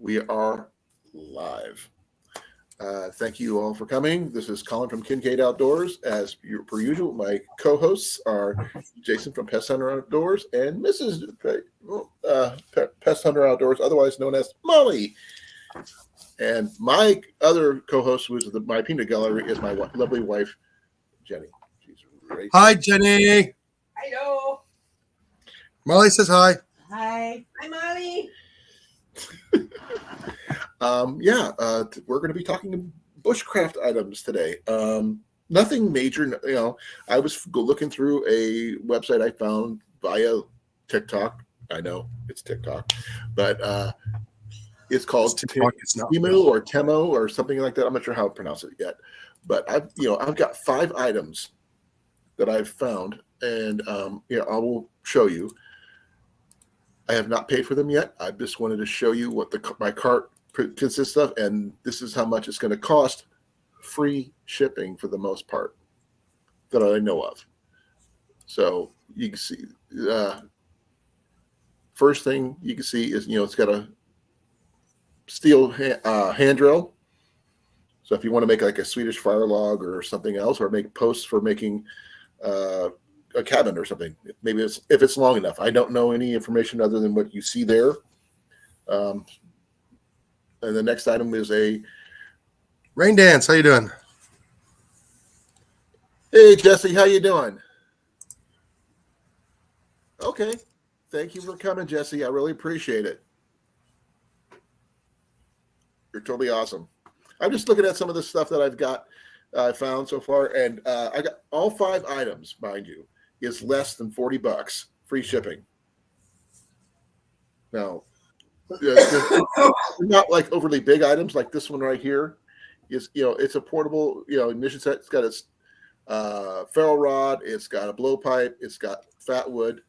We are live. Thank you all for coming. This is Colin from Kincaid Outdoors. As per usual, my co-hosts are Jason from Pest Hunter Outdoors and Mrs. Pest Hunter Outdoors, otherwise known as Molly. And my other co-host, who is my peanut gallery, is my lovely wife, Jenny. She's great. Hi, Jenny. Hello. Molly says hi. Hi. Hi, Molly. We're going to be talking bushcraft items today. Nothing major. I was looking through a website I found via TikTok. I know it's TikTok, but it's called Temu or Temo or something like that. I'm not sure how to pronounce it yet, but I've got 5 items that I've found, and I will show you. I have not paid for them yet. I just wanted to show you what my cart consists of, and this is how much it's going to cost. Free shipping for the most part that I know of. So you can see, first thing you can see is, it's got a steel hand drill. So if you want to make like a Swedish fire log or something else, or make posts for making a cabin or something, maybe if it's long enough. I don't know any information other than what you see there. And the next item is a Rain Dance. How you doing? Hey, Jesse, how you doing? Okay. Thank you for coming, Jesse. I really appreciate it. You're totally awesome. I'm just looking at some of the stuff that I found so far, and I got all 5 items, mind you, is less than $40, free shipping. Now, not like overly big items like this one right here. Is it's a portable ignition set. It's got its ferro rod. It's got a blowpipe. It's got fat wood,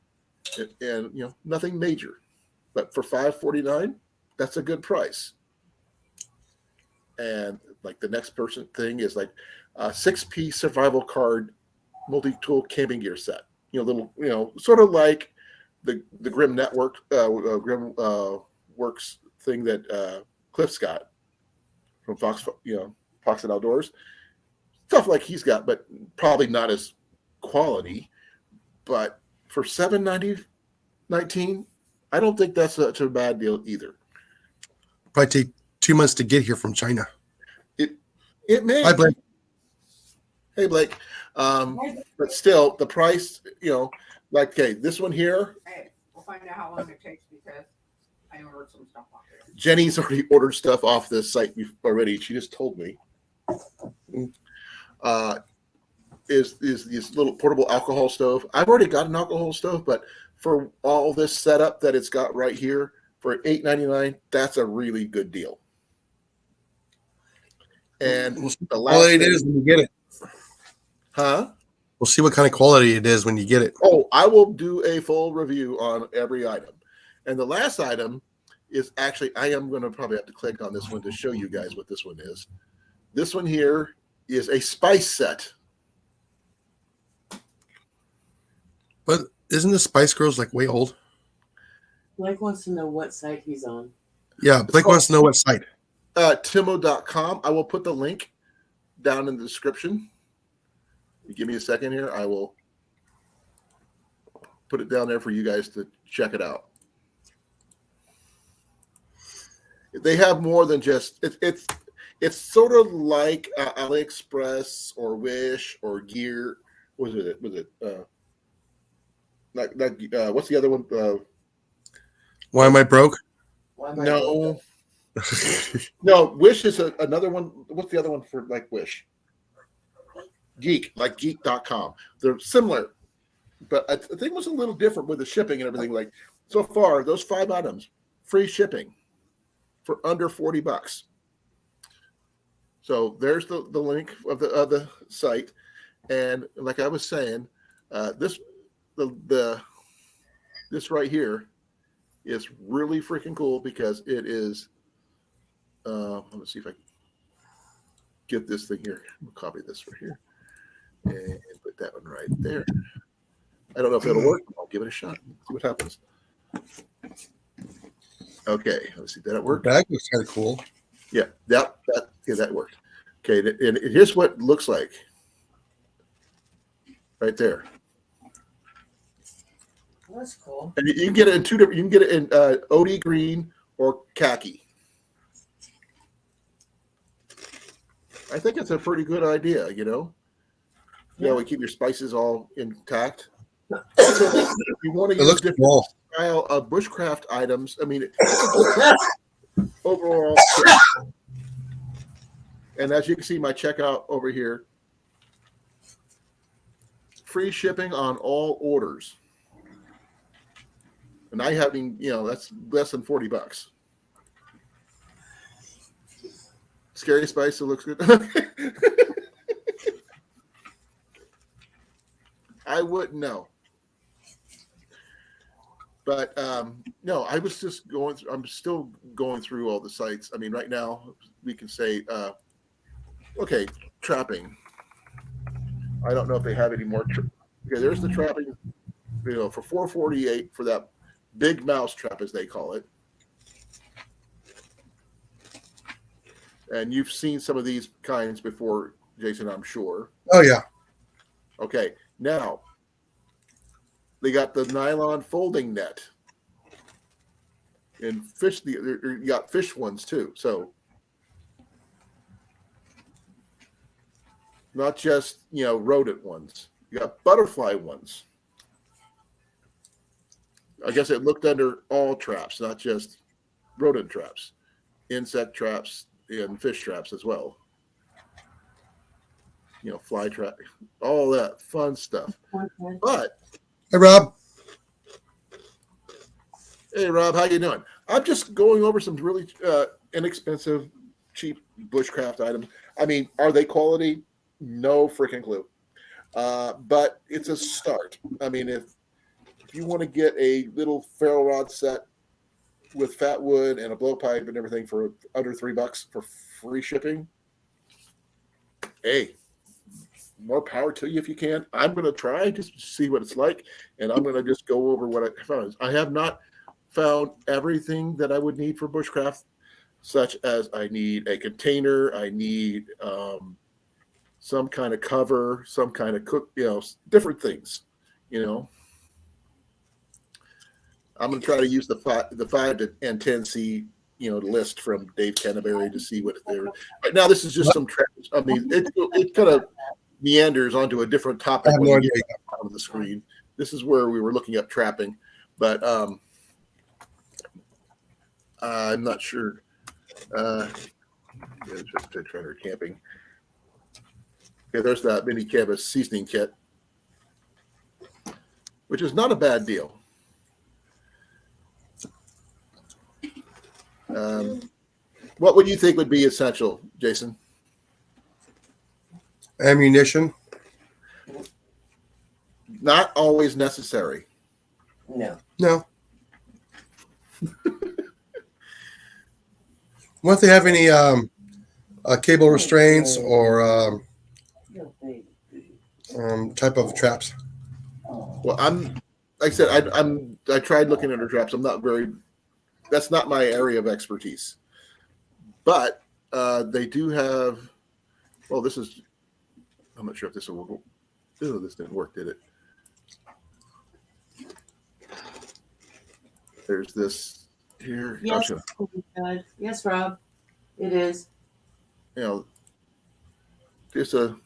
and nothing major. But for $5.49, that's a good price. And like the next thing is like a 6-piece survival card multi-tool camping gear set. Sort of like the Grim Network, Grim Works thing that Cliff's got from Fox and Outdoors. Stuff like he's got, but probably not as quality. But for $7.19, I don't think that's such a bad deal either. Probably take 2 months to get here from China. It may. Hi, Blake. Hey, Blake. But still, the price, this one here. Hey, we'll find out how long it takes because I ordered some stuff off there. Jenny's already ordered stuff off the site already. She just told me. Is this little portable alcohol stove. I've already got an alcohol stove, but for all this setup that it's got right here for $8.99, that's a really good deal. And we'll see what quality it is when you get it. Huh? We'll see what kind of quality it is when you get it. Oh, I will do a full review on every item. And the last item is actually, I am going to probably have to click on this one to show you guys what this one is. This one here is a spice set. But isn't the Spice Girls like way old? Blake wants to know what site he's on. Yeah, Blake wants to know what site. Timo.com. I will put the link down in the description. Give me a second here. I will put it down there for you guys to check it out. They have more than just it's sort of like AliExpress or Wish or Gear. Was it? What's the other one? Why am I broke? No. No, Wish is another one. What's the other one for like Wish? Geek.com. They're similar, but I think it was a little different with the shipping and everything. Like so far, those 5 items, free shipping for under $40. So there's the link of the site, and like I was saying, this right here is really freaking cool because it is. Let me see if I can get this thing here. I'll copy this right here and put that one right there. I don't know if it'll work. I'll give it a shot. See what happens. Okay, let's see. Did that The work? bag looks kind of cool. Yeah, that worked. Okay, and here's what it looks like right there. Well, that's cool. And you can get it in two different. You can get it in OD green or khaki. I think it's a pretty good idea. Yeah. We keep your spices all intact. Also, if you want to It use looks different cool. style of bushcraft items, I mean, it's a good overall kit. And as you can see, my checkout over here, free shipping on all orders. And I haven't, that's less than $40. Scary spice, it looks good. I wouldn't know. But no, I was just going through, I'm still going through all the sites. I mean, right now we can say, okay, trapping. I don't know if they have any more. Okay, there's the trapping, for $4.48 for that big mouse trap, as they call it. And you've seen some of these kinds before, Jason, I'm sure. Oh yeah. Okay, now they got the nylon folding net. And fish, you got fish ones too. So not just, rodent ones. You got butterfly ones. I guess it looked under all traps, not just rodent traps, insect traps, and fish traps as well. Fly trap, all that fun stuff. But Hey Rob. hey, Rob, how you doing? I'm just going over some really inexpensive, cheap bushcraft items. I mean, are they quality? No freaking clue. But it's a start. I mean, if you want to get a little ferro rod set with fat wood and a blowpipe and everything for under $3 for free shipping, hey, more power to you if you can. I'm going to try just to see what it's like, and I'm going to just go over what I found. I have not found everything that I would need for bushcraft, such as I need a container, I need some kind of cover, some kind of cook, different things. I'm going to try to use the 5 and 10C, list from Dave Canterbury to see what they're. Right now, this is just some traps. I mean, it kind of meanders onto a different I topic have when no you idea. get on the screen. This is where we were looking up trapping, but I'm not sure. Just to try to camping. Okay, there's that mini canvas seasoning kit, which is not a bad deal. What would you think would be essential, Jason? Ammunition. Not always necessary. No. No. What if they have any cable restraints or No, baby. type of traps? Well, like I said, I tried looking under traps. I'm not very. That's not my area of expertise. But they do have. Well, this is. I'm not sure if this will work. Oh, this didn't work, did it? There's this here. Yes, good. Yes, Rob. It is. Just a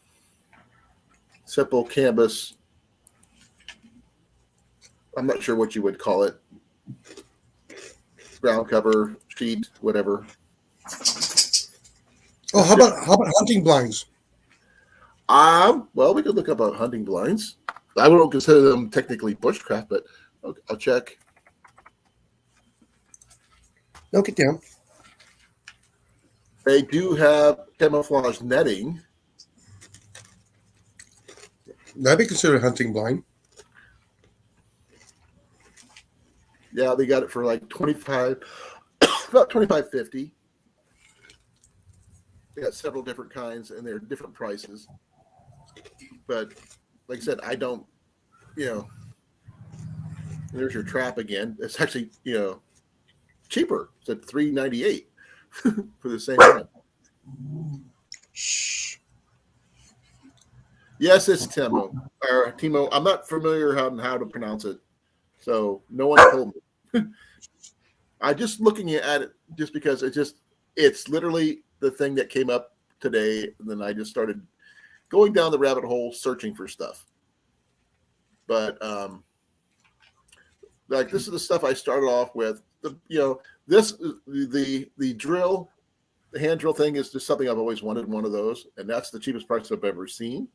simple canvas. I'm not sure what you would call it. Ground cover, sheet, whatever. Oh, how about hunting blinds? Well, we could look up hunting blinds. I wouldn't consider them technically bushcraft, but I'll check. No, get down. They do have camouflage netting. That'd be considered a hunting blind. Yeah, they got it for like 25, about 25.50. They got several different kinds, and they're different prices. But like I said, I don't. There's your trap again. It's actually, cheaper. It's at $3.98 for the same one. Shh. Yes, it's Timo. Or Timo. I'm not familiar on how to pronounce it, so no one told me. I just looking at it just because it's literally the thing that came up today, and then I just started going down the rabbit hole searching for stuff. But like this is the stuff I started off with. The drill, the hand drill thing is just something I've always wanted, one of those, and that's the cheapest price I've ever seen.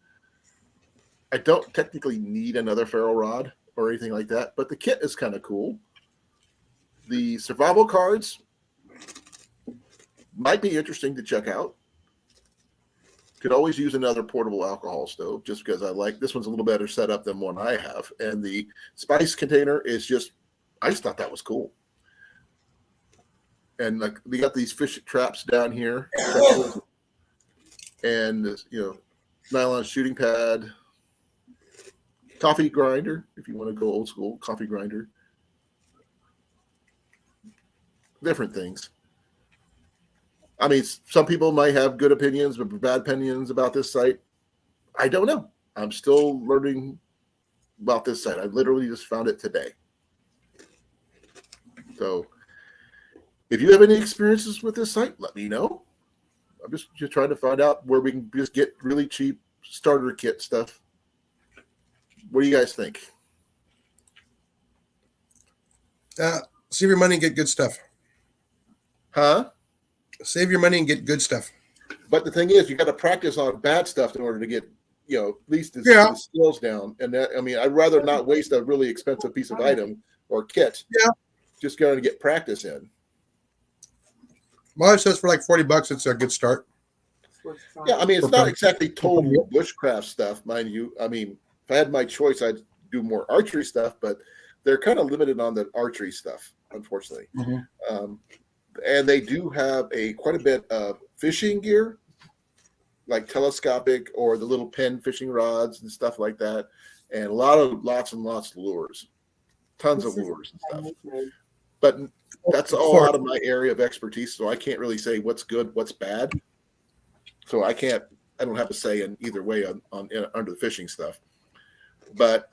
I don't technically need another ferro rod or anything like that, but the kit is kind of cool. The survival cards might be interesting to check out. Could always use another portable alcohol stove just because I like this one's a little better set up than one I have. And the spice container is I just thought that was cool. And like we got these fish traps down here, and nylon shooting pad, coffee grinder if you want to go old school, coffee grinder, different things. I mean, some people might have good opinions but bad opinions about this site. I don't know. I'm still learning about this site. I literally just found it today. So if you have any experiences with this site, let me know. I'm just trying to find out where we can just get really cheap starter kit stuff. What do you guys think? Save your money and get good stuff. Huh? Save your money and get good stuff. But the thing is, you got to practice on bad stuff in order to get, at least the skills down. And that, I mean, I'd rather not waste a really expensive piece of item or kit. Yeah. Just going to get practice in. Well, it says for like $40, it's a good start. Yeah, I mean, it's not exactly total bushcraft stuff, mind you. I mean, if I had my choice, I'd do more archery stuff, but they're kind of limited on the archery stuff, unfortunately. Mm-hmm. And they do have quite a bit of fishing gear, like telescopic or the little pen fishing rods and stuff like that, and lots and lots of lures, tons of lures and stuff. But that's all out of my area of expertise, so I can't really say what's good, what's bad. So I don't have a say in either way on under the fishing stuff. But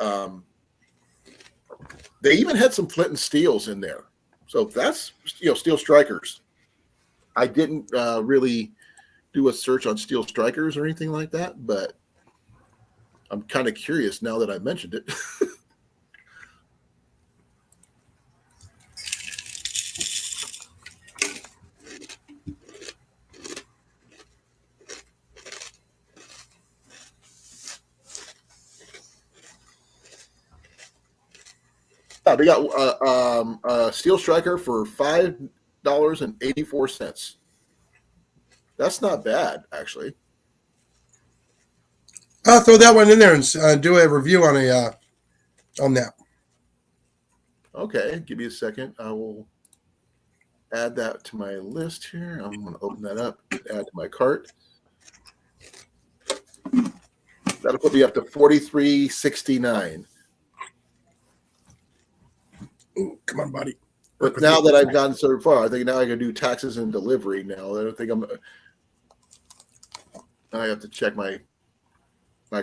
they even had some flint and steels in there. So that's, steel strikers. I didn't really do a search on steel strikers or anything like that, but I'm kind of curious now that I mentioned it. They got a steel striker for $5.84. That's not bad, actually. I'll throw that one in there and do a review on that. Okay, give me a second. I will add that to my list here. I'm going to open that up, add to my cart. That'll put me up to $43.69. Ooh, come on, buddy. But now that I've gotten so far, I think now I can do taxes and delivery now. I don't think I have to check my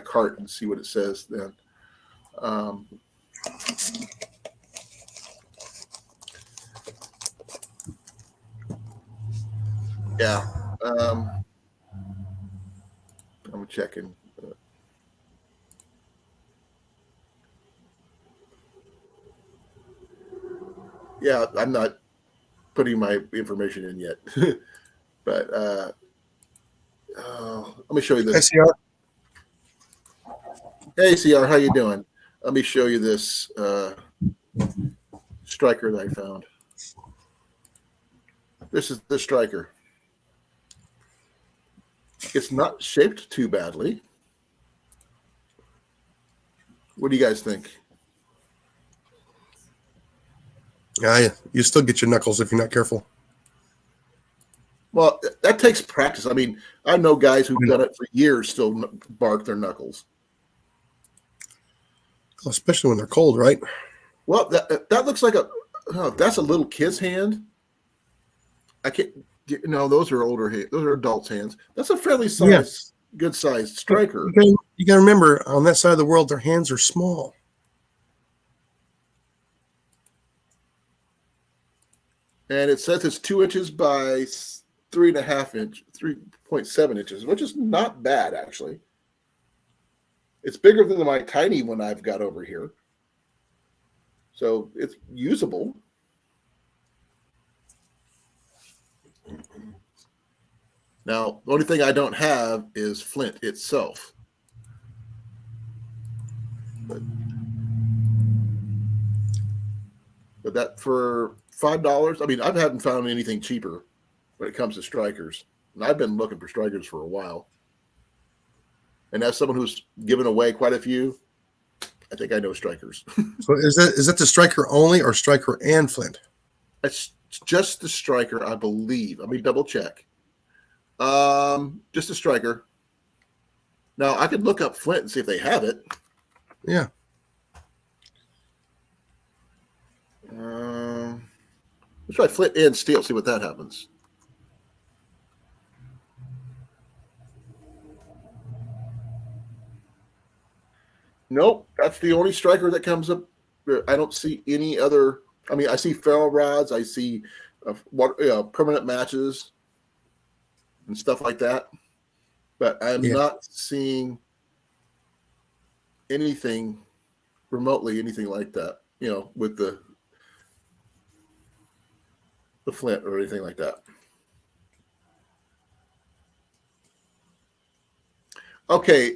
cart and see what it says then. Yeah. I'm checking. Yeah, I'm not putting my information in yet. But let me show you this. SCR. Hey, CR, how you doing? Let me show you this striker that I found. This is the striker. It's not shaped too badly. What do you guys think? Yeah, you still get your knuckles if you're not careful. Well, that takes practice. I mean, I know guys who've done it for years still bark their knuckles. Especially when they're cold, right? Well, that looks like that's a little kid's hand. I can't. No, those are older hands. Those are adults' hands. That's a fairly size, good sized striker. You got to remember, on that side of the world, their hands are small. And it says it's 2 inches by 3.5 inch, 3.7 inches, which is not bad actually. It's bigger than my tiny one I've got over here, so it's usable. Now, the only thing I don't have is flint itself. But that for $5, I mean, I haven't found anything cheaper when it comes to strikers. And I've been looking for strikers for a while. And as someone who's given away quite a few, I think I know strikers. So is that the striker only or striker and flint? It's just the striker, I believe. Let me double check. Just a striker. Now I could look up flint and see if they have it. Yeah. Let's try flint and steel, see what that happens. Nope, that's the only striker that comes up. I don't see any other. I mean, I see ferro rods, I see permanent matches and stuff like that, but I'm not seeing anything remotely anything like that. You know, with the flint or anything like that. Okay,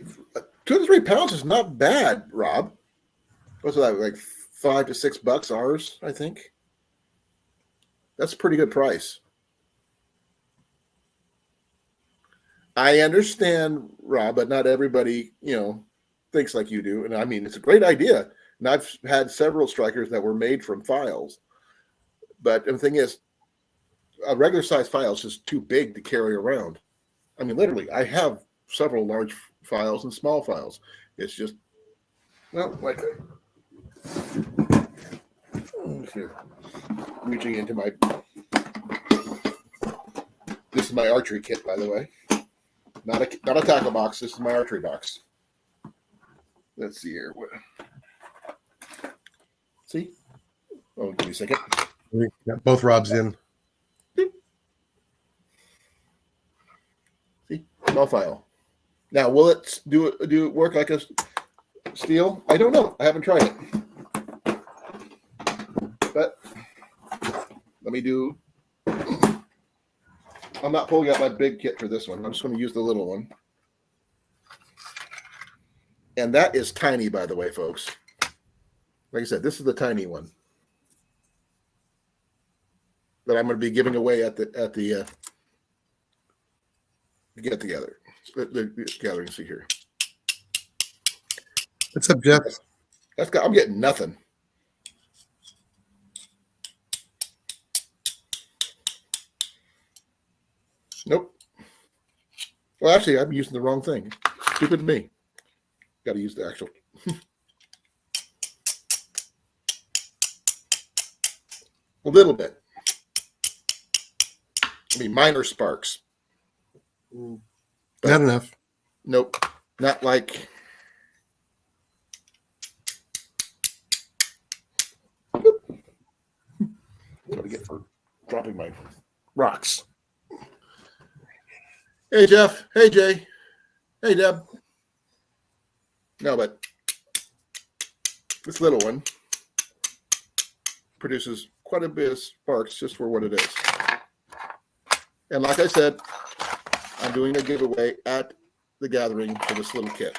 2 to 3 pounds is not bad, Rob. What's that, like $5 to $6 ours, I think? That's a pretty good price. I understand, Rob, but not everybody, thinks like you do. And I mean, it's a great idea. And I've had several strikers that were made from files. But the thing is, a regular size file is just too big to carry around. I mean, literally, I have several large files and small files. It's just, well, like here, reaching into my. This is my archery kit, by the way. Not a tackle box. This is my archery box. Let's see here. See? Oh, give me a second. We got both Robs in. See? Small file. Now, will it do it work like a steel? I don't know. I haven't tried it. But let me do. I'm not pulling out my big kit for this one. I'm just going to use the little one. And that is tiny, by the way, folks. Like I said, this is the tiny one that I'm going to be giving away at the get together. The gathering. See here. What's up, Jeff? I'm getting nothing. Nope. Well, actually, I'm using the wrong thing. Stupid me. Got to use the actual. A little bit. I mean, minor sparks. Not enough. Nope. Not like. What do I get for dropping my rocks? Hey, Jeff. Hey, Jay. Hey, Deb. No, but this little one produces quite a bit of sparks just for what it is. And like I said, I'm doing a giveaway at the gathering for this little kit.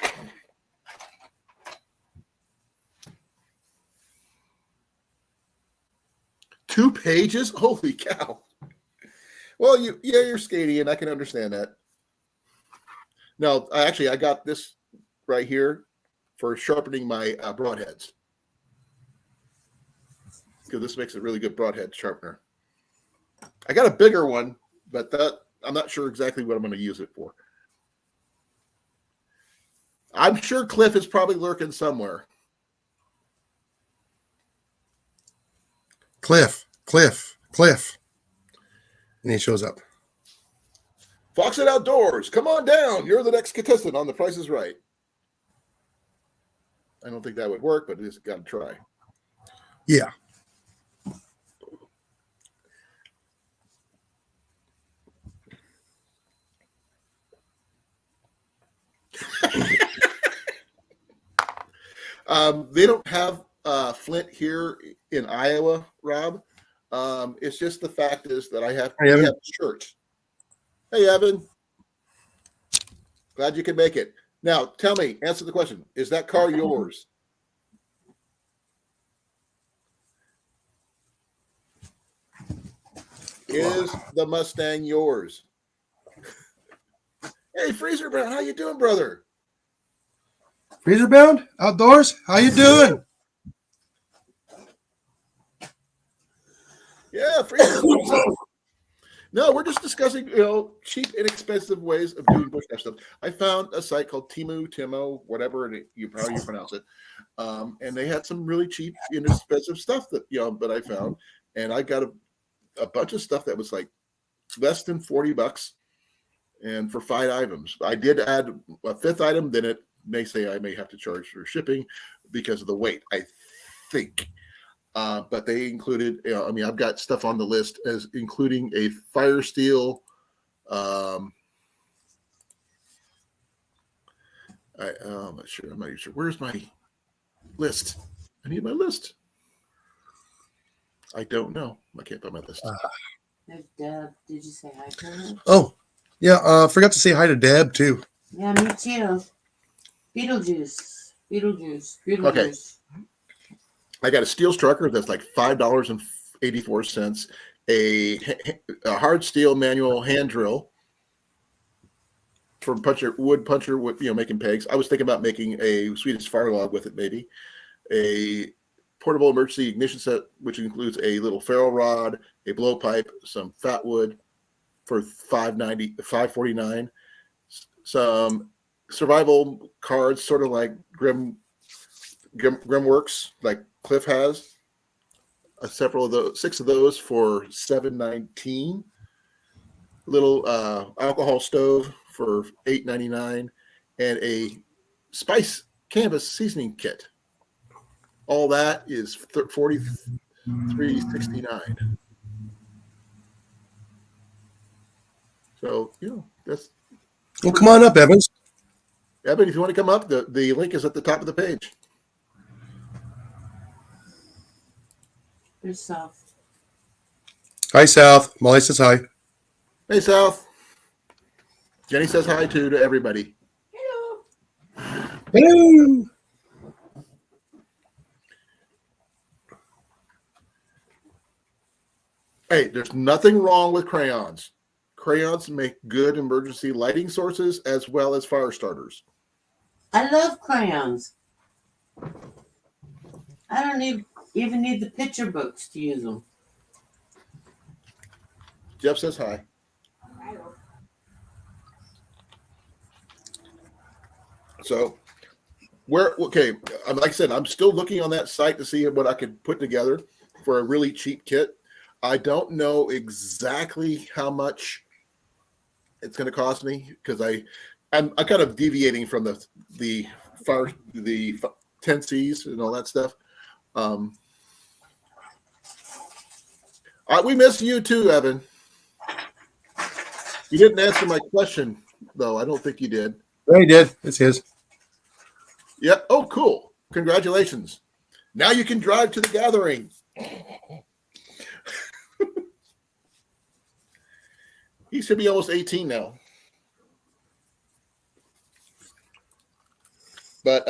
Two pages? Holy cow. Well, you're skating, and I can understand that. No, I got this right here for sharpening my broadheads. Because this makes a really good broadhead sharpener. I got a bigger one, but I'm not sure exactly what I'm going to use it for. I'm sure Cliff is probably lurking somewhere. Cliff. And he shows up. Foxit Outdoors, come on down. You're the next contestant on The Price is Right. I don't think that would work, but just got to try. Yeah. They don't have Flint here in Iowa, Rob. It's just the fact is that we have shirts. Hey, Evan. Glad you could make it. Now, tell me, answer the question. Is that car yours? Is the Mustang yours? Hey, Freezer Brown, how you doing, brother? Freezer Bound Outdoors. How you doing? Yeah, Freezer. No, we're just discussing, cheap, inexpensive ways of doing bushcraft stuff. I found a site called Timo, whatever how you pronounce it, and they had some really cheap, inexpensive stuff that I found, and I got a bunch of stuff that was like less than $40, and for 5 items. I did add a 5th item. Then it may say I may have to charge for shipping because of the weight, I think. But they included, I've got stuff on the list as including a fire steel. I'm not sure. I'm not even sure. Where's my list? I need my list. I don't know. I can't find my list. There's Deb. Did you say hi to her? Oh, yeah. Forgot to say hi to Deb too. Yeah, me too. Beetlejuice. Okay. I got a steel striker that's like $5.84. A hard steel manual hand drill for wood puncher with making pegs. I was thinking about making a Swedish fire log with it, maybe. A portable emergency ignition set, which includes a little ferro rod, a blowpipe, some fat wood for $5.49. Some survival cards, sort of like Grimworks, like Cliff has. Several of those, 6 of those for $7.19. Little alcohol stove for $8.99, and a spice canvas seasoning kit. All that is $43.69. So that's. Well, come on up, Evans. Evan, if you want to come up, the link is at the top of the page. There's South. Hi, South. Molly says hi. Hey, South. Jenny says hi to everybody. Hello. Hello. Hey, there's nothing wrong with crayons. Crayons make good emergency lighting sources as well as fire starters. I love crayons. I don't even need the picture books to use them. Jeff says hi. Hello. So, like I said, I'm still looking on that site to see what I could put together for a really cheap kit. I don't know exactly how much it's going to cost me because I'm kind of deviating from the 10Cs and all that stuff. We miss you too, Evan. You didn't answer my question, though. I don't think you did. Yeah, he did. It's his. Yep. Oh, cool. Congratulations. Now you can drive to the gathering. He should be almost 18 now. But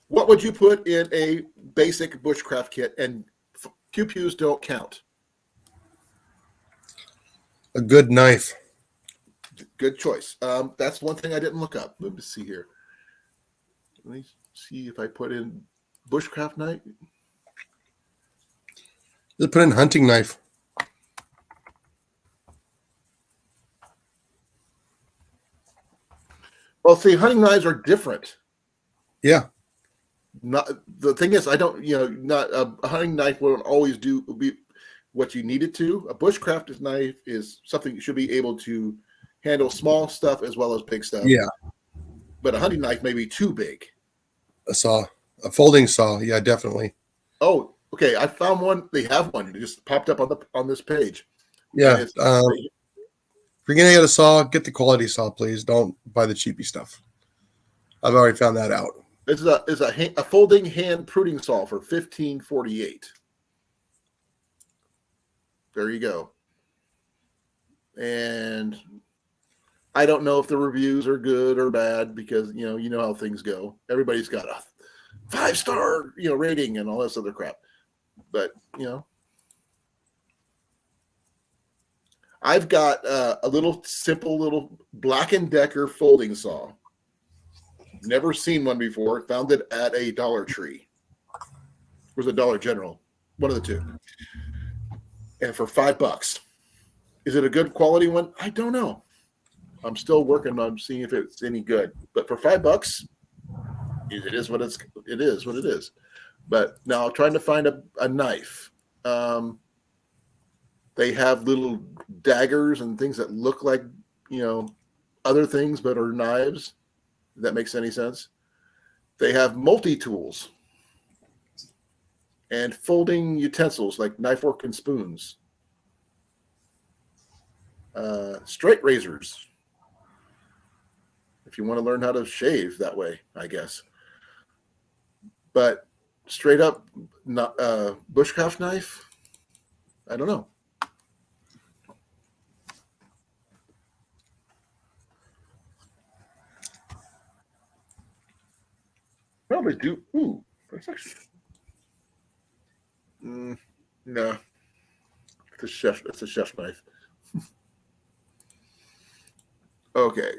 what would you put in a basic bushcraft kit? And pew-pews don't count. A good knife. Good choice. That's one thing I didn't look up. Let me see here. Let me see if I put in bushcraft knife. Just put in hunting knife. Well, see, hunting knives are different. Yeah. Not the thing is, I don't. Not a hunting knife won't always what you need it to. A bushcraft knife is something you should be able to handle small stuff as well as big stuff. Yeah, But a hunting knife may be too big. a saw, a folding saw. Yeah, definitely. Oh, okay. I found one. They have one. It just popped up on this page. And Yeah. it's, If you're gonna get a saw, get the quality saw, please. Don't buy the cheapy stuff. I've already found that out. it's a folding hand pruning saw for $15.48. There you go. And I don't know if the reviews are good or bad because you know how things go. Everybody's got a 5-star rating and all this other crap. But I've got a little simple little Black & Decker folding saw. Never seen one before. Found it at a Dollar Tree. It was a Dollar General, one of the two. And for $5. Is it a good quality one? I don't know. I'm still working on seeing if it's any good. But for $5, it is what it is. But now trying to find a knife. They have little daggers and things that look like, other things but are knives. If that makes any sense. They have multi-tools and folding utensils like knife, fork, and spoons. Straight razors. If you want to learn how to shave that way, I guess. But straight up bushcraft knife, I don't know. Probably do. Ooh, that's actually. No, it's a chef. It's a chef knife. Okay.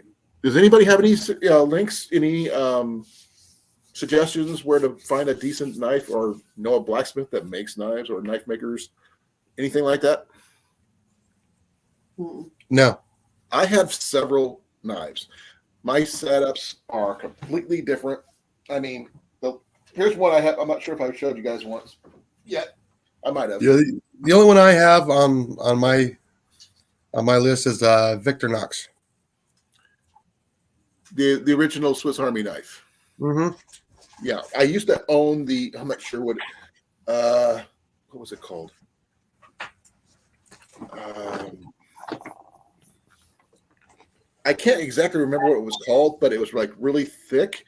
Does anybody have any links? Any suggestions where to find a decent knife, or know a blacksmith that makes knives, or knife makers, anything like that? No. I have several knives. My setups are completely different. I mean, here's one I have. I'm not sure if I've showed you guys once yet. I might have. Yeah, the only one I have on my list is Victorinox. The original Swiss Army knife. Mm-hmm. Yeah, I used to own the. I'm not sure what was it called? I can't exactly remember what it was called, but it was like really thick.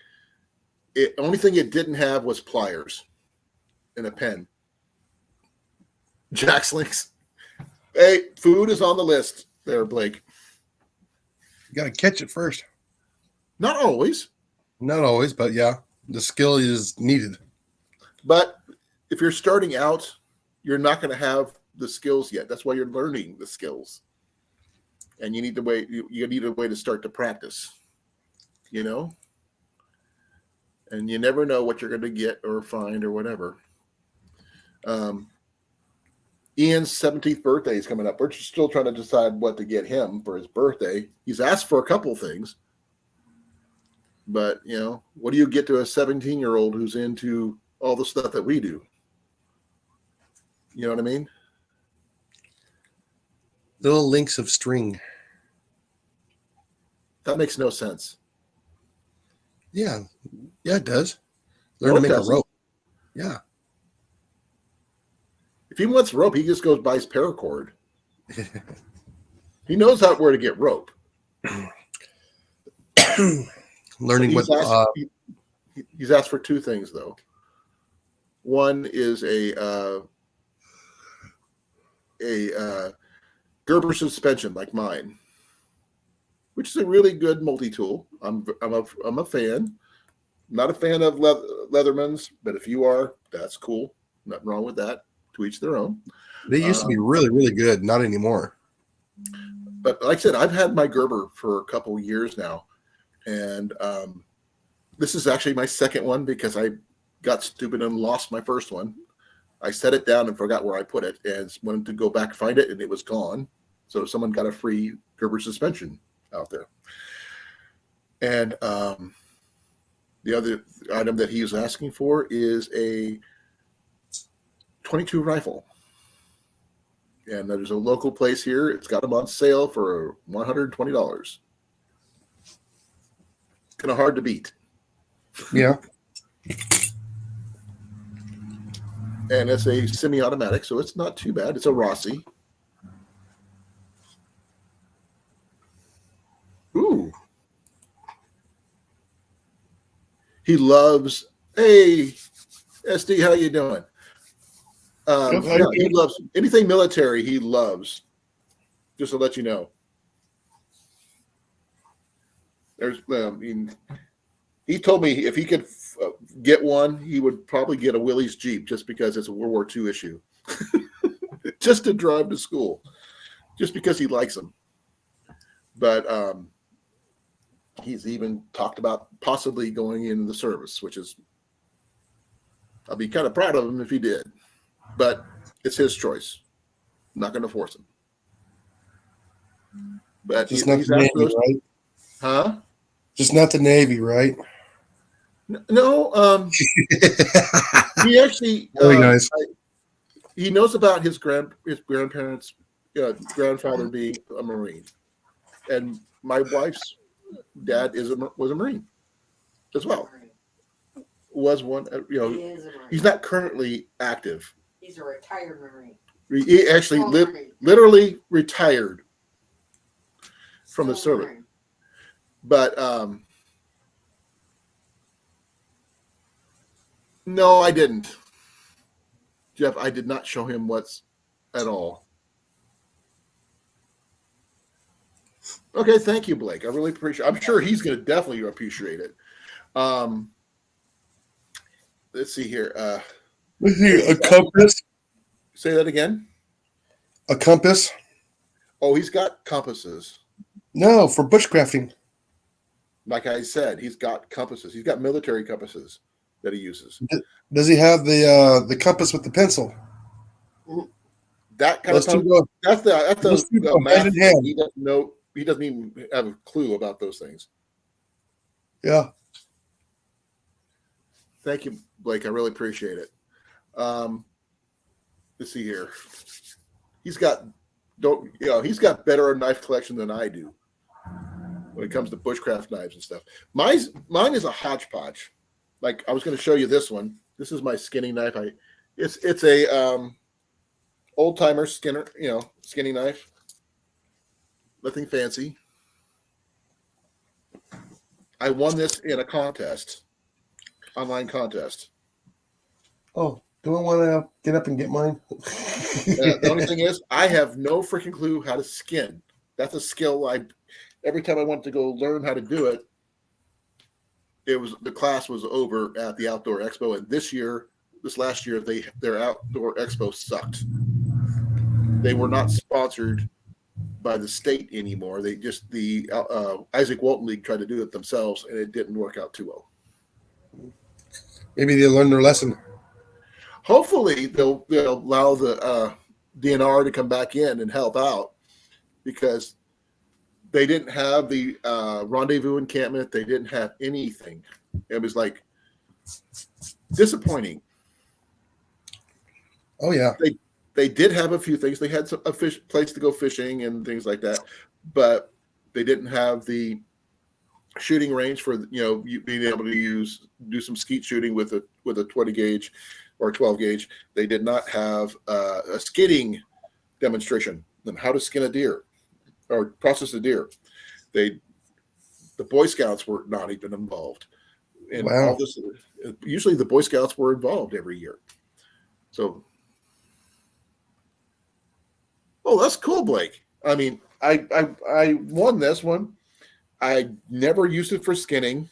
Only thing it didn't have was pliers and a pen. Jack Links. Hey, food is on the list there, Blake. You got to catch it first. Not always. Not always, but yeah, the skill is needed. But if you're starting out, you're not going to have the skills yet. That's why you're learning the skills. And you need to wait. You need a way to start to practice, And you never know what you're going to get or find or whatever. Ian's 17th birthday is coming up. We're still trying to decide what to get him for his birthday. He's asked for a couple things. But, what do you get to a 17-year-old who's into all the stuff that we do? You know what I mean? Little links of string. That makes no sense. Yeah, it does. Learn No, to it make a doesn't. rope. Yeah. If he wants rope, he just goes buys paracord. He knows where to get rope. Learning he's what he's asked for two things though. One is a Gerber suspension like mine, which is a really good multi-tool. I'm a fan. Not a fan of Leatherman's, but if you are, that's cool. Nothing wrong with that. To each their own. they used to be really, really good. Not anymore. But like I said, I've had my Gerber for a couple years now. And this is actually my second one because I got stupid and lost my first one. I set it down and forgot where I put it and wanted to go back and find it, and it was gone. So someone got a free Gerber suspension out there. And the other item that he was asking for is a .22 rifle. And there's a local place here. It's got them on sale for $120. Kind of hard to beat. Yeah. And it's a semi-automatic, so it's not too bad. It's a Rossi. Ooh. He loves, hey, SD, how you doing? He loves anything military. He loves. Just to let you know. He told me if he could get one, he would probably get a Willys Jeep just because it's a World War II issue. Just to drive to school. Just because he likes them. But he's even talked about possibly going into the service, which is, I'll be kind of proud of him if he did. But it's his choice. I'm not going to force him. But Just not the Navy, right? Huh? Just not the Navy, right? No. He actually Very nice. He knows about his grandparents, grandfather being a Marine, and my wife's dad was a Marine as well. Was one, He is a Marine. he's not currently active. He's a retired Marine. He actually literally retired from the service. Marine. But no, I didn't. Jeff, I did not show him what's at all. Okay, thank you, Blake. I really appreciate it. I'm sure he's going to definitely appreciate it. Let's see here. A compass? Say that again. A compass? Oh, he's got compasses. No, for bushcrafting. Like I said, he's got compasses. He's got military compasses that he uses. Does he have the compass with the pencil? That kind Those of two go, that's those two the go math hand in hand. he doesn't know. He doesn't even have a clue about those things. Yeah. Thank you, Blake. I really appreciate it. Let's see here. He's got better knife collection than I do when it comes to bushcraft knives and stuff. Mine is a hodgepodge. Like I was going to show you this one. This is my skinning knife. It's a old timer skinning knife. Nothing fancy. I won this in a contest, online contest. Oh, do I want to get up and get mine? The only thing is, I have no freaking clue how to skin. That's a skill every time I went to go learn how to do it, the class was over at the outdoor expo, and this last year their outdoor expo sucked. They were not sponsored by the state anymore. They just the Isaac Walton League tried to do it themselves, and it didn't work out too well. Maybe they learned their lesson. Hopefully, they'll allow the DNR to come back in and help out, because they didn't have the rendezvous encampment. They didn't have anything. It was like disappointing. Oh yeah. They did have a few things. They had a place to go fishing and things like that, but they didn't have the shooting range for you being able to do some skeet shooting with a 20 gauge or 12 gauge. They did not have a skinning demonstration on how to skin a deer or process a deer. The Boy Scouts were not even involved in Wow. all this. Usually the Boy Scouts were involved every year. So, oh, that's cool, Blake. I mean, I won this one. I never used it for skinning.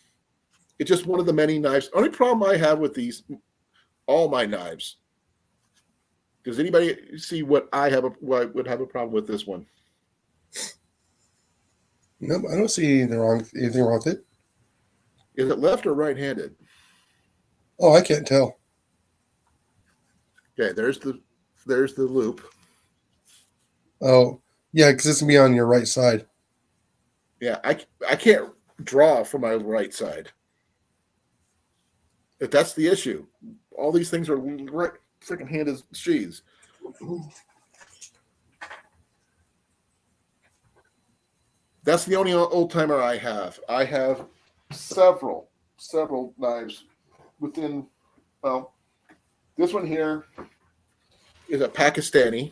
It's just one of the many knives. Only problem I have with all my knives. Does anybody see what I would have a problem with this one? No, I don't see anything wrong with it. Is it left or right-handed? Oh, I can't tell. Okay, there's the loop. Oh, yeah, because it's gonna be on your right side. Yeah, I can't draw from my right side. If that's the issue, all these things are right freaking handed sheaths. That's the only old timer I have. I have several knives within. Well, this one here is a Pakistani.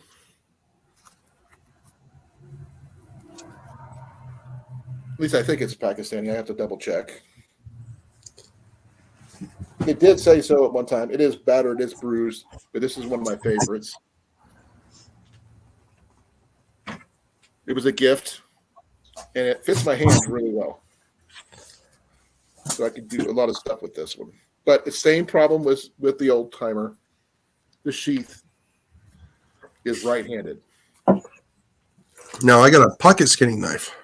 At least I think it's Pakistani. I have to double check. It did say so at one time. It is battered, it's bruised, but this is one of my favorites. It was a gift, and it fits my hands really well. So I could do a lot of stuff with this one. But the same problem was with the old timer. The sheath is right-handed. Now I got a pocket skinning knife.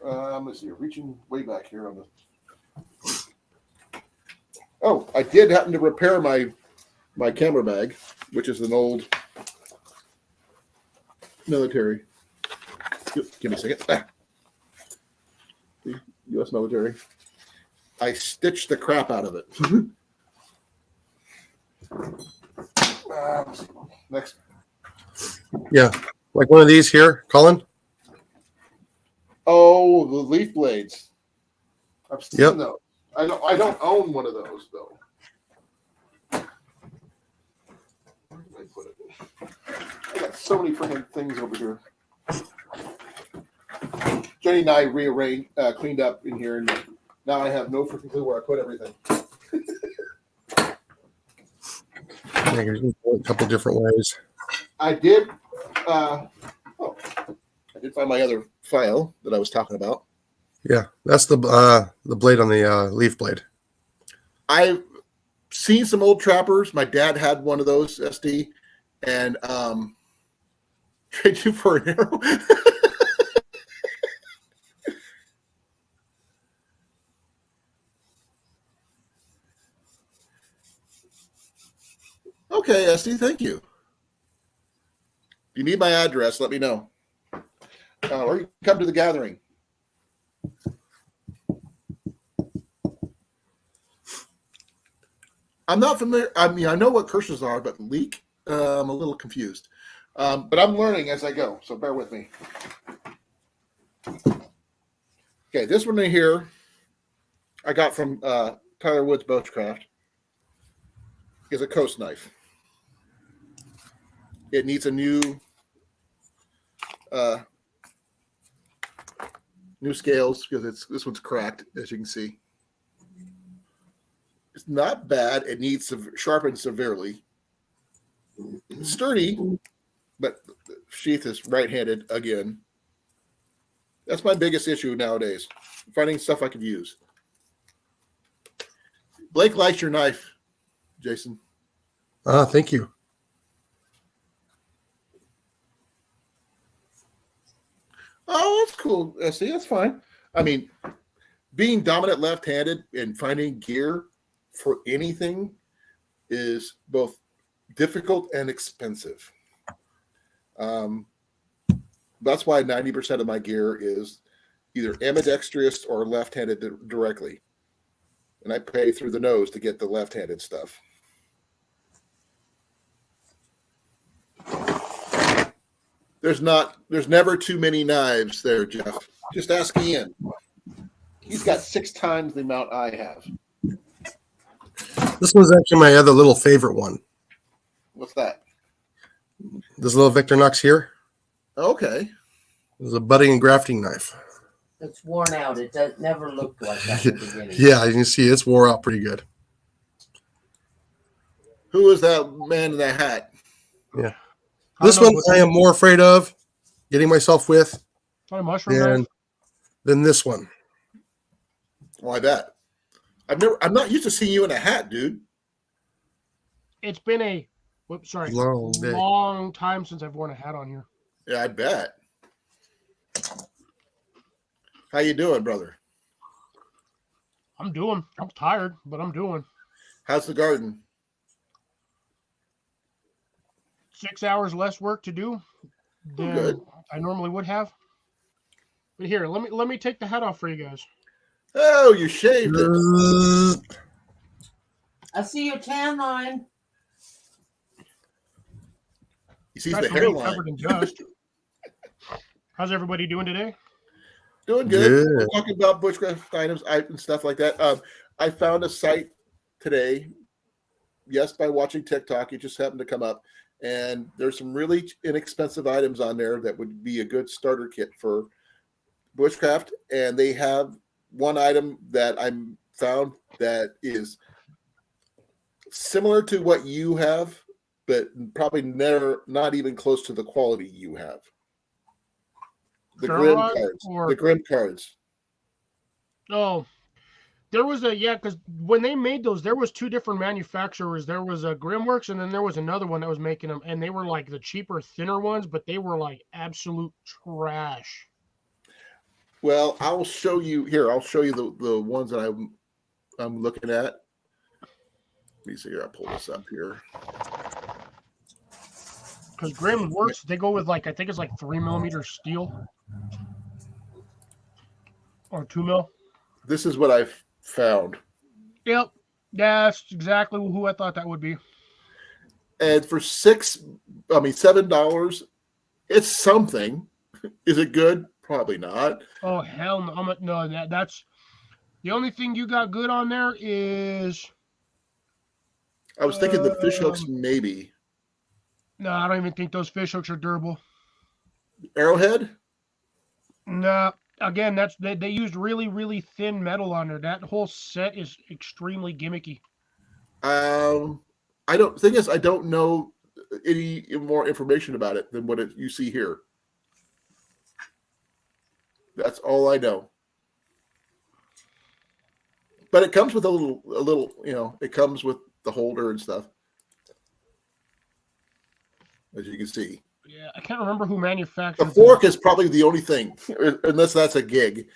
Let's see, reaching way back here on the. Oh, I did happen to repair my camera bag, which is an old military. Give me a second. The U.S. military. I stitched the crap out of it. Next. Yeah, like one of these here, Colin. Oh, the leaf blades. I've seen Yep. those. I don't own one of those though. Where did I put it? I got so many freaking things over here. Jenny and I rearranged, cleaned up in here, and now I have no freaking clue where I put everything. Yeah, you can do it a couple different ways. I did. I did find my other file that I was talking about. Yeah, that's the blade on the leaf blade. I've seen some old trappers. My dad had one of those SD, and trade you for an arrow. Okay, SD, thank you. If you need my address, let me know. Or you can come to the gathering. I'm not familiar. I mean, I know what curses are, but leak, I'm a little confused. But I'm learning as I go, so bear with me. Okay, this one right here, I got from Tyler Woods Bushcraft. Is a coast knife. It needs a new scales because this one's cracked, as you can see. It's not bad. It needs sharpened severely. It's sturdy, but the sheath is right-handed again. That's my biggest issue nowadays, finding stuff I could use. Blake likes your knife, Jason. Thank you. Oh, that's cool. See, that's fine. I mean, being dominant left-handed and finding gear for anything is both difficult and expensive. That's why 90% of my gear is either ambidextrous or left-handed directly. And I pay through the nose to get the left-handed stuff. There's never too many knives there, Jeff. Just ask Ian. He's got 6 times the amount I have. This was actually my other little favorite one. What's that? This little Victorinox here. Okay. This is a budding and grafting knife. It's worn out. It never looked like that in the beginning. Yeah, you can see it's wore out pretty good. Who is that man in the hat? Yeah. This one I am more afraid of getting myself with than this one. Why that? I'm not used to seeing you in a hat, dude. It's been a long time since I've worn a hat on here. Yeah, I bet. How you doing, brother? I'm tired, but I'm doing. How's the garden? 6 hours less work to do than I normally would have. But here, let me take the hat off for you guys. Oh, you shaved it. I see your tan line. You see Got the the wing hairline. covered in dust. How's everybody doing today? Doing good. Good. We're talking about bushcraft items and stuff like that. I found a site today. Yes, by watching TikTok, it just happened to come up, and there's some really inexpensive items on there that would be a good starter kit for bushcraft. And they have one item that I found that is similar to what you have, but probably not even close to the quality you have. The Grim Sherlock cards. or- The Grim cards. Oh, there was because when they made those, there was two different manufacturers. There was a Grimworks, and then there was another one that was making them, and they were like the cheaper, thinner ones, but they were like absolute trash. Well, I'll show you here. I'll show you the ones that I'm looking at. Let me see here. I'll pull this up here. Because Grimworks, they go with like I think it's like 3mm steel or 2mm. This is what I've found. Yep, that's exactly who I thought that would be. And for $7, it's something. Is it good? Probably not. Oh hell no! No, that's the only thing you got good on there is. I was thinking the fish hooks, maybe. No, I don't even think those fish hooks are durable. Arrowhead? No, again, they used really, really thin metal on there. That whole set is extremely gimmicky. I don't know any more information about it than what you see here. That's all I know. But it comes with a little, it comes with the holder and stuff. As you can see. Yeah, I can't remember who manufactured The fork is probably the only thing, unless that's a gig.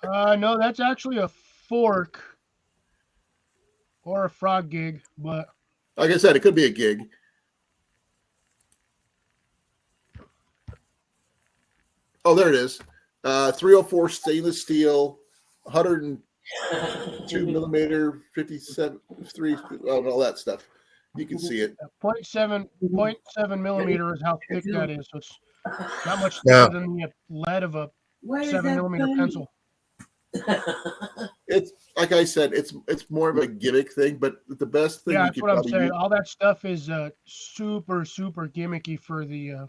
No, that's actually a fork or a frog gig, but Like I said, it could be a gig. Oh, there it is. 304 stainless steel, 102mm, 57, 3, all that stuff. You can see it. 0.7 millimeter is how thick that is. So it's not much Yeah. thicker than the lead of a Where is 7mm that pencil. It's like I said, it's more of a gimmick thing, but the best thing Yeah, you that's could what I'm probably saying. use. All that stuff is super, super gimmicky for the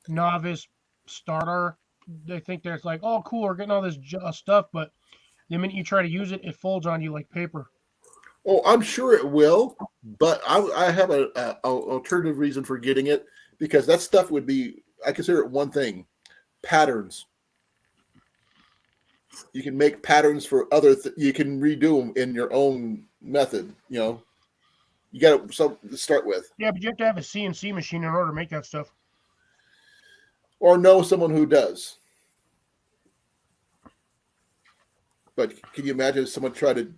novice starter. They think that's like, oh, cool, we're getting all this stuff, but the minute you try to use it, it folds on you like paper. Oh, I'm sure it will, but I have a alternative reason for getting it, because that stuff would be, I consider it one thing: patterns. You can make patterns for other. You can redo them in your own method. You got something to start with, Yeah, but you have to have a CNC machine in order to make that stuff. or know someone who does. But can you imagine if someone tried to?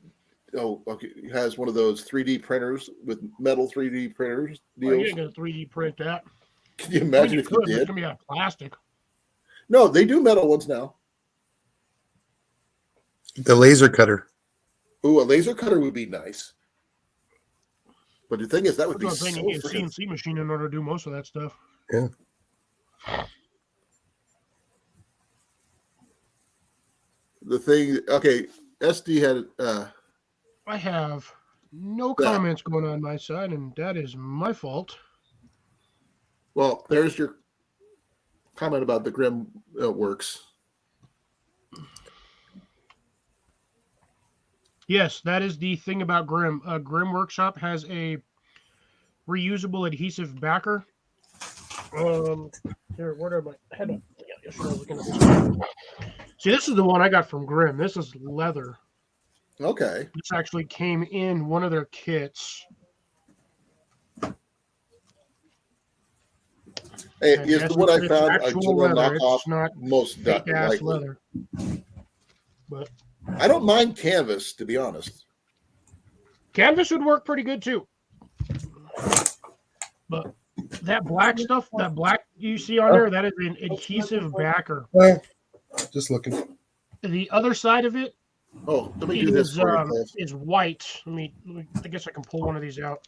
Has one of those 3D printers with metal 3D printers Well, deals. you ain't gonna 3D print that. Can you I mean, imagine you if could, you but it's did? gonna be out of plastic. No, they do metal ones now. The laser cutter. Ooh, a laser cutter would be nice. But the thing is, that would That's be what I'm saying. so You need a freaking. CNC machine in order to do most of that stuff. Yeah. The thing, okay, SD had I have no comments going on my side, and that is my fault. well, there's your comment about the Grim works. Yes, that is the thing about Grim. Grim Workshop has a reusable adhesive backer. Here, where did my head up? Yeah, yes, we're looking at this. See, this is the one I got from Grim. This is leather. Okay. This actually came in one of their kits. Hey, And is yes, the one I it's found a actual general leather. knockoff It's not most fake ass likely. leather. But I don't mind canvas, to be honest. canvas would work pretty good too. But that black stuff, that black you see on there, that is an adhesive backer. Well, just looking. The other side of it Oh, let me do this for you, Cliff. is white. I guess I can pull one of these out.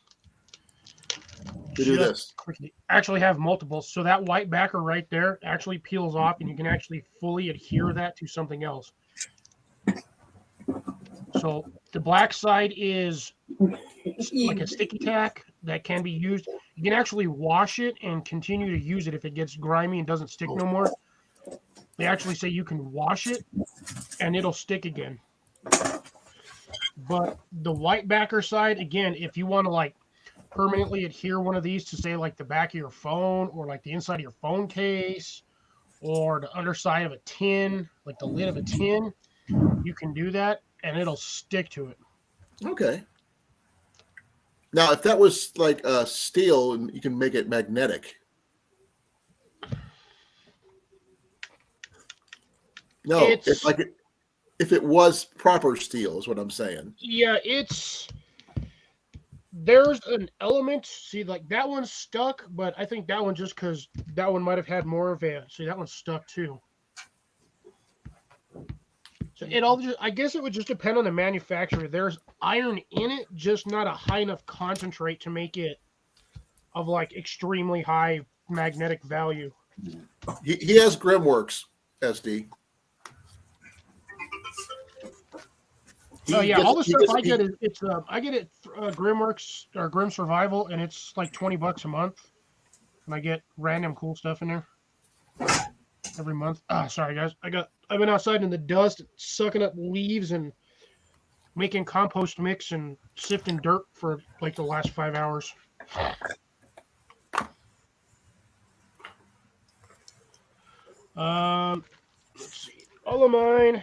to do this. quickly actually have multiples. So that white backer right there actually peels off, and you can actually fully adhere that to something else. So the black side is like a sticky tack that can be used. You can actually wash it and continue to use it if it gets grimy and doesn't stick no more. They actually say you can wash it and it'll stick again. But the white backer side, again, if you want to like permanently adhere one of these to say like the back of your phone or like the inside of your phone case or the underside of a tin, like the lid of a tin, you can do that and it'll stick to it. Okay. Now, if that was like steel, and you can make it magnetic. No, It's- if it was proper steel, is what I'm saying. Yeah, there's an element. See, like that one's stuck, but I think that one just because that one might have had more of a. See, that one's stuck too. So I guess it would just depend on the manufacturer. There's iron in it, just not a high enough concentrate to make it of like extremely high magnetic value. He has Grimworks SD. Oh yeah, all the stuff I get is I get it Grimworks or Grim Survival, and it's like $20 a month, and I get random cool stuff in there every month. Sorry guys, I've been outside in the dust, sucking up leaves and making compost mix and sifting dirt for like the last 5 hours. Let's see, all of mine.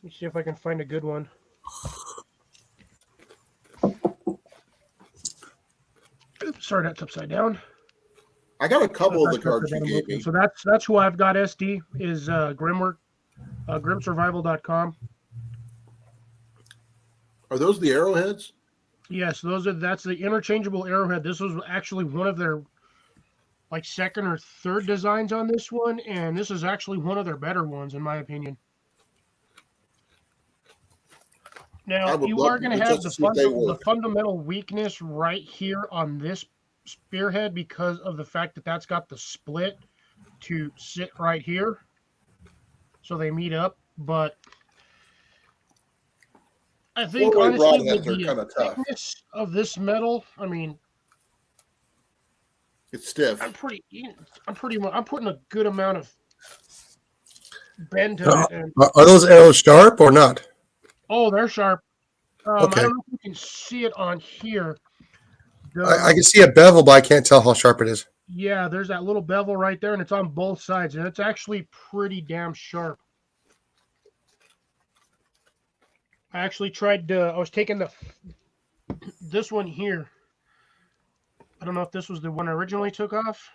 Let me see if I can find a good one. Oops, sorry, that's upside down. I got a couple of the cards you gave me. So that's who I've got. SD is grimsurvival.com. Are those the arrowheads? Yes, that's the interchangeable arrowhead. This was actually one of their like second or third designs on this one, and this is actually one of their better ones in my opinion. Now you are going to have the fundamental weakness right here on this spearhead because of the fact that that's got the split to sit right here, so they meet up. But I think honestly, with the thickness of this metal, I mean, it's stiff. I'm putting a good amount of bend to it. And, are those arrows sharp or not? oh, they're sharp. Okay. I don't know if you can see it on here. I can see a bevel, but I can't tell how sharp it is. Yeah, there's that little bevel right there, and it's on both sides, and it's actually pretty damn sharp. I actually tried I was taking this one here. I don't know if this was the one I originally took off.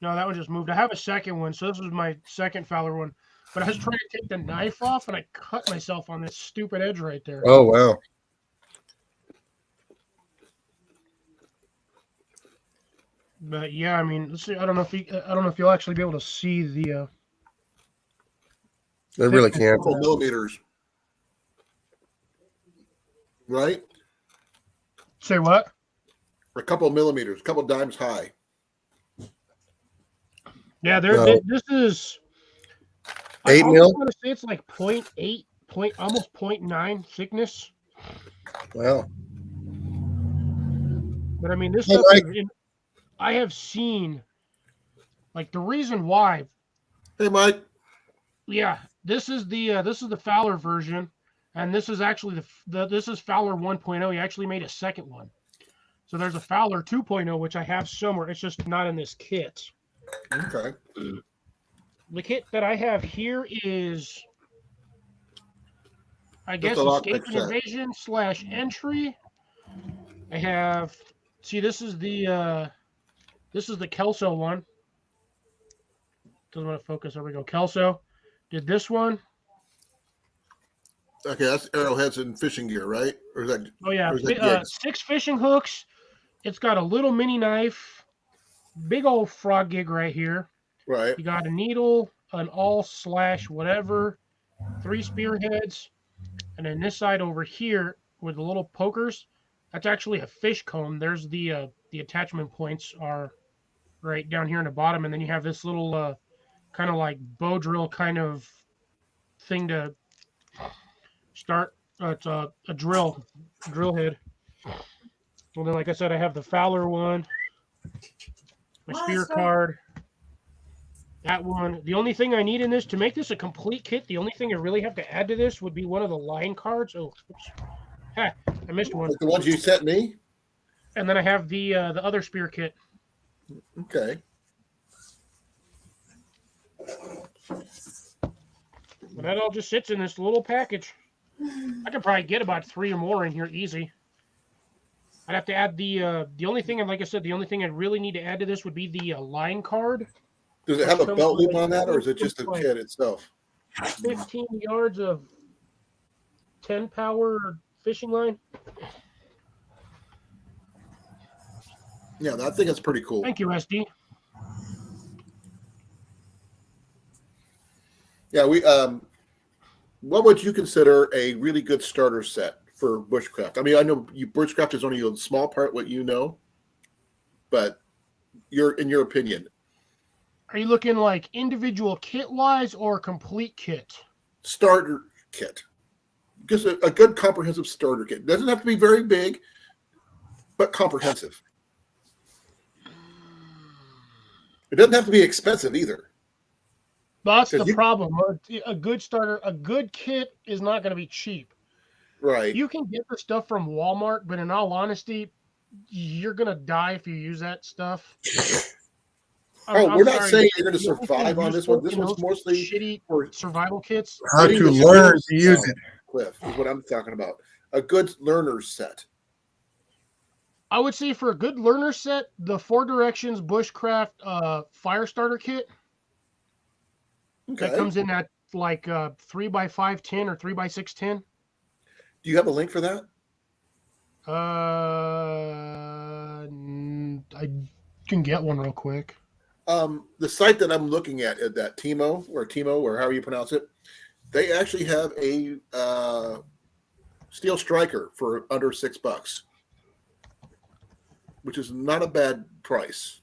No, that one just moved. I have a second one, so this was my second Fowler one. But I was trying to take the knife off, and I cut myself on this stupid edge right there. Oh, wow. But yeah, I mean, let's see. I don't know if you'll actually be able to see the. They really can't. A couple millimeters, right? Say what? Or a couple millimeters, a couple dimes high. Yeah, this is 8 I mil. want to say it's like 0.8, almost 0.9 thickness. Wow. But I mean, this Hey, stuff. Mike. I have seen, like the reason why. Hey, Mike. Yeah, this is the Fowler version, and this is actually this is Fowler 1.0. He actually made a second one. So there's a Fowler 2.0, which I have somewhere. It's just not in this kit. Okay. The kit that I have here is, I guess, a lot Escape like and that. Invasion / entry. I have. See, this is the Kelso one. Doesn't want to focus. There we go. Kelso did this one. Okay, that's arrowheads and fishing gear, right? Or is that? Oh yeah, or is that jigs? 6 fishing hooks. It's got a little mini knife, big old frog gig right here. Right. You got a needle, an awl / whatever, 3 spearheads, and then this side over here with the little pokers, That's actually a fish comb. There's the attachment points are right down here in the bottom, and then you have this little kind of like bow drill kind of thing to start. It's a drill head. Well, then, like I said, I have the Fowler one, my spear Monster. card, that one. The only thing I need in this to make this a complete kit, the only thing I really have to add to this would be one of the line cards. Oh, oops. Ha, I missed one. Like the ones you sent me. And then I have the other spear kit. Okay. But that all just sits in this little package. I could probably get about 3 or more in here easy. I'd have to add the only thing, and like I said, the only thing I really need to add to this would be the line card. Does it have a Comes belt loop with on that, or is it just the like kit itself? 15 yards of 10 power fishing line. Yeah, I think that's pretty cool. Thank you, SD. Yeah, what would you consider a really good starter set for bushcraft? I mean, I know bushcraft is only a small part what you know, but in your opinion, Are you looking like individual kit wise or complete kit? starter kit, just a good comprehensive starter kit. Doesn't have to be very big, but comprehensive. It doesn't have to be expensive either. That's the 'Cause you- problem. A good starter, a good kit is not going to be cheap. Right. You can get the stuff from Walmart, but in all honesty, you're going to die if you use that stuff. We're not sorry, saying you're going to the only thing survive on this one. This useful in one's those mostly shitty for survival kits. How getting to the learn skills to use down, it. Cliff, is what I'm talking about. A good learner set. I would say for a good learner set, the 4 Directions Bushcraft fire starter kit that Okay. comes in that like 3x5 tin or 3x6 tin. Do you have a link for that? I can get one real quick. The site that I'm looking at, that Timo or however you pronounce it, they actually have a steel striker for under $6, which is not a bad price.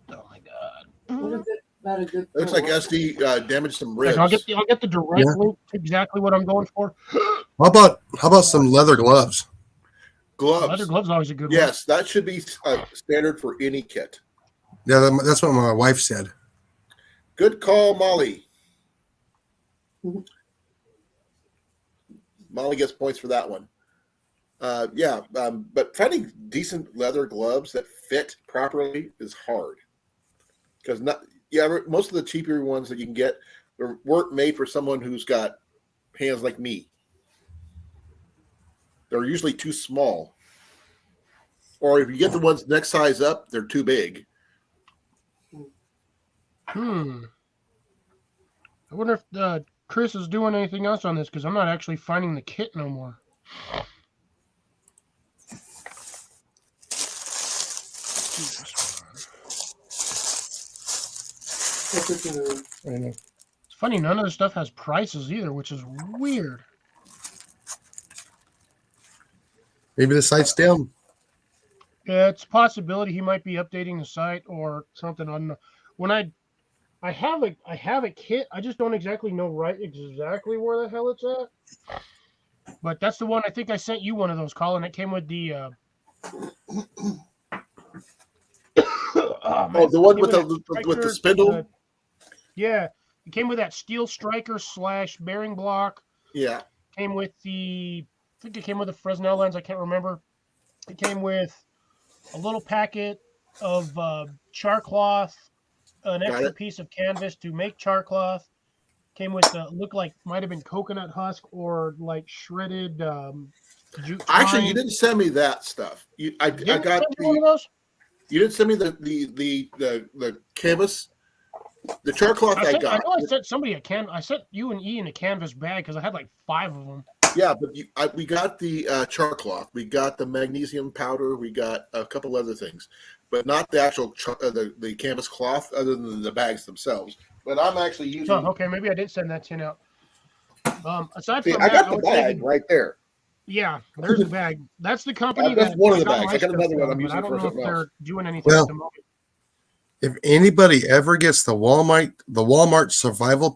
Oh my god! What a good, about a good. Looks like SD damaged some ribs. I'll get the direct Yeah. link to exactly what I'm going for. How about some leather gloves? gloves. Leather gloves always a good one. Yes, that should be standard for any kit. Yeah, that's what my wife said. Good call, Molly. Molly gets points for that one. But finding decent leather gloves that fit properly is hard because most of the cheaper ones that you can get weren't made for someone who's got hands like me. They're usually too small, or if you get the ones next size up, they're too big. I wonder if Chris is doing anything else on this because I'm not actually finding the kit no more. I know. It's funny, none of the stuff has prices either, which is weird. Maybe the site's down. Yeah, it's a possibility he might be updating the site or something. I don't know. When I have a kit, I just don't exactly know exactly where the hell it's at. But that's the one I think I sent you one of those, Colin. It came with the The one with the spindle. Yeah, it came with that steel striker / bearing block. Yeah. Came with I think it came with the Fresnel lens. I can't remember. It came with a little packet of char cloth, an extra piece of canvas to make char cloth. Came with looked like might have been coconut husk or like shredded. Jute Actually, twine. you didn't send me that stuff. I got send you one of those. You didn't send me the canvas, the char cloth. I got. I know I sent somebody a can. I sent you and Ian a canvas bag because I had like 5 of them. Yeah, but we got the char cloth, we got the magnesium powder, we got a couple other things, but not the actual the canvas cloth, other than the bags themselves. But I'm actually using. Oh, okay, maybe I did send that tin out. Aside See, from I that, got I the would say bag right there. yeah, there's the bag. That's the company That's that one of I the got bags. my I got stuff another one from, I'm but using I don't for know if something else. they're doing anything Well, at the moment. If anybody ever gets the Walmart survival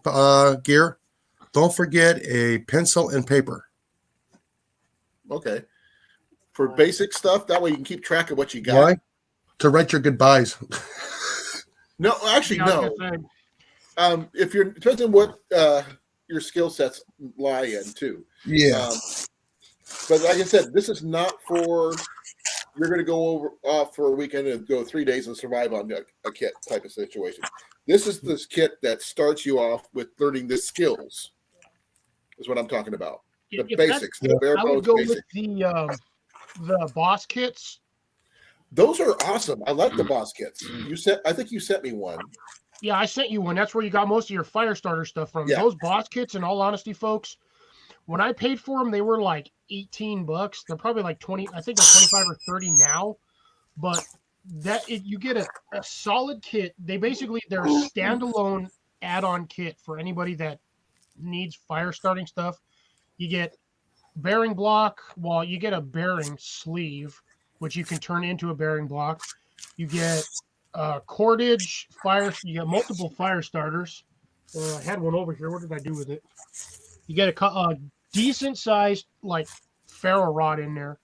gear, don't forget a pencil and paper. Okay, for basic stuff, that way you can keep track of what you got. Why? To write your goodbyes. No, actually, Yeah, I was no. gonna say, If you're depends on what your skill sets lie in too. Yeah. But like I said, this is not for you're going to go off for a weekend and go 3 days and survive on a kit type of situation. This is this kit that starts you off with learning the skills. Is what I'm talking about. The if that's basics, the bare I would bones go basics. with the boss kits. Those are awesome. I like the boss kits. I think you sent me one. Yeah, I sent you one. That's where you got most of your fire starter stuff from. Yeah. Those boss kits, in all honesty, folks, when I paid for them, they were like $18. They're probably like 20. I think they're 25 or 30 now. But you get a solid kit. They're a standalone add-on kit for anybody that needs fire starting stuff. You get bearing block. Well, you get a bearing sleeve, which you can turn into a bearing block. You get cordage fire. You get multiple fire starters. I had one over here. What did I do with it? You get a decent sized like ferro rod in there,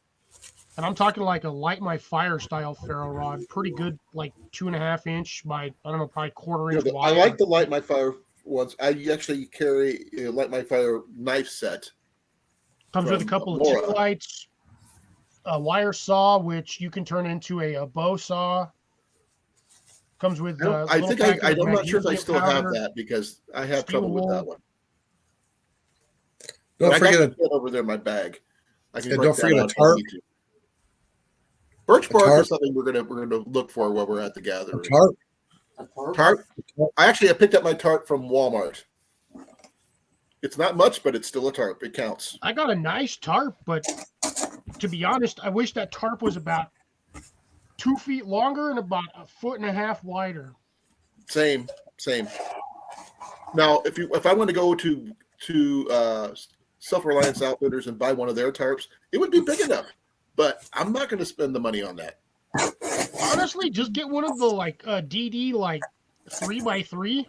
and I'm talking like a light my fire style ferro rod. Pretty good, like 2.5 inch by I don't know, probably quarter inch I wide. like the light my fire ones. I actually carry a light my fire knife set. Comes with a from couple of Mora. tool lights, a wire saw which you can turn into a bow saw. Comes with I'm not sure if I still have that because I have trouble with that one. Don't But forget I got it over there in my bag. I can break don't that forget a out if I tarp. need to. Birch bark tarp. is something we're gonna look for while we're at the gathering. tarp. A tarp? Tarp. I picked up my tarp from Walmart. It's not much, but it's still a tarp. It counts. I got a nice tarp, but to be honest, I wish that tarp was about 2 feet longer and about 1.5 feet wider. Same. Now, if I want to go to Self-Reliance Outfitters and buy one of their tarps, it would be big enough. But I'm not going to spend the money on that. Honestly, just get one of the DD 3x3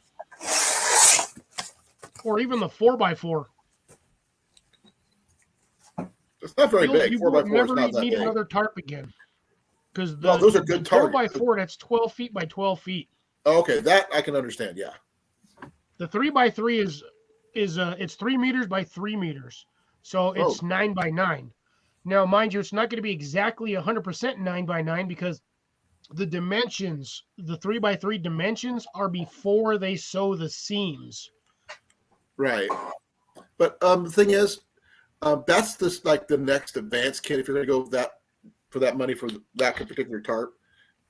or even the 4x4. It's not very big. You 4x4 will is never not that need big. another tarp again. Because those are good tarps. 4x4, that's 12 feet by 12 feet. Oh, okay, that I can understand. Yeah. The 3x3 is it's 3 meters by 3 meters, so it's 9 by 9. Now, mind you, it's not going to be exactly 100% 9 by 9 because the dimensions, the 3x3 dimensions, are before they sew the seams. Right. But the thing is, that's the next advanced kit if you're going to go for that money for that particular tarp.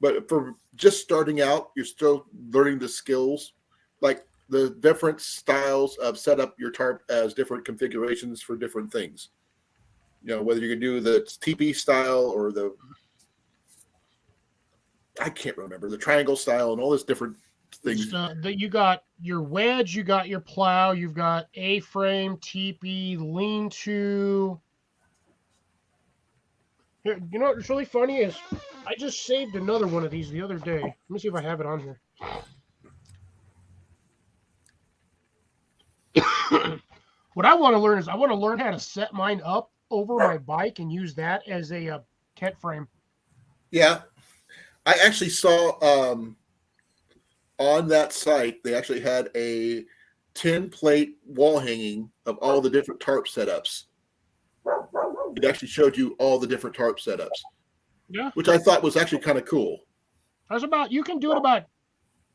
But for just starting out, you're still learning the skills, like the different styles of set up your tarp as different configurations for different things. Whether you can do the teepee style or I can't remember, the triangle style and all this different things. You got your wedge, you got your plow, you've got A-frame, teepee, lean-to. Here, what's really funny is I just saved another one of these the other day. Let me see if I have it on here. What I want to learn is I want to learn how to set mine up over my bike and use that as a tent frame. Yeah. I actually saw on that site, they actually had a 10 plate wall hanging of all the different tarp setups. It actually showed you all the different tarp setups. Yeah. Which I thought was actually kind of cool. You can do it about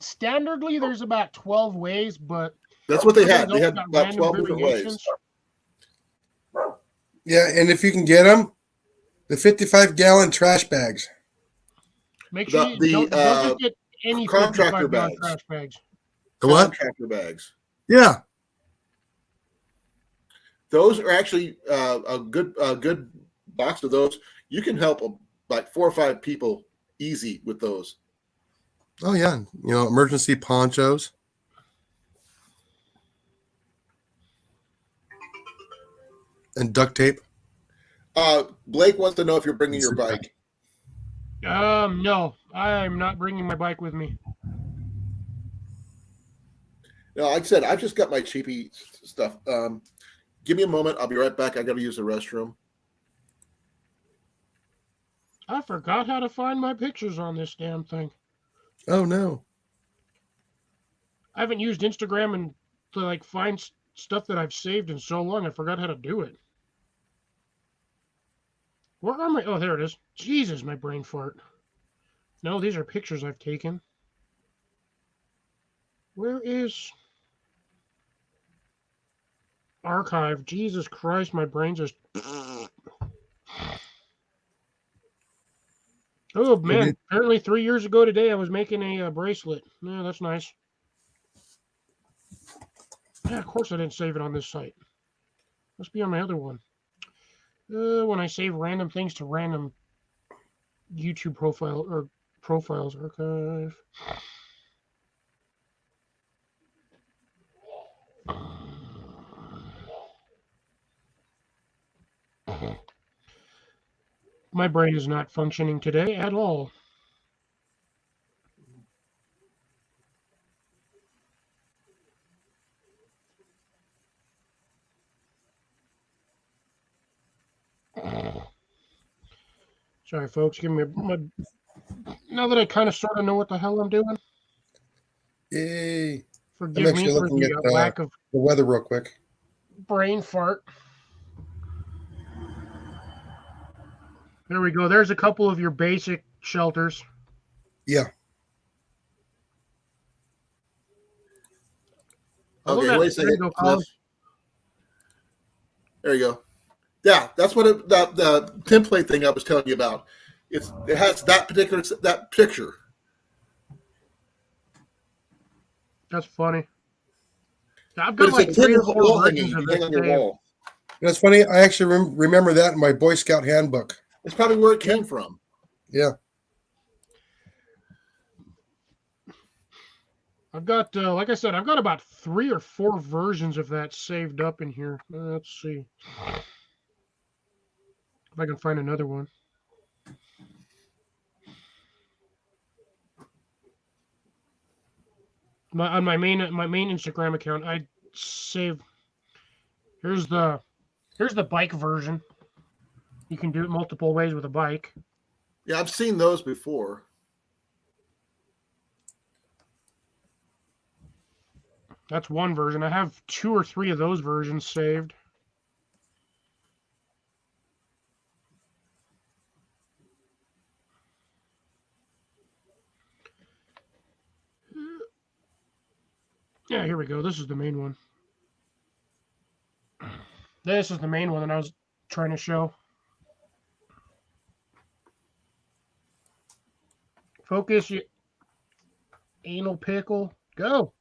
standardly, there's about 12 ways, but that's what they had. They had about 12 different ways. Yeah, and if you can get them, the 55-gallon trash bags. Make sure you don't just get any contractor 55-gallon bags. trash bags. The what? Contractor bags. Yeah. those are actually a good box of those. You can help like 4 or 5 people easy with those. Oh yeah, emergency ponchos. And duct tape. Blake wants to know if you're bringing your bike. No, I'm not bringing my bike with me. No, like I said, I've just got my cheapy stuff. Give me a moment. I'll be right back. I got to use the restroom. I forgot how to find my pictures on this damn thing. Oh no. I haven't used Instagram and to like find stuff that I've saved in so long. I forgot how to do it. Where are my? Oh, there it is. Jesus, my brain fart. No, these are pictures I've taken. Where is archive? Jesus Christ, my brain just. Oh man! Apparently, 3 years ago today, I was making a bracelet. Yeah, that's nice. Yeah, of course I didn't save it on this site. Must be on my other one. When I save random things to random YouTube profile or profiles archive. My brain is not functioning today at all. Sorry, folks. Give me now that I kind of sort of know what the hell I'm doing. Yay. I'm Forgive me actually for looking the at lack of the weather real quick. brain fart. There we go. There's a couple of your basic shelters. Yeah. Okay, wait a second. There you go, Colan. There you go. Yeah, that's what the template thing I was telling you about. It has that picture. That's funny. I've But got it's like a 3 tin or 4 wall hanging. versions You of can hang this on your saved. wall. That's funny. I actually remember that in my Boy Scout handbook. It's probably where it came from. Yeah. I've got, like I said, I've got about 3 or 4 versions of that saved up in here. Let's see if I can find another one. On my main Instagram account, I save. Here's the bike version. You can do it multiple ways with a bike. Yeah, I've seen those before. That's one version. I have 2 or 3 of those versions saved. Yeah, here we go. This is the main one. This is the main one that I was trying to show. Focus, you anal pickle. Go.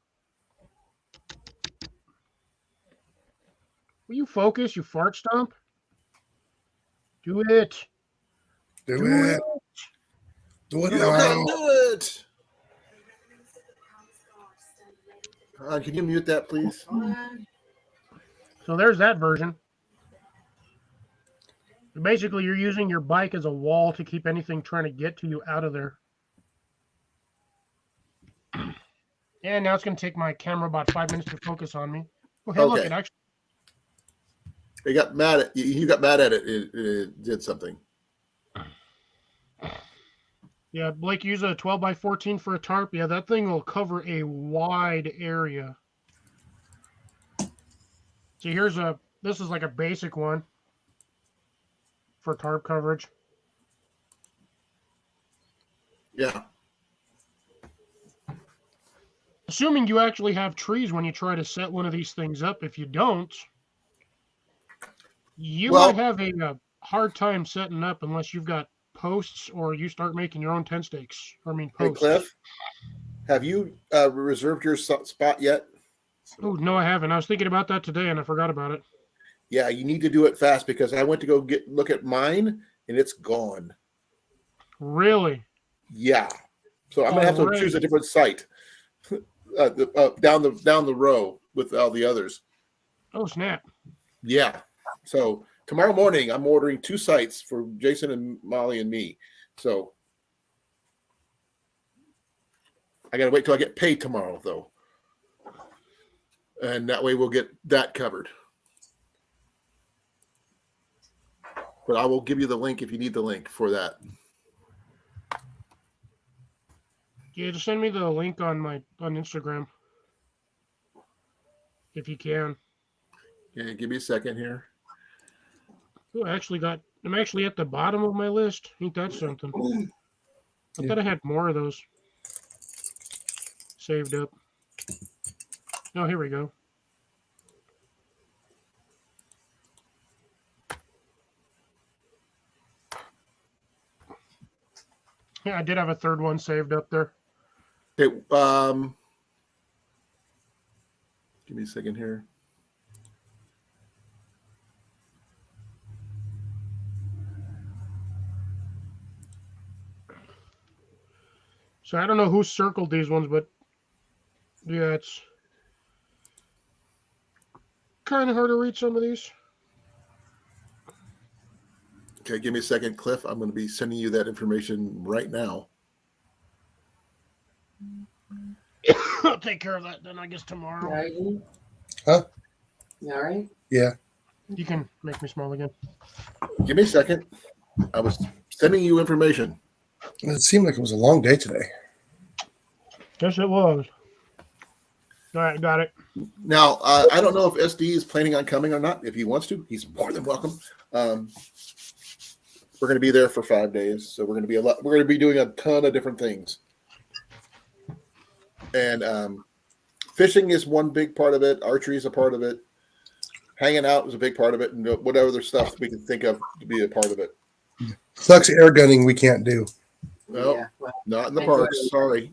Will you focus, you fart stomp? Do it. Do it. Do it now. Do it. Can you mute that, please? So there's that version. Basically, you're using your bike as a wall to keep anything trying to get to you out of there. And now it's going to take my camera about 5 minutes to focus on me. Oh, hey, look, Okay. it actually. You got mad at you got mad at it. It did something. Yeah, Blake, use a 12 by 14 for a tarp. Yeah, that thing will cover a wide area. So this is like a basic one for tarp coverage. Yeah. Assuming you actually have trees when you try to set one of these things up. If you don't, you might have a hard time setting up unless you've got posts or you start making your own tent stakes. Posts. Hey, Cliff, have you reserved your spot yet? Oh, no, I haven't. I was thinking about that today and I forgot about it. Yeah, you need to do it fast because I went to go look at mine and it's gone. Really? Yeah. So I'm gonna have to choose a different site down the row with all the others. Oh, snap. Yeah. So tomorrow morning I'm ordering 2 sites for Jason and Molly and me. So I gotta wait till I get paid tomorrow though. And that way we'll get that covered. But I will give you the link if you need the link for that. Yeah, just send me the link on Instagram. If you can. Yeah, give me a second here. Oh, I'm actually at the bottom of my list. Ain't that something? I thought I had more of those saved up. Oh, here we go. Yeah, I did have a third one saved up there. Okay, give me a second here. So I don't know who circled these ones, but yeah, it's kind of hard to read some of these. Okay, give me a second, Cliff. I'm going to be sending you that information right now. I'll take care of that then, I guess, tomorrow. Alrighty. Huh? You all right? Yeah. You can make me small again. Give me a second. I was sending you information. It seemed like it was a long day today. Yes, it was. All right, got it. Now, I don't know if SD is planning on coming or not. If he wants to, he's more than welcome. We're going to be there for 5 days, so we're going to be doing a ton of different things. And fishing is one big part of it. Archery is a part of it. Hanging out is a big part of it, and whatever other stuff we can think of to be a part of it. Sucks air gunning we can't do. Well, Yeah. Well, not in the parks. Sorry.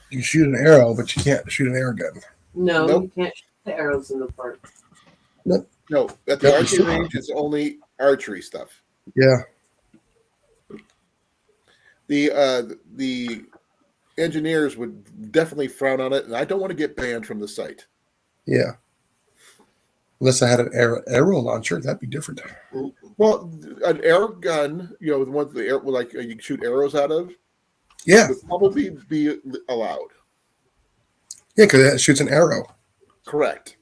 You shoot an arrow, but you can't shoot an air gun. no, Nope. you can't shoot the arrows in the park. No, at the archery range, it's only archery stuff. Yeah. The engineers would definitely frown on it, and I don't want to get banned from the site. Yeah. Unless I had an arrow launcher, that'd be different. Well, an air gun, the ones you can shoot arrows out of, Yeah. would probably be allowed. Yeah, because it shoots an arrow. Correct.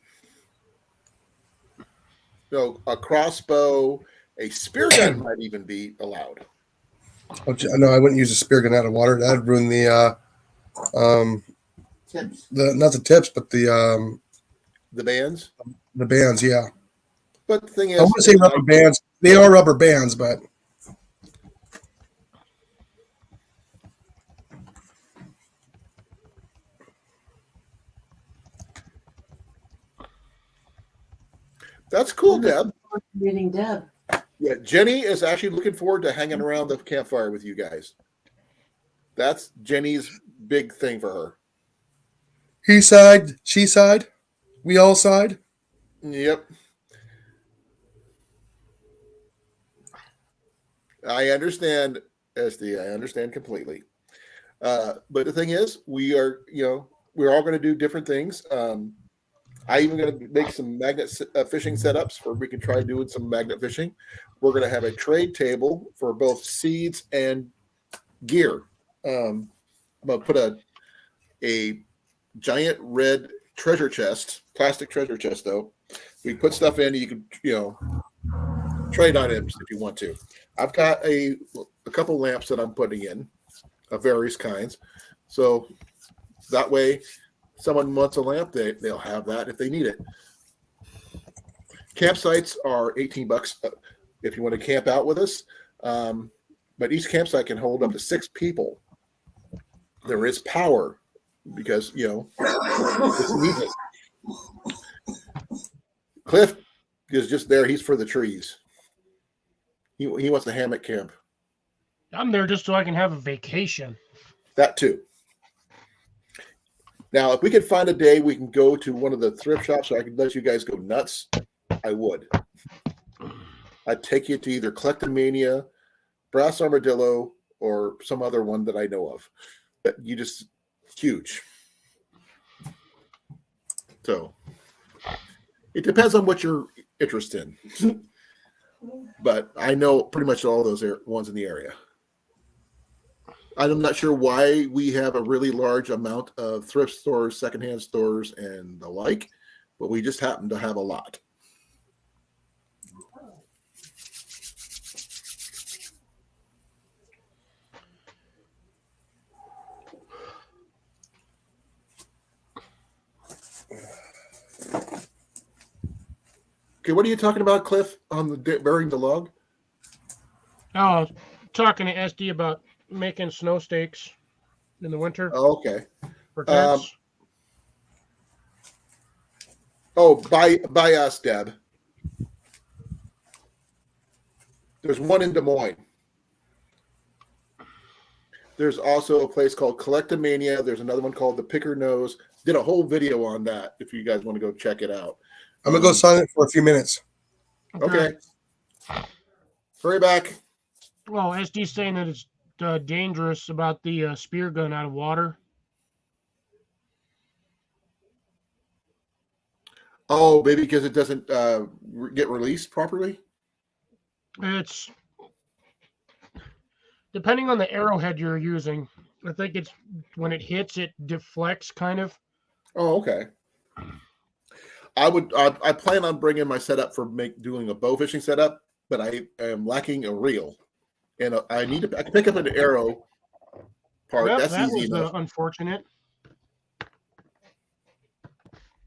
A crossbow, a spear gun might even be allowed. Oh, no, I wouldn't use a spear gun out of water. That'd ruin the Tips. not the tips, but the bands. the bands. Yeah. But the thing is, I want to say rubber bands. They are rubber bands, but that's cool, Deb. Reading Deb. Yeah, Jenny is actually looking forward to hanging around the campfire with you guys. That's Jenny's big thing for her. he side, she side, we all side. Yep. I understand, SD. I understand completely. But the thing is, we're all going to do different things. I even going to make some magnet fishing setups for we can try doing some magnet fishing. We're going to have a trade table for both seeds and gear. I'm going to put a giant red treasure chest, plastic treasure chest though. We put stuff in. You can trade items if you want to. I've got a couple lamps that I'm putting in of various kinds, so that way someone wants a lamp, they'll have that if they need it. Campsites are $18 if you want to camp out with us, but each campsite can hold up to 6 people. There is power because it's needed. Cliff is just there. He's for the trees. He wants the hammock camp. I'm there just so I can have a vacation. That too. Now, if we could find a day we can go to one of the thrift shops so I can let you guys go nuts, I would. I'd take you to either Collectomania, Brass Armadillo, or some other one that I know of. That you just huge. So it depends on what you're interested in. But I know pretty much all those ones in the area. I'm not sure why we have a really large amount of thrift stores, secondhand stores, and the like, but we just happen to have a lot. Okay, what are you talking about, Cliff, on the burying the log? Oh, talking to SD about making snow stakes in the winter Oh, okay. for tents. By us, Deb. There's one in Des Moines. There's also a place called Collectomania. There's another one called the Picker Nose. Did a whole video on that if you guys want to go check it out. I'm gonna go silent for a few minutes. Okay. Hurry back. Well, SD's saying that it's dangerous about the spear gun out of water. Oh, maybe because it doesn't get released properly? It's depending on the arrowhead you're using. I think it's when it hits, it deflects kind of. Oh, okay. I plan on bringing my setup for doing a bow fishing setup, but I am lacking a reel, and I can pick up an arrow part. Well, That's that easy was enough. unfortunate.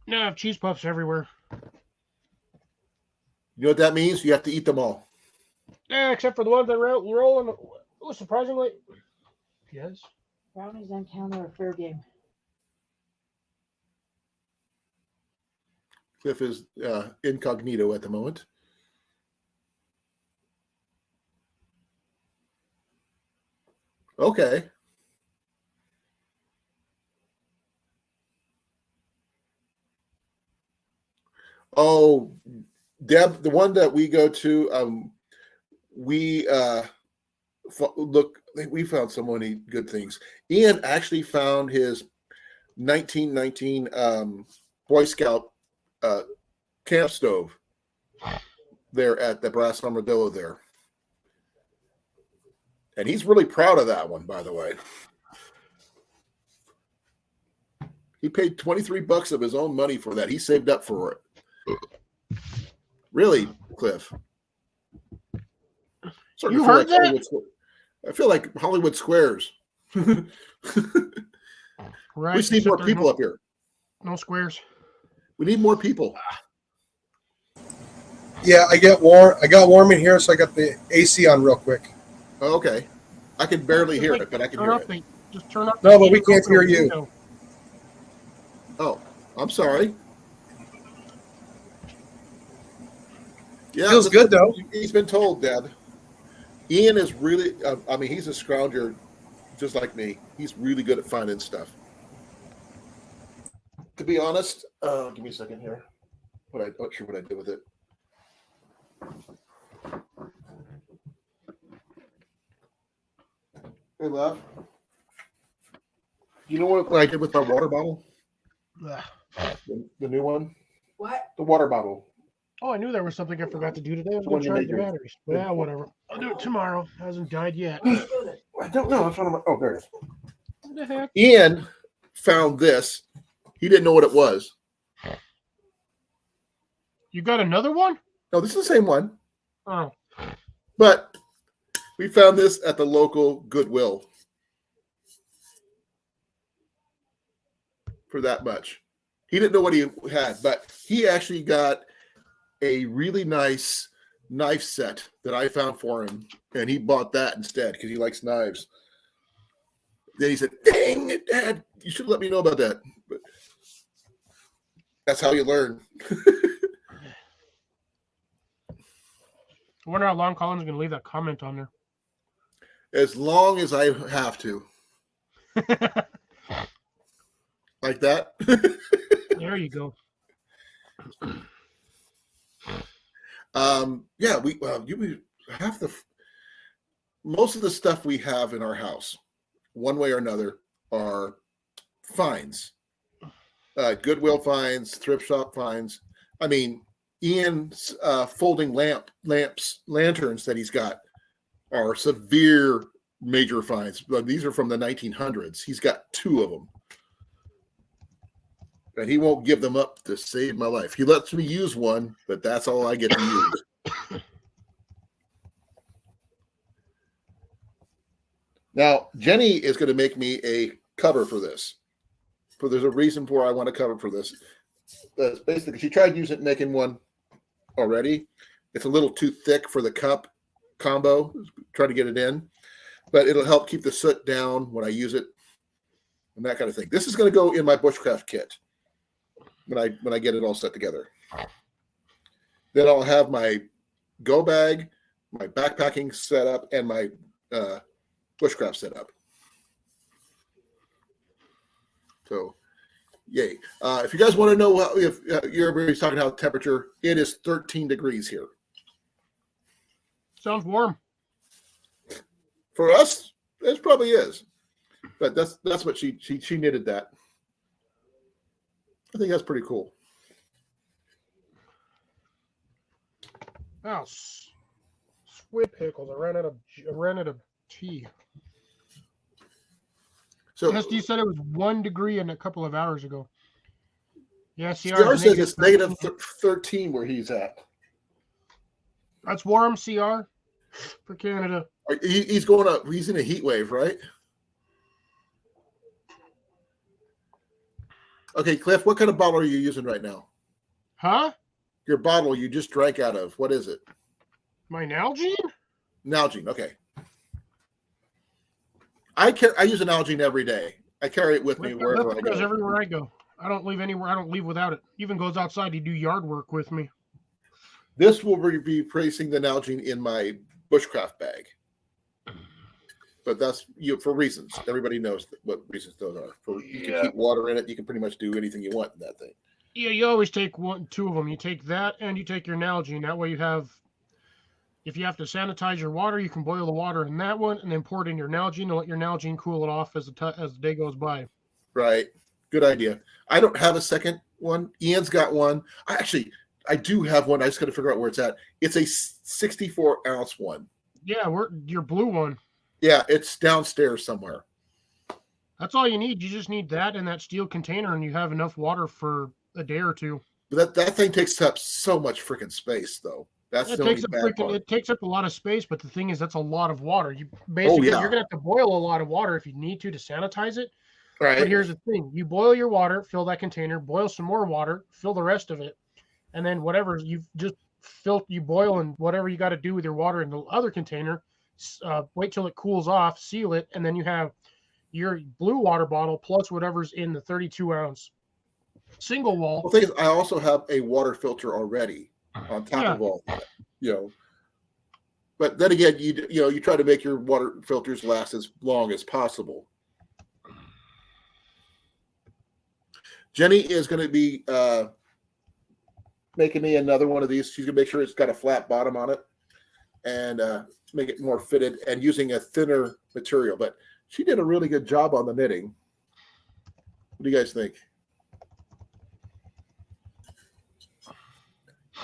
No, I have cheese puffs everywhere. You know what that means? You have to eat them all. Yeah, except for the ones that rolling. Oh, surprisingly, yes. Brownies on counter are fair game. Cliff is incognito at the moment. Okay. Oh, Deb, the one that we go to, we found so many good things. Ian actually found his 1919 Boy Scout camp stove there at the Brass Armadillo there. And he's really proud of that one, by the way. He paid $23 of his own money for that. He saved up for it. Really, Cliff? You heard that? I feel like Hollywood Squares. Right. We just need more people up here. No squares. We need more people. Yeah, I got warm in here, so I got the AC on real quick. Oh, okay. I can barely hear it, but I can hear it. Just turn up. No, but we can't hear you. Window. Oh, I'm sorry. Yeah, Feels good, though. He's been told, Deb. Ian is really, he's a scrounger just like me. He's really good at finding stuff. To be honest, give me a second here. Not sure what I did with it. Hey, love. You know what I did with my water bottle? The new one? What? The water bottle. Oh, I knew there was something I forgot to do today. I was When going to you charge make the your- batteries. Yeah, whatever. I'll do it tomorrow. Hasn't died yet. I don't know. I'm trying to. Oh, there it is. What the heck? Ian found this. He didn't know what it was. You got another one? No, this is the same one. Oh, But we found this at the local Goodwill for that much. He didn't know what he had, but he actually got a really nice knife set that I found for him, and he bought that instead because he likes knives. Then he said, "Dang it, Dad, you should let me know about that." But that's how you learn. I wonder how long Colin's going to leave that comment on there. As long as I have to. Like that. There you go. Yeah, you have most of the stuff we have in our house, one way or another, are finds. Goodwill finds, thrift shop finds. I mean, Ian's folding lanterns that he's got are severe major finds. These are from the 1900s. He's got 2 of them. And he won't give them up to save my life. He lets me use one, but that's all I get to use. Now, Jenny is going to make me a cover for this. There's a reason for I want a cover for this. Basically, she tried using making one already. It's a little too thick for the cup combo. Try to get it in, but it'll help keep the soot down when I use it and that kind of thing. This is going to go in my Bushcraft kit when I get it all set together. Then I'll have my go bag, my backpacking setup, and my Bushcraft setup. So, yay. If you guys want to know if everybody's talking about temperature, it is 13 degrees here. Sounds warm. For us, it probably is. But that's what she knitted that. I think that's pretty cool. Oh, squid pickles. I ran out of tea. So Yes, you said it was 1 degree in a couple of hours ago. Yeah, CR says it's negative 13 where he's at. That's warm, CR, for Canada. He's going up. He's in a heat wave, right? Okay, Cliff, what kind of bottle are you using right now? Huh? Your bottle you just drank out of. What is it? My Nalgene? Nalgene. Okay. I use an Nalgene every day. I carry it with me wherever I goes go. everywhere I go. I don't leave anywhere. I don't leave without it. Even goes outside to do yard work with me. This will be replacing the Nalgene in my Bushcraft bag. But that's for reasons. Everybody knows what reasons those are. You can keep water in it. You can pretty much do anything you want in that thing. Yeah, you always take 2 of them. You take that and you take your Nalgene. That way you have, if you have to sanitize your water, you can boil the water in that one and then pour it in your Nalgene and let your Nalgene cool it off as the day goes by. Right. Good idea. I don't have a second one. Ian's got one. I do have one. I just got to figure out where it's at. It's a 64-ounce one. Yeah, your blue one. Yeah, it's downstairs somewhere. That's all you need. You just need that and that steel container, and you have enough water for a day or two. But that thing takes up so much freaking space, though. That's the only bad part. It takes up a lot of space, but the thing is, that's a lot of water. You're gonna have to boil a lot of water if you need to sanitize it. Right. But here's the thing: you boil your water, fill that container, boil some more water, fill the rest of it, and then whatever you just you boil and whatever you got to do with your water in the other container. Wait till it cools off, seal it, and then you have your blue water bottle plus whatever's in the 32-ounce single wall. The thing is, I also have a water filter already on top of all that, But then again, you try to make your water filters last as long as possible. Jenny is going to be making me another one of these. She's going to make sure it's got a flat bottom on it and make it more fitted and using a thinner material. But she did a really good job on the knitting. What do you guys think?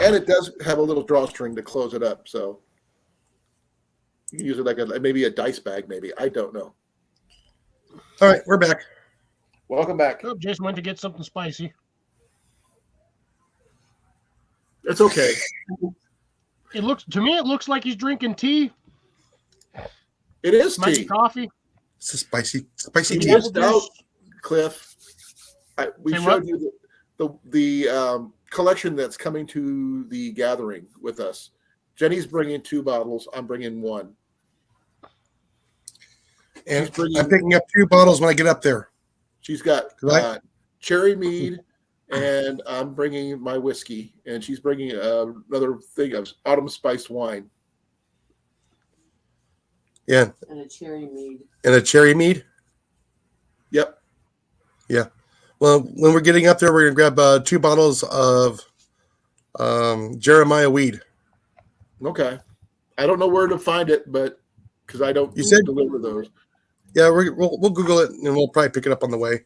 And it does have a little drawstring to close it up, so you can use it like maybe a dice bag, maybe. I don't know. All right, we're back. Welcome back. Oh, Jason went to get something spicy. It's okay. It looks like he's drinking tea. It is Spicy tea. coffee. It's a spicy You tea. missed out, Cliff. We Say showed you the collection that's coming to the gathering with us. Jenny's bringing 2 bottles. I'm bringing 1. And I'm picking up 2 bottles when I get up there. She's got cherry mead, and I'm bringing my whiskey, and she's bringing another thing of autumn spiced wine. Yeah. And a cherry mead. And a cherry mead? Yep. Yeah. Well, when we're getting up there, we're going to grab 2 bottles of Jeremiah weed. Okay. I don't know where to find it, but because I don't You said- deliver those. Yeah, we'll Google it and we'll probably pick it up on the way.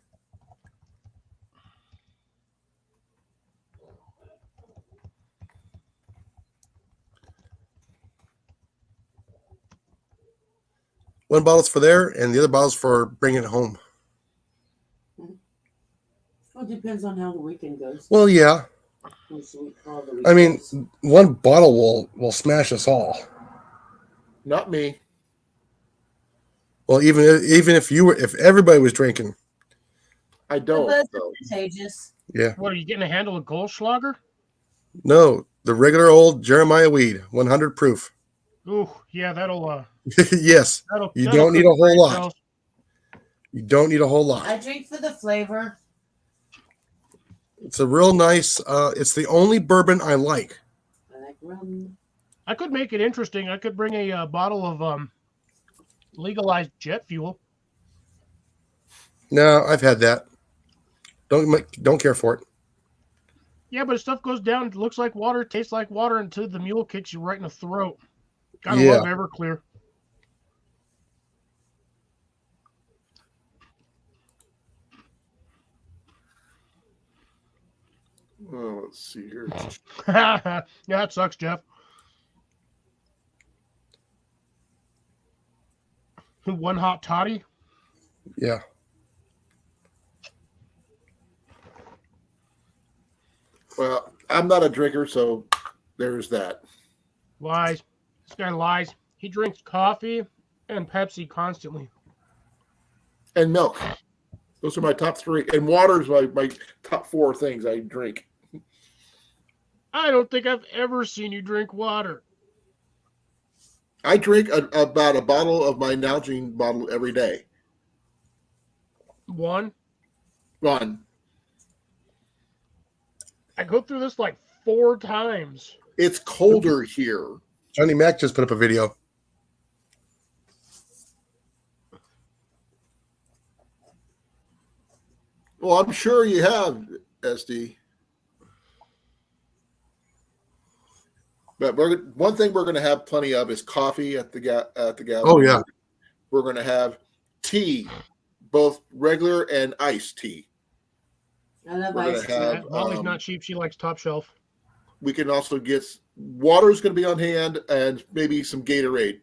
One bottle's for there, and the other bottle's for bringing it home. Well, it depends on how the weekend goes. Well, yeah. How the week I mean, goes. one bottle will smash us all. Not me. Well, even if everybody was drinking, I don't. But Though. it's contagious. yeah. What are you getting a handle of Goldschlager? No, the regular old Jeremiah weed, 100 proof. Ooh, yeah, that'll Yes, you that'll don't need cook a whole for lot. yourself. You don't need a whole lot. I drink for the flavor. It's a real nice. It's the only bourbon I like. I like rum. I could make it interesting. I could bring a bottle of legalized jet fuel. No, I've had that. Don't care for it. Yeah, but if stuff goes down, it looks like water, tastes like water until the mule kicks you right in the throat. Gotta Yeah. love Everclear. Oh, let's see here. Yeah, that sucks, Jeff. One hot toddy. Yeah. Well, I'm not a drinker, so there's that. Lies. This guy lies. He drinks coffee and Pepsi constantly. And milk. Those are my top three. And water is my top four things I drink. I don't think I've ever seen you drink water. I drink about a bottle of my Nalgene bottle every day. One. One. I go through this like 4 times. It's colder here. Johnny Mac just put up a video. Well, I'm sure you have, SD. But one thing we're going to have plenty of is coffee at the gas. Oh, yeah. We're going to have tea, both regular and iced tea. I love We're gonna ice have- cream. Molly's not cheap. She likes top shelf. We can also get water's going to be on hand and maybe some Gatorade,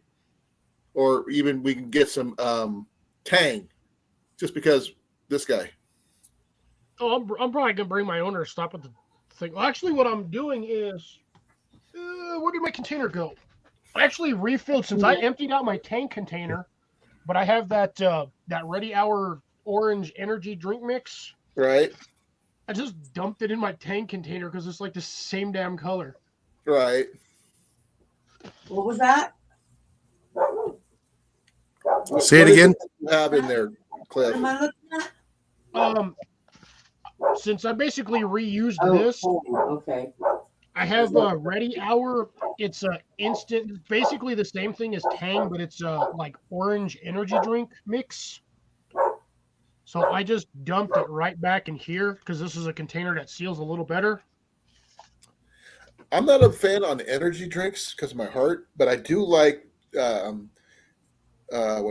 or even we can get some Tang, just because this guy. Oh, I'm probably gonna bring my owner to stop at the thing. Well, actually, what I'm doing is, where did my container go? I actually refilled since I emptied out my tank container, but I have that Ready Hour orange energy drink mix. Right, I just dumped it in my tank container because it's like the same damn color. right. What was that? Say it What is again. you have in there, Cliff? What am I looking at? Since I basically reused Oh, this, okay. I have a Ready Hour. It's a instant, basically the same thing as Tang, but it's like orange energy drink mix. So I just dumped it right back in here because this is a container that seals a little better. I'm not a fan on energy drinks because of my heart, but I do like what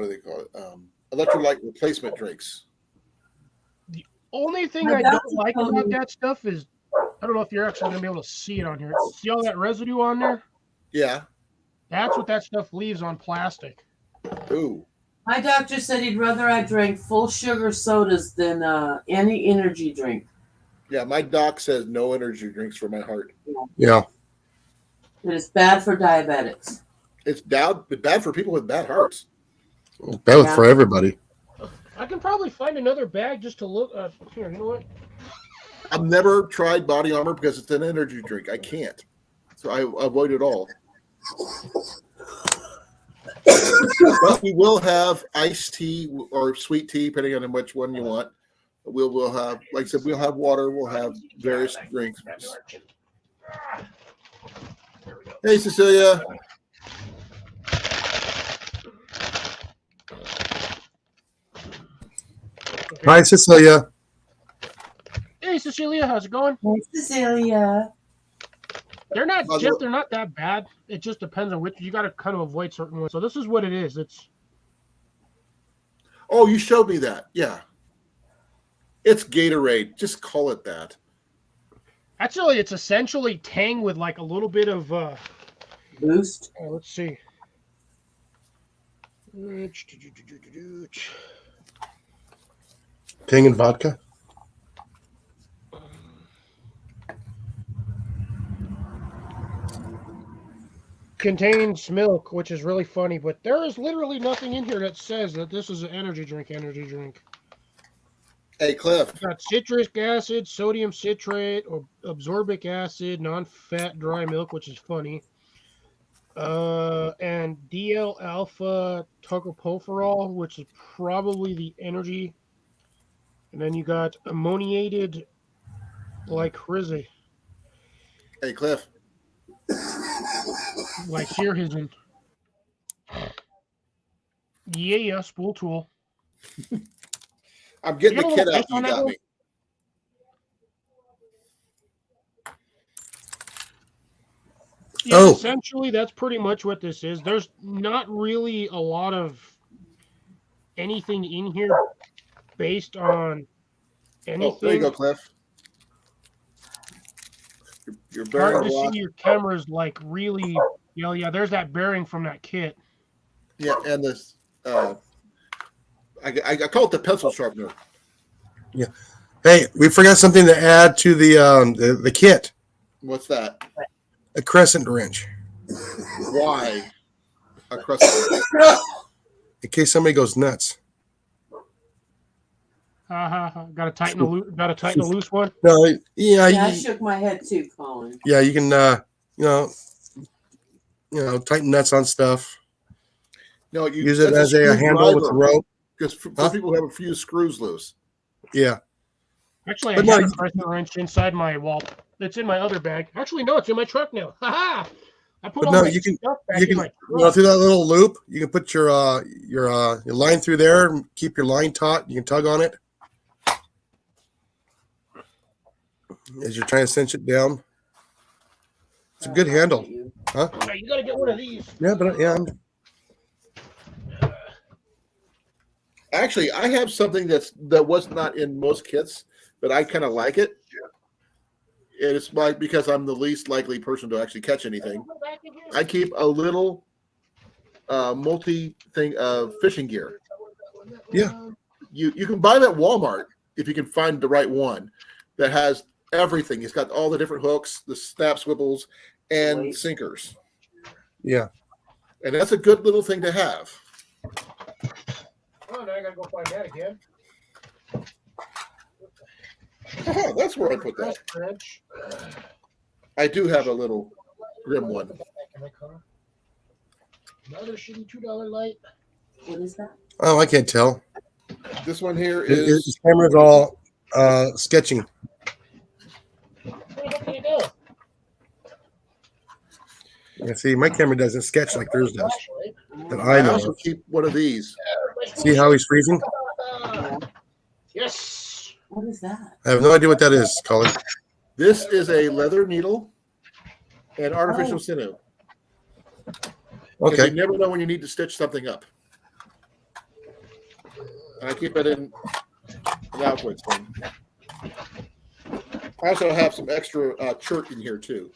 do they call it? Electrolyte replacement drinks. Only thing My I don't doctor like told about me- that stuff is, I don't know if you're actually going to be able to see it on here. See all that residue on there? Yeah. That's what that stuff leaves on plastic. Ooh. My doctor said he'd rather I drank full sugar sodas than any energy drink. Yeah, my doc says no energy drinks for my heart. Yeah. It is bad for diabetics. It's bad for people with bad hearts. Bad Yeah. for everybody. I can probably find another bag just to look. Here, you know what? I've never tried Body Armor because it's an energy drink. I can't. So I avoid it all. But we will have iced tea or sweet tea, depending on which one you want. We'll have, like I said, we'll have water. We'll have various drinks. Hey, Cecilia. Hi, Cecilia. Hey, Cecilia, how's it going? Hey, Cecilia. They're not, By the Jeff. way- They're not that bad. It just depends on which. You got to kind of avoid certain ones. So this is what it is. It's Oh, you showed me that. Yeah. It's Gatorade. Just call it that. actually it's essentially Tang with like a little bit of. Boost. Let's see. Tang and vodka. Contains milk, which is really funny, but there is literally nothing in here that says that this is an energy drink. Energy drink. Hey, Cliff. It's got citric acid, sodium citrate, or absorbic acid, non-fat dry milk, which is funny. And DL alpha tocopherol, which is probably the energy. And then you got ammoniated glycyrrhizine, Hey, Cliff. glycyrrhizine. Yeah, spool tool. I'm getting You the got a kid little out ice you on that got one? me. Yeah, Oh. essentially, that's pretty much what this is. There's not really a lot of anything in here based on anything. Oh, there you go, Cliff. Your Hard barrel to lock. see your camera's like really. Yeah. There's that bearing from that kit. Yeah, and this. I call it the pencil sharpener. Hey, we forgot something to add to the kit. What's that? A crescent wrench. Why? Across the In case somebody goes nuts. Gotta tighten a loose one. No, Yeah, I you, shook my head too, Colin. yeah, you can tighten nuts on stuff. No, you Use it as a handle with a rope. Because for Huh? people who have a few screws loose. Yeah. Actually, But I no, have a you- crescent wrench inside my wall. It's in my other bag. Actually, no, it's in my truck now. I put But all no, my you can- stuff back You in can my truck. through that little loop. You can put your line through there. Keep your line taut. You can tug on it as you're trying to cinch it down. It's a good handle. Yeah, you gotta get one of these. Yeah, but yeah, Actually, I have something that was not in most kits, but I kind of like it. And it's like because I'm the least likely person to actually catch anything. I keep a little multi thing of fishing gear. Yeah. You can buy them at Walmart if you can find the right one that has everything. It's got all the different hooks, the snap swivels, and Wait. sinkers. yeah. And that's a good little thing to have. Oh, now I gotta go find that again. Oh, that's where I put that. Wrench. I do have a little grim one. Another shitty $2 light. What is that? Oh, I can't tell. This one here This is camera's all sketching. What can you do? Yeah, see, my camera doesn't sketch like yours does. That I I know. also of. keep one of these. See how he's freezing? Yes. What is that? I have no idea what that is, Colin. This is a leather needle and artificial Oh. sinew. 'Cause Okay. You never know when you need to stitch something up. And I keep it in an outwards thing. I also have some extra chert in here too.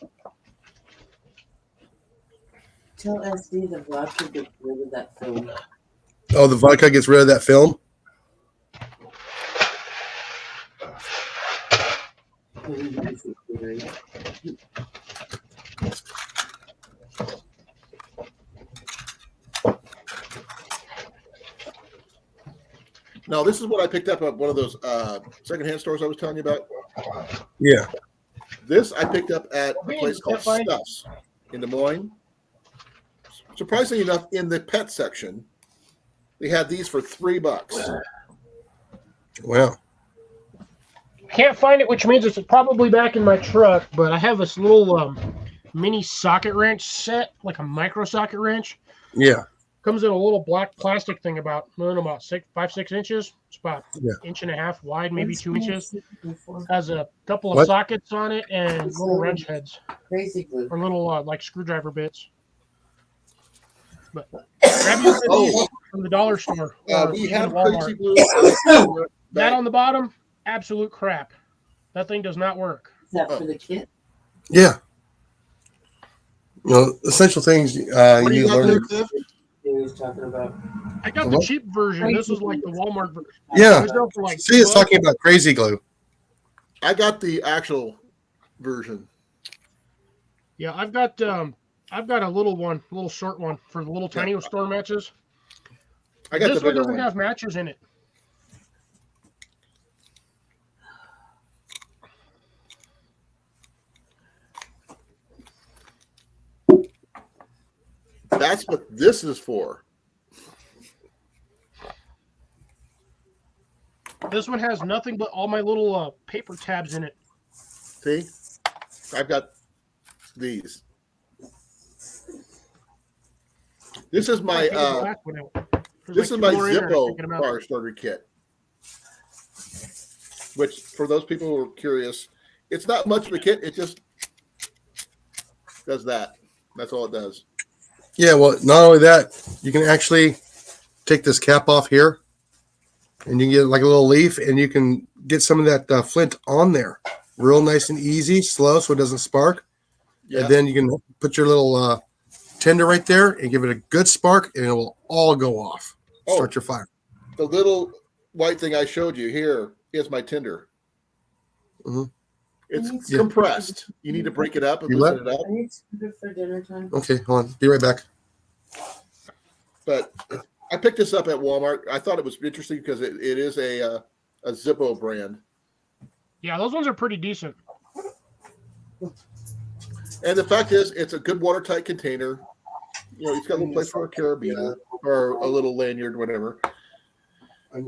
Tell SD the vodka gets rid of that film. Oh, the vodka gets rid of that film? Now, this is what I picked up at one of those secondhand stores I was telling you about. Yeah. This I picked up at a place called Stuffs in Des Moines. Surprisingly enough, in the pet section, they had these for $3. Wow. Can't find it, which means it's probably back in my truck. But I have this little mini socket wrench set, like a micro socket wrench. Yeah. Comes in a little black plastic thing about, I don't know, about 5, 6 inches. It's about Yeah. inch and a half wide, maybe What's 2 my inches. secret for? Has a couple of What? sockets on it and little wrench heads Crazy glue. or little like screwdriver bits. But grab you one of these Oh, from the dollar store or we even have Walmart. crazy blue. That on the bottom, absolute crap. That thing does not work. Is that for the kit? Yeah. Essential things you What do need you to got there, learn. Cliff? He was talking about. I got The the what? cheap version. This is like the Walmart version. Yeah. It goes for like See, it's $2. talking about crazy glue. I got the actual version. Yeah, I've got a little one, a little short one for the little tiny store matches. I got This the one bigger doesn't one. have matches in it. That's what this is for. This one has nothing but all my little paper tabs in it. See, I've got these. This is my I take the black one out. There's this like is my 2 more in there. I Zippo take them out. fire starter kit. Which, for those people who are curious, it's not much of a kit. It just does that. That's all it does. Yeah, well, not only that, you can actually take this cap off here, and you can get like a little leaf, and you can get some of that flint on there. Real nice and easy, slow, so it doesn't spark. Yeah. And then you can put your little tinder right there and give it a good spark, and it will all go off. Oh. Start your fire. The little white thing I showed you here is my tinder. Mhm. It's Yeah. compressed. You need to break it up and You loosen it up. I need good for dinner time. Okay, hold on. Be right back. But I picked this up at Walmart. I thought it was interesting because it is a Zippo brand. Yeah, those ones are pretty decent. And the fact is, it's a good watertight container. You know, it's got a little place for a carabiner or a little lanyard, whatever. I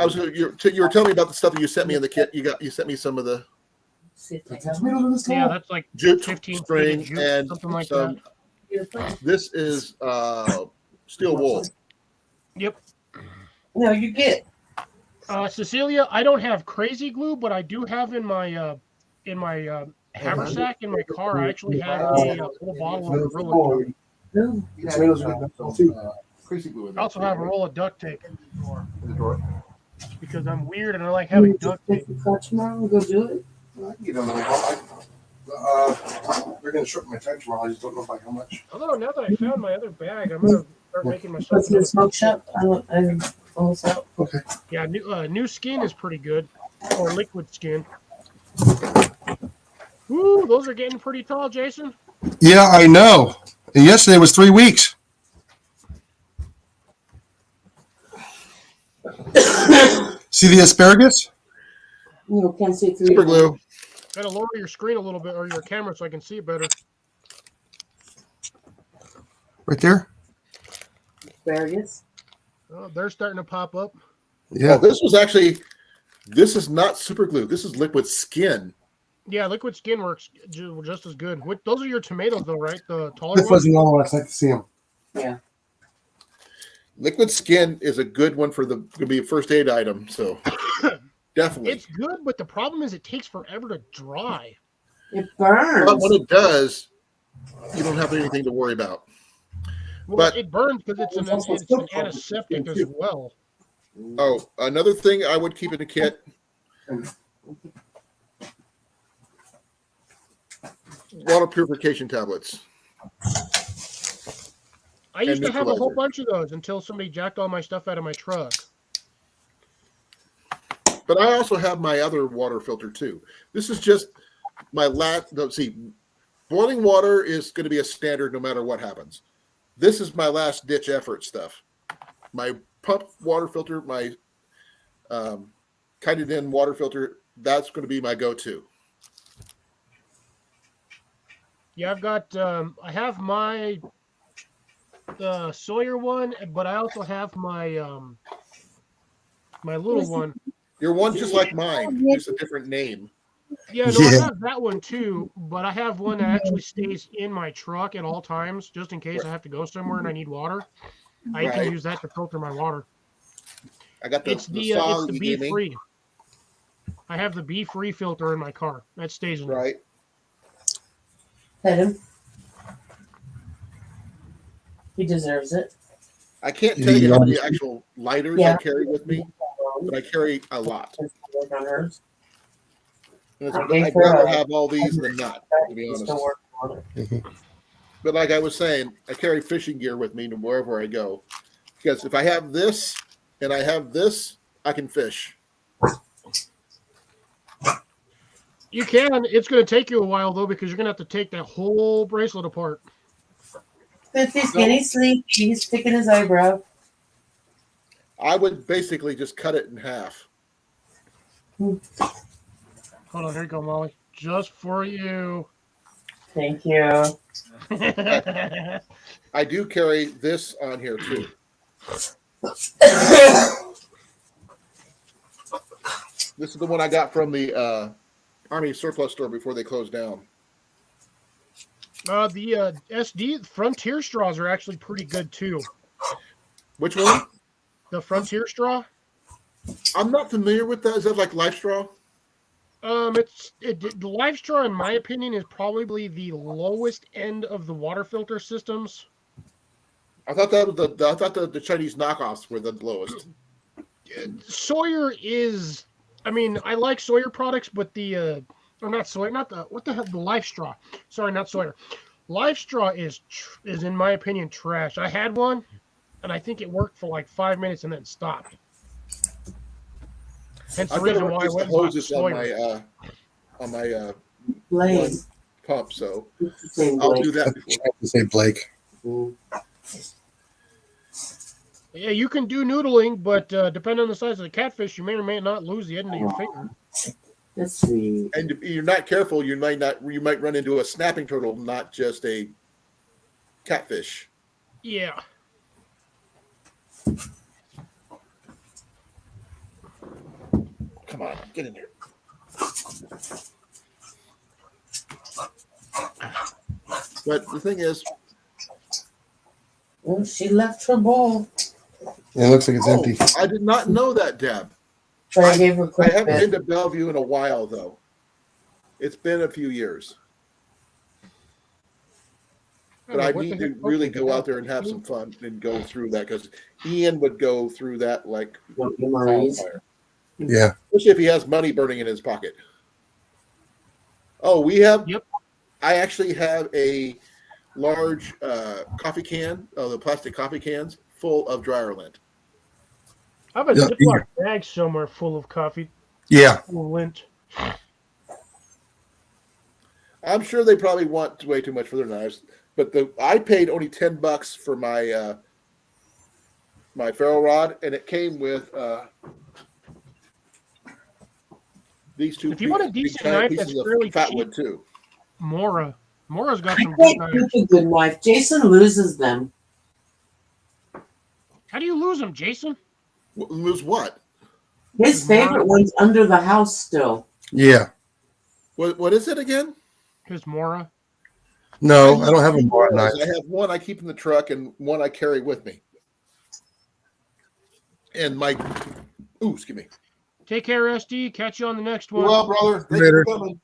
was you were telling me about the stuff that you sent me in the kit. You sent me some of the See if they have Yeah, that's like jute 15 string jute, and something like some. that. This is steel wool. Yep. No, you get. Cecilia, I don't have crazy glue, but I do have in my haversack in my car. I actually have a little bottle of Gorilla Glue. Ooh. Crazy glue in I there. also have a roll of duct tape In the drawer. because I'm weird and I like having duct tape. Take the car tomorrow and go do it. You don't know. They're going to shorten my time tomorrow. I just don't know by how much. Although now that I found my other bag, I'm gonna start making myself. Go to the smoke shop. I'm almost out. Okay. Yeah, new skin is pretty good, or liquid skin. Ooh, those are getting pretty tall, Jason. Yeah, I know. And yesterday was 3 weeks. See the asparagus? You can't see through. Super glue. Gotta lower your screen a little bit or your camera so I can see it better. Right there? Asparagus. Oh, they're starting to pop up. Yeah. Oh, this is not super glue. This is liquid skin. Yeah, liquid skin works just as good. Those are your tomatoes, though, right? The taller This ones. wasn't all last night to see him. Yeah. Liquid skin is a good one for going to be a first aid item. So definitely. It's good, but the problem is it takes forever to dry. It burns. But when it does, you don't have anything to worry about. Well, But- it burns because it's an antiseptic as well. Oh, another thing I would keep in the kit. Water purification tablets. I used to And have a whole neutralizer. bunch of those until somebody jacked all my stuff out of my truck. But I also have my other water filter too. This is just my boiling water is going to be a standard no matter what happens. This is my last ditch effort stuff. My pump water filter, my kited in water filter, that's going to be my go-to. Yeah, I have my Sawyer one, but I also have my my little one. Your one's just like mine, just a different name. Yeah, no, I Yeah. have that one too, but I have one that actually stays in my truck at all times, just in case I have to go somewhere and I need water. I can Right. use that to filter my water. I got the It's the saw you bee gave me. free. I have the bee free filter in my car. That stays in there. Right. Pet him. He deserves it. I can't tell you how many actual lighters I Yeah. carry with me, but I carry a lot. Work on hers. And I gave I'd her rather a- have all these than not, to be He's honest. still working on it. But like I was saying, I carry fishing gear with me to wherever I go. Because if I have this and I have this, I can fish. You can. It's going to take you a while though because you're going to have to take that whole bracelet apart. Fifty's getting sleepy. He's picking his eyebrow. I would basically just cut it in half. Hold on, here you go, Molly. Just for you. Thank you. I do carry this on here too. This is the one I got from the Army surplus store before they closed down. The SD Frontier straws are actually pretty good too. Which one? The Frontier straw. I'm not familiar with that. Is that like Life Straw? The Live Straw, in my opinion, is probably the lowest end of the water filter systems. I thought that was the Chinese knockoffs were the lowest. Sawyer is. I mean, I like Sawyer products, but the Life Straw. Sorry, not Sawyer. Life Straw is in my opinion trash. I had one, and I think it worked for like 5 minutes and then stopped. Hence the I've reason never why I used the went and bought hoses Sawyer. on my Blade. one pump, so It's the same I'll blade. do that I before. have to say Blake. Yeah, you can do noodling, but depending on the size of the catfish, you may or may not lose the end of your finger. That's sweet. And if you're not careful, you might run into a snapping turtle, not just a catfish. Yeah. Come on, get in there. But the thing is, Oh, she left her bowl. It looks like it's empty. I did not know that, Deb. But I gave her a I quick haven't bit. been to Bellevue in a while, though. It's been a few years. But I need to really go out there and have some fun and go through that because Ian would go through that like Don't be Marie's. wildfire. Yeah. Especially if he has money burning in his pocket. Oh, we have. Yep. I actually have a large coffee can, the plastic coffee cans, full of dryer lint. I have a Yeah, Ziploc bag somewhere full of coffee, Yeah. full of lint. I'm sure they probably want way too much for their knives, but I paid only $10 for my my ferro rod, and it came with these two. If you want a big decent giant knife that's pieces of fairly fatwood too. Mora's got I some good can't knives. keep a good knife. Jason loses them. How do you lose them, Jason? Lose what? His favorite one's under the house still. Yeah. What is it again? His Mora. No, I don't have a bar knife. I have one I keep in the truck and one I carry with me. And my, excuse me. Take care, SD. Catch you on the next one. Well, brother, thank you Later. for coming.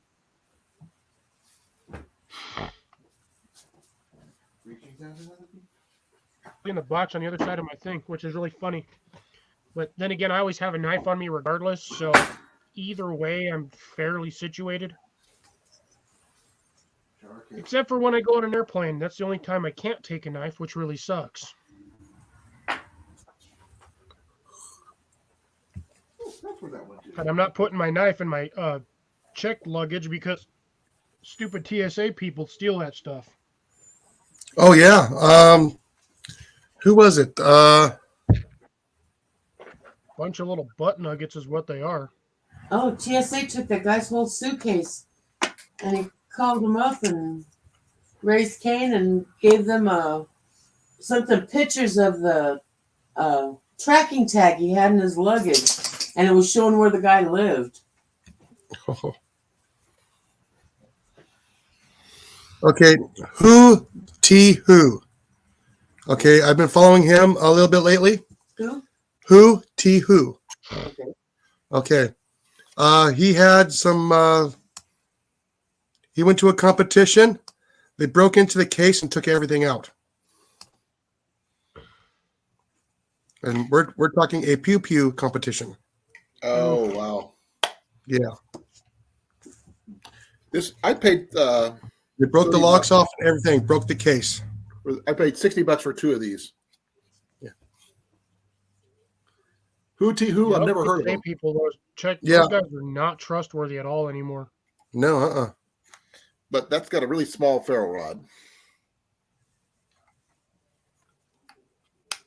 In the box on the other side of my thing, which is really funny. But then again, I always have a knife on me regardless, so either way, I'm fairly situated. Except for when I go on an airplane. That's the only time I can't take a knife, which really sucks. And I'm not putting my knife in my checked luggage because stupid TSA people steal that stuff. Oh yeah. Who was it? Bunch of little butt nuggets is what they are. Oh, TSA took that guy's whole suitcase, and he called him up and raised Cain and gave them something pictures of the tracking tag he had in his luggage, and it was showing where the guy lived. Okay. Who? Okay, I've been following him a little bit lately. Who? Who? T. Who? Okay. Okay. He had some. He went to a competition. They broke into the case and took everything out. And we're talking a pew pew competition. Oh wow. Yeah. This I paid. They broke the locks off and everything. Broke the case. I paid $60 for 2 of these. Yeah. Who? Yeah, I've never heard of say them. people, check. Yeah. Those guys are not trustworthy at all anymore. No. But that's got a really small ferro rod.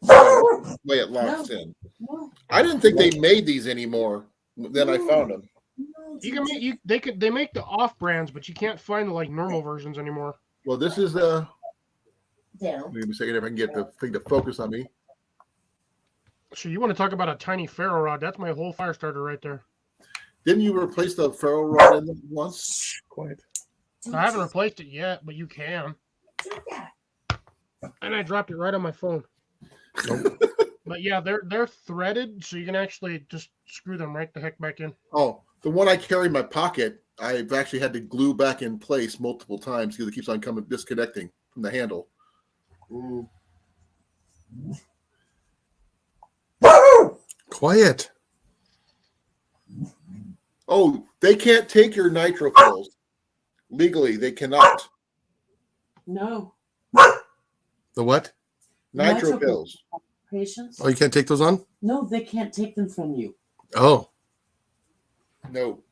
The way it locks in. No. I didn't think they made these anymore. Then I found them. No, You can make they make the off brands, but you can't find the like normal versions anymore. Well, this is the. down. Give me a second if I can get the thing to focus on me. So you want to talk about a tiny ferro rod? That's my whole fire starter right there. Didn't you replace the ferro rod in them once? Quiet. I haven't replaced it yet, but you can. And I dropped it right on my phone. But yeah, they're threaded, so you can actually just screw them right the heck back in. Oh, the one I carry in my pocket, I've actually had to glue back in place multiple times because it keeps on disconnecting from the handle. Quiet. Oh, they can't take your nitro pills. Legally, they cannot. No. The what? Nitro Nitro pills. Patients? Oh, you can't take those on? No, they can't take them from you. Oh. No.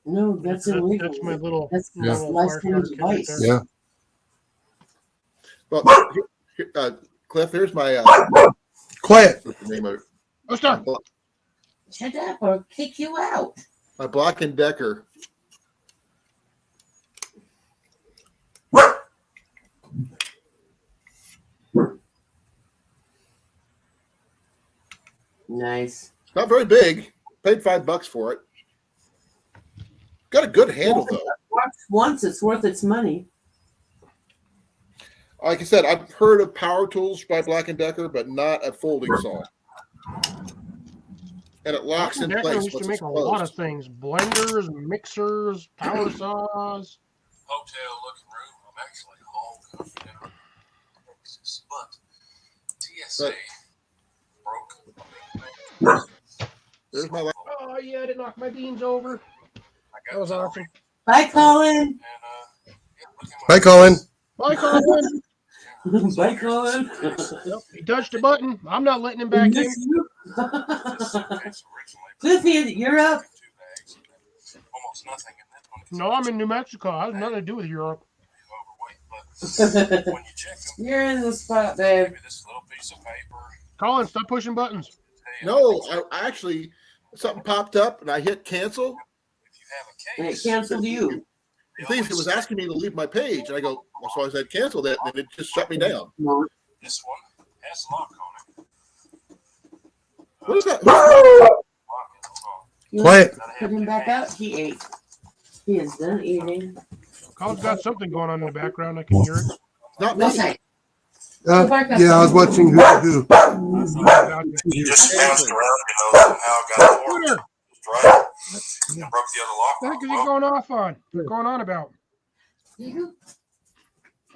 No, that's illegal. That's my little. That's Yeah. a life-saving device. Yeah. Well, Cliff, here's my Quiet. name of Oh, stop. Shut up or kick you out. my Black and Decker. Nice. Not very big. Paid $5 for it. Got a good handle though. Once it's worth its money. Like I said, I've heard of power tools by Black and Decker, but not a folding saw. And it locks in Decker place used once to it's make a lot of closed. things: blenders, mixers, power saws. Hotel looking room. I'm actually home now. Texas, but TSA broke. There's my. Oh yeah, I didn't knock my beans over. I That was awesome. Bye, Colin. And Hi, Colin. Bye, Colin. Bye, Colin. Yep, he touched a button. I'm not letting him back in. Cliffy, you're up. almost nothing. And then No, I'm in New Mexico. I have nothing to do with Europe. overweight, but when you check them, You're in the spot, babe. maybe this little piece of paper. Colin, stop pushing buttons. No, I actually something popped up and I hit cancel. If you have a And it case, canceled you. The thing is, it was asking me to leave my page, and I go, well, so I said cancel that, and it just shut me down. this one has a lock on it. What is that? Lock it, You Quiet. Put him back out. He ate. He is done eating. Colin's got something going on in the background. I can hear it. Not No me. say. Yeah, I was watching Who. He just bounced around, somehow got the Scooter, just right and broke the other lock. what the heck is he going off on? What's going on about? I'm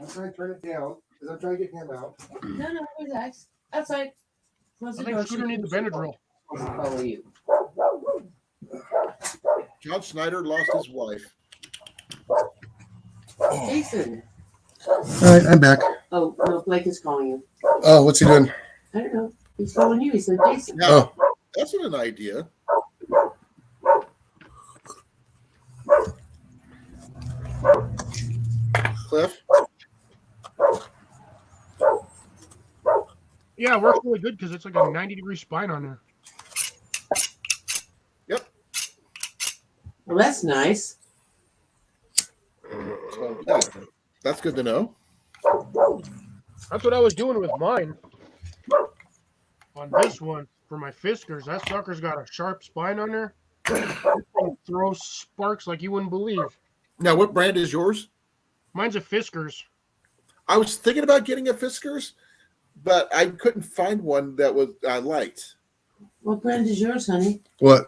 trying to turn it down because I'm trying to get him out. No, relax. Outside. Close the I think door. Scooter needs a Benadryl. Follow you. John Snyder lost his wife. Jason. All right, I'm back. Oh, no, Blake is calling you. Oh, what's he doing? I don't know. He's calling you. He said Jason. Now, Oh, that's an idea. Cliff, Yeah, it works really good because it's like a 90-degree spine on there. Well, that's nice. so, yeah, that's good to know. That's what I was doing with mine. On this one, for my Fiskars, that sucker's got a sharp spine on there. It throws sparks like you wouldn't believe. Now, what brand is yours? Mine's a Fiskars. I was thinking about getting a Fiskars, but I couldn't find one that was I liked. What brand is yours, honey? What?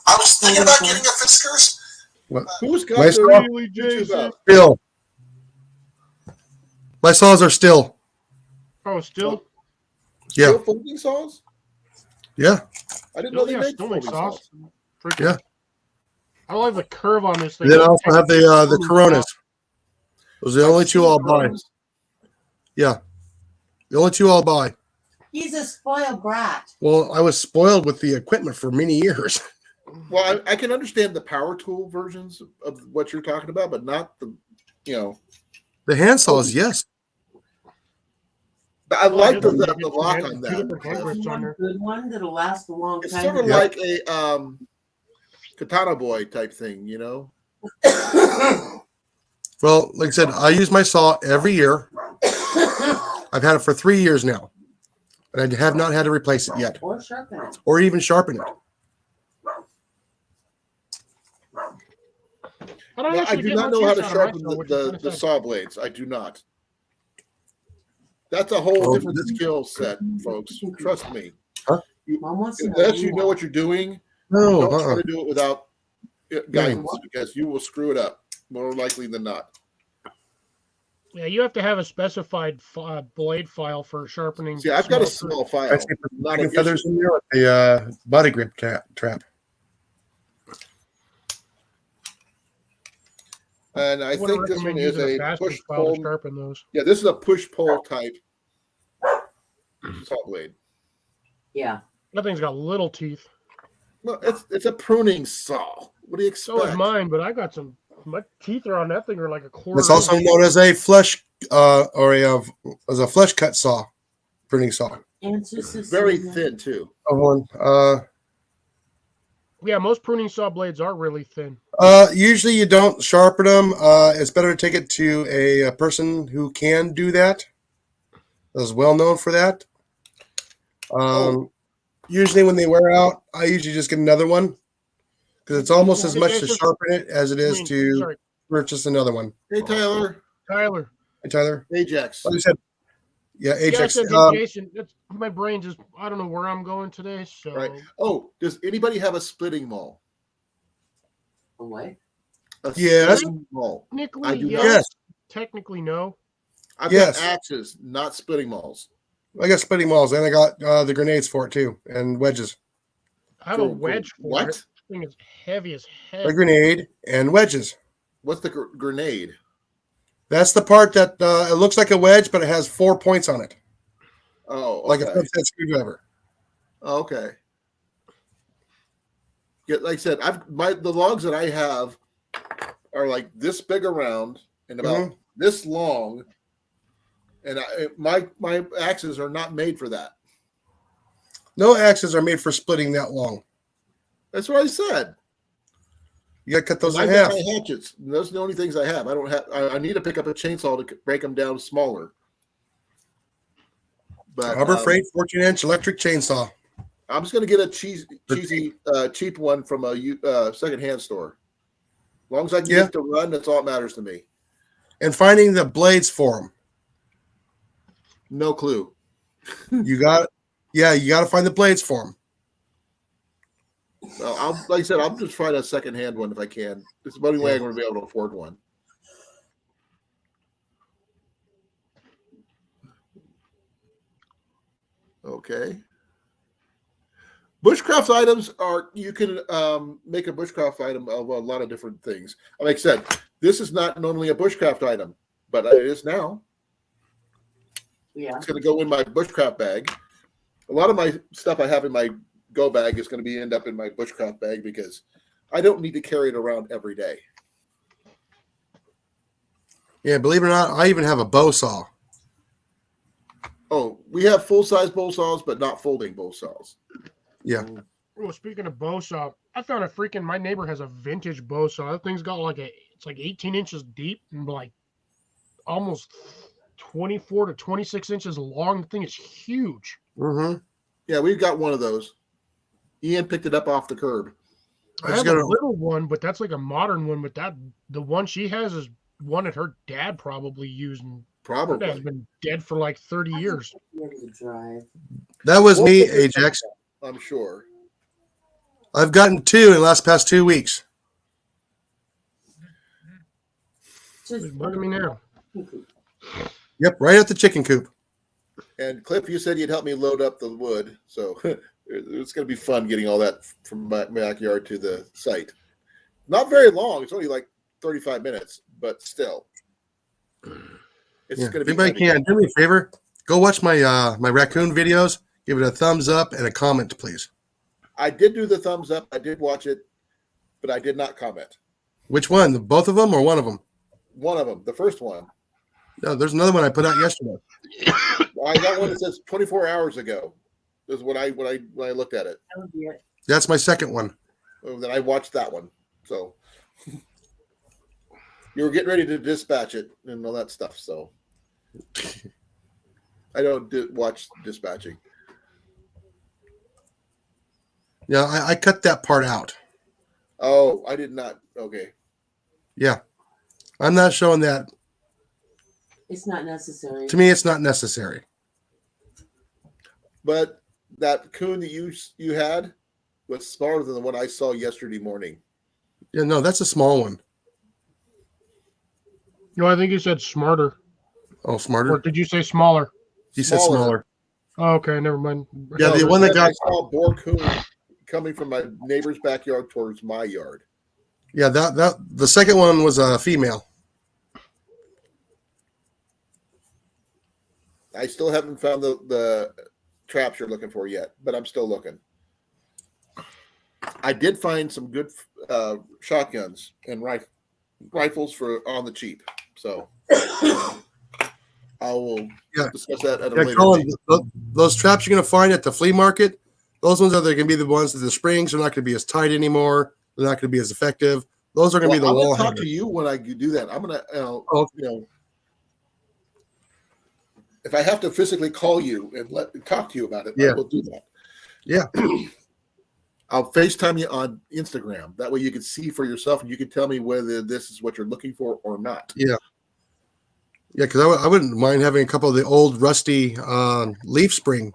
I was thinking about getting a Fiskars. What? Who's got My their saw? Really, YouTube Jason? up? Still. My saws are still. Oh, still? Yeah. Still folding saws? Yeah. I didn't know they Yeah, made still folding make sauce. saws. Freaking- Yeah. I like the curve on this thing. And then I also have the Coronas. Those are the only I've two seen I'll buy. Coronas. Yeah. The only two I'll buy. He's a spoiled brat. Well, I was spoiled with the equipment for many years. Well, I can understand the power tool versions of what you're talking about, but not the, The hand saws, yes. I like the Two lock on different that. hand grips on there. Good one that'll last a long It's time. sort of Yeah. like a katana boy type thing, you know? Well, like I said, I use my saw every year. I've had it for 3 years now. And I have not had to replace it yet. Or sharpen it. Or even sharpen it. But No, I actually do get not much know how use to out of my sharpen saw, which is kinda the sad. saw blades. I do not. That's a whole Oh, different this- skill set, folks. Trust me. Mom wants to know. Unless you know what you're doing, No, don't try uh-uh. to do it without guidance because you will screw it up more likely than not. Yeah, you have to have a specified blade file for sharpening. See, I've got a small small file. Actually, put Not chicken an feathers issue. in there with the body grip trap. And I wouldn't think this one recommend is using a bastard push file to pull. sharpen those. Yeah, this is a push pull type saw blade. Yeah. That thing's got little teeth. Well, it's a pruning saw. What do you So is expect? mine, but I got some. My teeth are on that thing are like a quarter. It's also inch. known as a flesh as a flesh cut saw, pruning saw. Answer Very Cecilia. thin too. Yeah, most pruning saw blades are really thin. Usually you don't sharpen them. It's better to take it to a person who can do that. Is well known for that. Usually when they wear out, I usually just get another one because it's almost as much to sharpen it as it is to Sorry, purchase another one. Hey Tyler, Tyler. Hey, Tyler. Ajax. Like I said, yeah, Yeah, I Ajax. said, hey, Jason, my brain just, I don't know where I'm going today. So Right. Oh, does anybody have a splitting maul? What? A Yes. splitting maul. technically, I do yes. Yes. Technically, no. I've Yes. got axes, not splitting mauls. I got splitting walls and I got the grenades for it too and wedges. I have a wedge for what? it. This thing is heavy as A heck. grenade and wedges. What's the grenade? That's the part that it looks like a wedge, but it has 4 points on it, Oh, like okay. a thread screwdriver. Oh, okay. Yeah, like I said, the logs that I have are like this big around and about this long, and my axes are not made for that. No axes are made for splitting that long. That's what I said. You got to cut those I in get half. my hatchets. And those are the only things I have. I don't have. I need to pick up a chainsaw to break them down smaller. But Harbor Freight 14-inch electric chainsaw. I'm just going to get a cheesy, cheap one from a secondhand store. As long as I can get to run, that's all that matters to me. And finding the blades for them. No clue. You got to find the blades for them. So like I said, I'll just find a secondhand one if I can. It's the only way I'm going to be able to afford one. Okay. Bushcraft items are, you can make a bushcraft item of a lot of different things. Like I said, this is not normally a bushcraft item, but it is now. Yeah. It's going to go in my bushcraft bag. A lot of my stuff I have in my go bag is going to end up in my bushcraft bag because I don't need to carry it around every day. Yeah, believe it or not, I even have a bow saw. Oh, we have full-size bow saws, but not folding bow saws. Yeah. Oh, speaking of bow saw, I found my neighbor has a vintage bow saw. That thing's got it's like 18 inches deep and like almost 24 to 26 inches long. The thing is huge. Mm-hmm. Yeah, we've got one of those. Ian picked it up off the curb. I have a little one, but that's like a modern one. But the one she has is one that her dad probably used and Her dad's Probably. been dead for like 30 years. Be able to drive. That was We'll me, figure something Ajax. out, I'm pure. I've gotten 2 in the past 2 weeks. Just It's bugging me now. Yep, right at the chicken coop. And Cliff, you said you'd help me load up the wood, so it's going to be fun getting all that from my backyard to the site. Not very long; it's only like 35 minutes, but still, it's Yeah. going If to be. anybody can, do me a favor. Go watch my my raccoon videos. Give it a thumbs up and a comment, please. I did do the thumbs up. I did watch it, but I did not comment. Which one? Both of them or one of them? One of them, the first one. No, there's another one I put out yesterday. I got one that says 24 hours ago. Is when I looked at it. That would be it. That's my second one. Then I watched that one. So you were getting ready to dispatch it and all that stuff. So I don't watch dispatching. Yeah, I cut that part out. Oh, I did not. Okay. Yeah. I'm not showing that. It's not necessary. To me, it's not necessary. But that coon that you had was smaller than the one I saw yesterday morning. Yeah, no, that's a small one. No, I think you said smarter. Oh, Or smarter. did you say smaller? He said smaller. Oh, okay, never mind. Yeah, the No, one that got. I saw a boar coon coming from my neighbor's backyard towards my yard. Yeah, that the second one was a female. I still haven't found the traps you're looking for yet, but I'm still looking. I did find some good shotguns and rifles for on the cheap. So I will discuss that at a Yeah, later Colin, date. those traps you're going to find at the flea market, those ones are going to be the ones that the springs are not going to be as tight anymore. They're not going to be as effective. Those are going to be the I'm wall gonna talk hangers. to you when I do that. I'm gonna, if I have to physically call you and talk to you about it, I Yeah. will do that. Yeah. I'll FaceTime you on Instagram. That way you can see for yourself and you can tell me whether this is what you're looking for or not. Yeah. Yeah, because I wouldn't mind having a couple of the old rusty leaf spring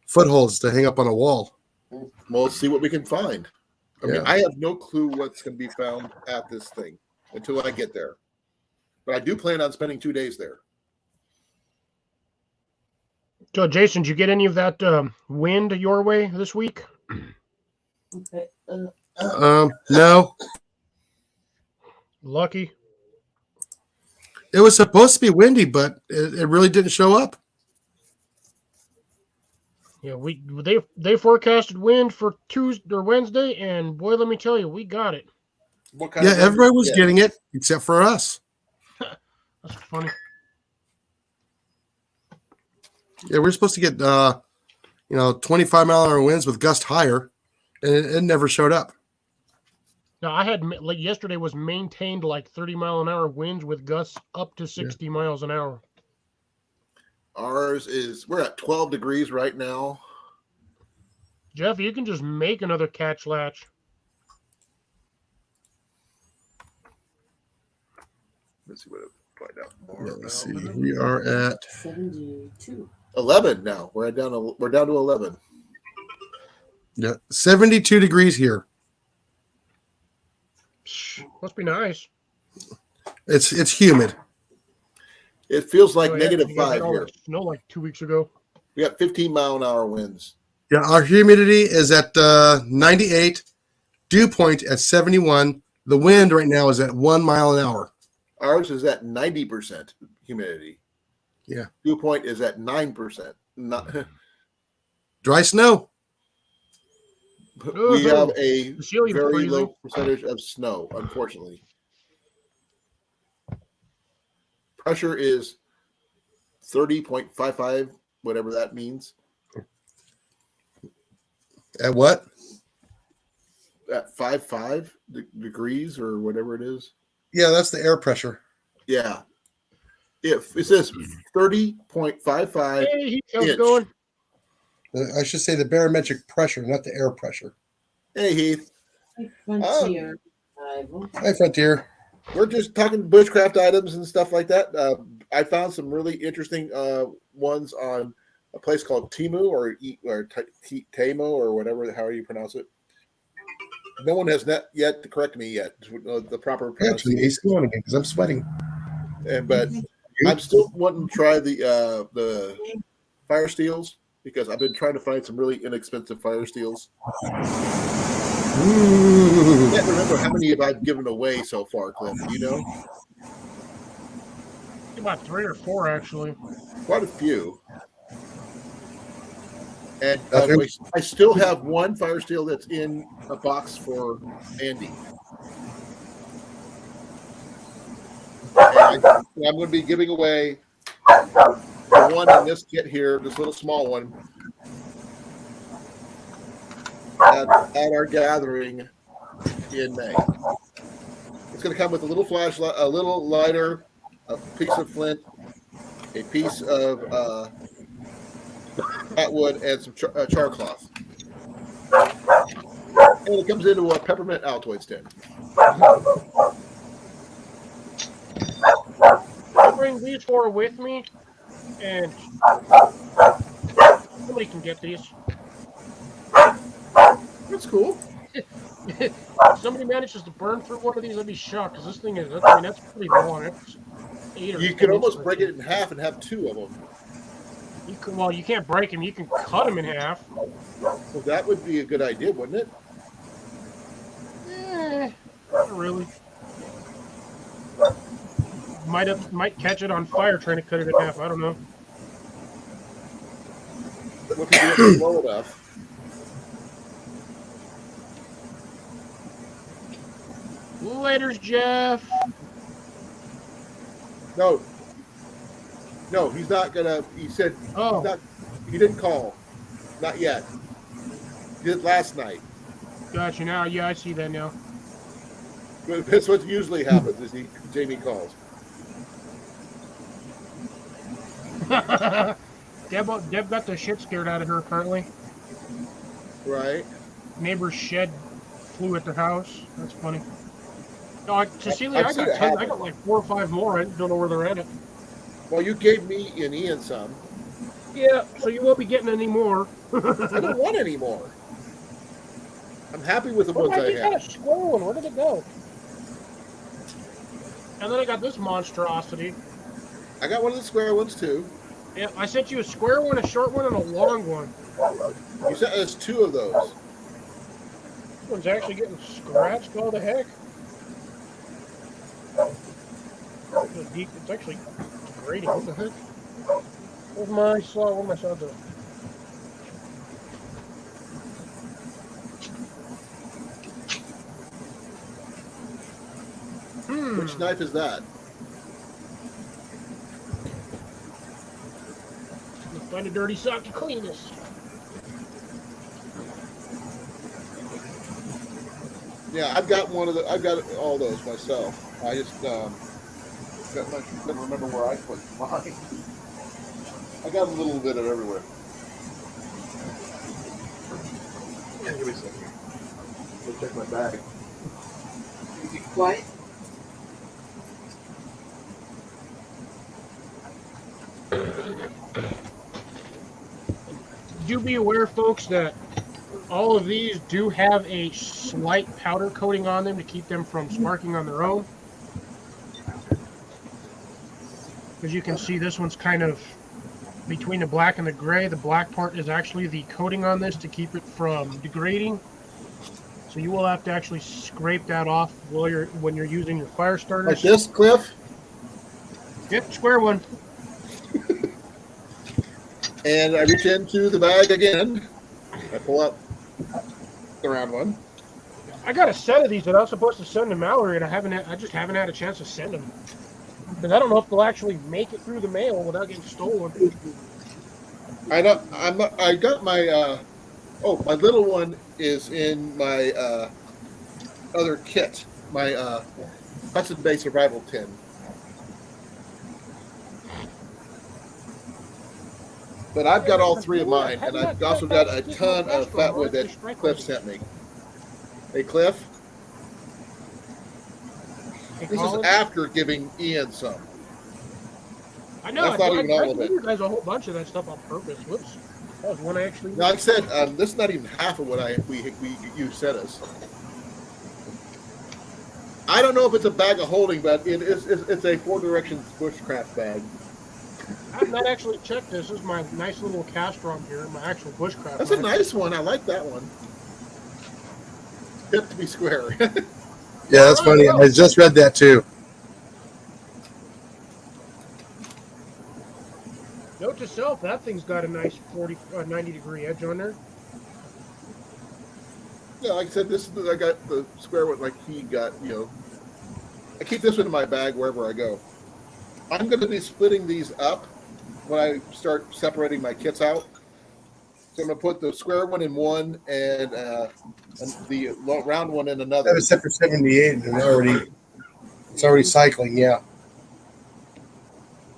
footholds to hang up on a wall. We'll see what we can find. I mean, Yeah. I have no clue what's going to be found at this thing until I get there. But I do plan on spending 2 days there. So, Jason, did you get any of that wind your way this week? Okay. No, Lucky. it was supposed to be windy, but it really didn't show up. Yeah, they forecasted wind for Tuesday or Wednesday, and boy, let me tell you, we got it. What kind Yeah, of everybody was yeah. getting it except for us. That's funny. Yeah, we're supposed to get 25-mile-an-hour winds with gust higher, and it never showed up. Now, I had like yesterday was maintained like 30-mile-an-hour winds with gusts up to 60 miles an hour. Ours is, we're at 12 degrees right now. Jeff, you can just make another catch latch. Let's see what find out more. Yeah, about. let's see. We are at 72. 11 now. We're down to 11. 72 degrees here. Must be nice. It's humid. It feels like Oh, yeah, negative you guys had 5 all here. that snow like 2 weeks ago. We got 15-mile-an-hour winds. Yeah, our humidity is at 98. Dew point at 71. The wind right now is at 1 mile an hour. Ours is at 90% humidity. Yeah. Dew point is at 9%. Dry snow. We have a The ceiling's very freezing. low percentage of snow, unfortunately. Pressure is 30.55, whatever that means. At what? At 55 degrees or whatever it is. Yeah, that's the air pressure. Yeah. If it says 30.55, Hey, how's inch. it going? I should say the barometric pressure, not the air pressure. hey Heath, Hey, Frontier. Bible. Hi, Frontier. we're just talking bushcraft items and stuff like that. I found some really interesting ones on a place called Timu or Tamo or whatever, however you pronounce it. No one has not yet to correct me yet the proper Actually, pronunciation. AC on again because I'm sweating. But I'm still wanting to try the fire steels because I've been trying to find some really inexpensive fire steels. I can't remember how many I've given away so far, Cliff. Do you know? About 3 or 4 actually. Quite a few. And Okay. I still have one fire steel that's in a box for Andy. And I'm going to be giving away the one in this kit here, this little small one, at our gathering in May. It's going to come with a little flashlight, a little lighter, a piece of flint, a piece of fat wood, and some char cloth. And it comes into a peppermint Altoids tin. I'll bring these 4 with me, and somebody can get these. That's cool. If somebody manages to burn through one of these, I'd be shocked because this thing is, I mean, that's pretty long. It's 8 or You 10 could almost inches. break it in half and have 2 of them. Well, you can't break them. You can cut them in half. Well, that would be a good idea, wouldn't it? Not really. Might catch it on fire trying to cut it in half. I don't know. What if you do it slow enough? Later's Jeff. No, he's not gonna. He said Oh. he's not. He didn't call, not yet. He did last night. Gotcha. Now, yeah, I see that now. But that's what usually happens. Is Jamie calls. Deb got the shit scared out of her apparently. Right. Neighbor's shed flew at the house. That's funny. No, Cecilia, I've I seen got it 10. I happen. got like 4 or 5 more. I don't know where they're at. It. Well, you gave me and Ian some. Yeah, so you won't be getting any more. I don't want any more. I'm happy with the What ones did I I get? have. A squirrel one. Where did it go? And then I got this monstrosity. I got one of the square ones too. Yeah, I sent you a square one, a short one, and a long one. You sent us 2 of those. This one's actually getting scratched. All the heck. It's actually degrading. What the heck? Where's my saw? Where's my saw? Which knife is that? Let's find a dirty sock to clean this. Yeah, I've got I've got all those myself. I just couldn't remember where I put mine. I got a little bit of everywhere. Yeah, give me a second. Let me check my bag. Be quiet. Do be aware, folks, that all of these do have a slight powder coating on them to keep them from sparking on their own. As you can see, this one's kind of between the black and the gray. The black part is actually the coating on this to keep it from degrading. So you will have to actually scrape that off when you're using your fire starters. Like this, Cliff? Yep, square one. And I reach into the bag again. I pull out the round one. I got a set of these that I was supposed to send to Mallory, and I just haven't had a chance to send them. Because I don't know if they'll actually make it through the mail without getting stolen. I got my my little one is in my other kit, my Hudson Bay survival tin. But I've got all 3 of mine, and I've also got a ton of fat wood that Cliff sent me. Hey, Cliff, Hey, this is Colin? after giving Ian some. I know. That's not I even all of gave it. you guys a whole bunch of that stuff on purpose. Whoops. That was one I actually. Now, like I said, this is not even half of what you sent us. I don't know if it's a bag of holding, but it's a Four Directions bushcraft bag. I've not actually checked this. This is my nice little Castron here, my actual bushcraft. That's a knife. nice one. I like that one. Tip to be square. Yeah, that's funny. I just read that too. Note to self, that thing's got a nice 90-degree edge on there. Yeah, like I said, I got the square one like he got. I keep this one in my bag wherever I go. I'm going to be splitting these up when I start separating my kits out. So I'm going to put the square one in one and the round one in another. That was set for 78, and it's already cycling. Yeah.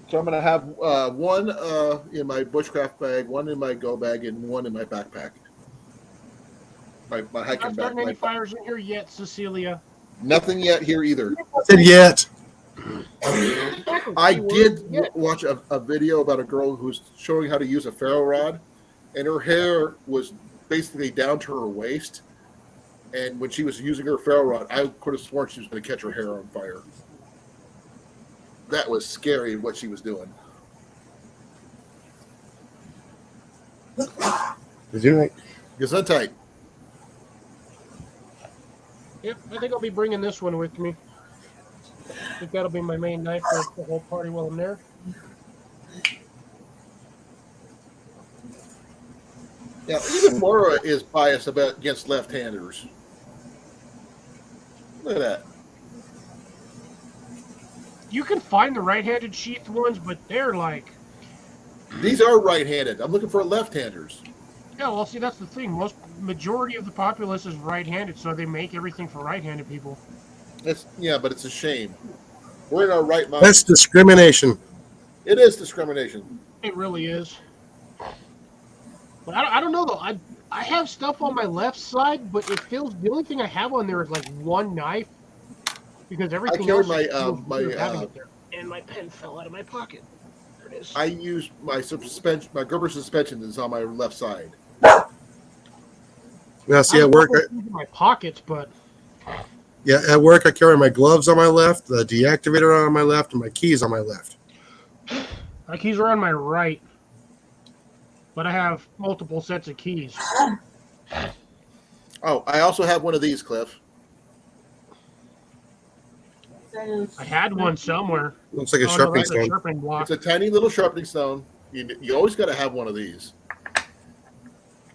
So I'm going to have one in my bushcraft bag, one in my go bag, and one in my backpack. My hiking Not starting any bag. fires in here yet, Cecilia. Nothing yet here either. Nothing yet. I did watch a video about a girl who's showing how to use a ferro rod, and her hair was basically down to her waist. And when she was using her ferro rod, I could have sworn she was going to catch her hair on fire. That was scary what she was doing. Right. Gesundheit. Yep, I think I'll be bringing this one with me. I think that'll be my main knife for the whole party while I'm there. Yeah, even Maura is biased against left-handers. Look at that. You can find the right-handed sheath ones, but they're like... These are right-handed. I'm looking for left-handers. Yeah, well, see, that's the thing. Majority of the populace is right-handed, so they make everything for right-handed people. But it's a shame. We're in our right mind. That's discrimination. It is discrimination. It really is. But I don't know, though. I have stuff on my left side, but it feels... The only thing I have on there is, like, one knife. Because everything else... And my pen fell out of my pocket. There it is. I use my Gerber suspension is on my left side. Now, see, at work, My pockets, but... at work, I carry my gloves on my left, the deactivator on my left, and my keys on my left. My keys are on my right. But I have multiple sets of keys. Oh, I also have one of these, Cliff. I had one somewhere. Looks like a no, sharpening that's a stone. sharpening block. It's a tiny little sharpening stone. You always got to have one of these.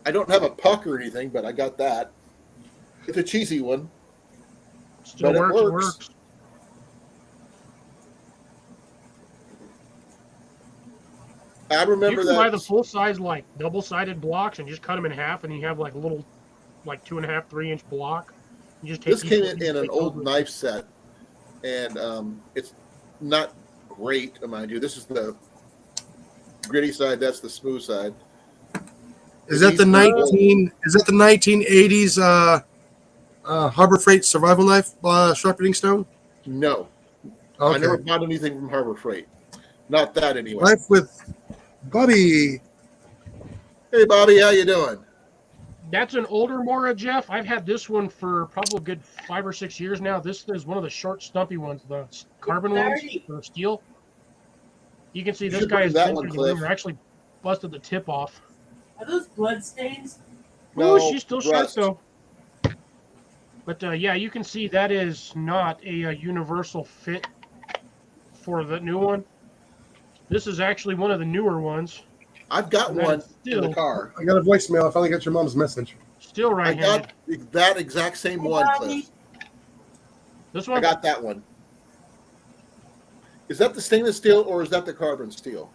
I don't have a puck or anything, but I got that. It's a cheesy one. Still but it works. works. I remember you can that. buy the full size, like double-sided blocks, and just cut them in half, and you have like a little, like 2.5, 3-inch block. You just take This came in an old knife set, and it's not great, mind you. This is the gritty side. That's the smooth side. Is that the 1980s Harbor Freight survival knife sharpening stone? No, Okay. I never bought anything from Harbor Freight. Not that anyway. Knife with Bobby. Hey, Bobby, how you doing? That's an older Mora, Jeff. I've had this one for probably a good 5 or 6 years now. This is one of the short, stumpy ones, the carbon ones, the steel. You can see this guy is actually busted the tip off. Are those blood stains? No, Ooh, she's still sharp rust. though. But yeah, you can see that is not a universal fit for the new one. This is actually one of the newer ones. I've got one in the car. I got a voicemail. I finally got your mom's message. Still I right-handed. got that exact same one, Cliff. This I one? got that one. Is that the stainless steel or is that the carbon steel?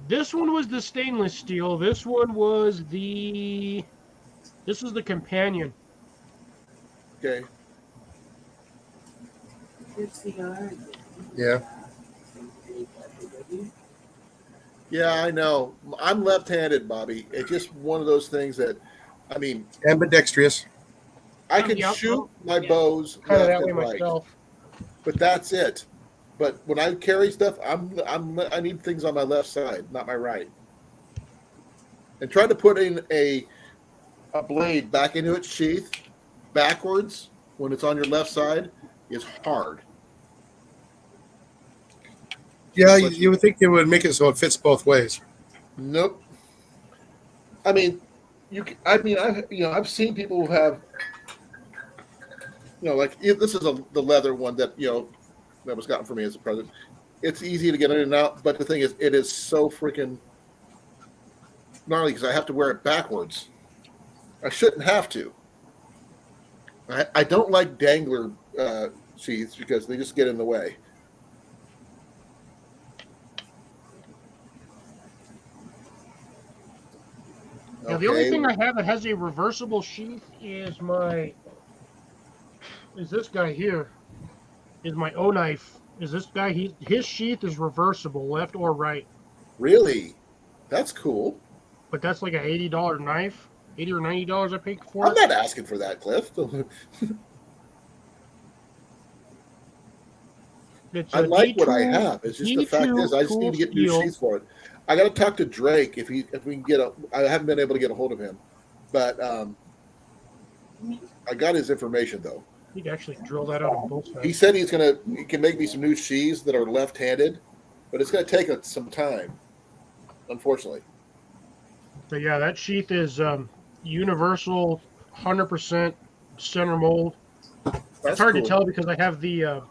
This one was the stainless steel. This one was the... This is the companion. Okay. Yeah. Yeah, I know. I'm left-handed, Bobby. It's just one of those things that, I mean, Ambidextrous. I can Yep. shoot my bows Kind of left that way and right, myself. but that's it. but when I carry stuff, I need things on my left side, not my right. And trying to put in a blade back into its sheath backwards when it's on your left side is hard. Yeah, you would think it would make it so it fits both ways. Nope. I mean, I've seen people who have, like this is the leather one that that was gotten for me as a present. It's easy to get in and out, but the thing is, it is so freaking gnarly because I have to wear it backwards. I shouldn't have to. I don't like dangler sheaths because they just get in the way. Now, the only thing I have that has a reversible sheath is this guy here. Is my O knife. Is this guy? His sheath is reversible, left or right. Really? That's cool. But that's like a $80 knife. $80 or $90 I paid for I'm it. not asking for that, Cliff. I like what I have. It's just the fact is, I just need to get new sheaths for it. I got to talk to Drake if we can get I haven't been able to get a hold of him, but I got his information though. He'd actually drill that out on both sides. He said he can make me some new sheaths that are left-handed, but it's going to take some time, unfortunately. But yeah, that sheath is universal, 100% center mold. It's hard to tell because I have the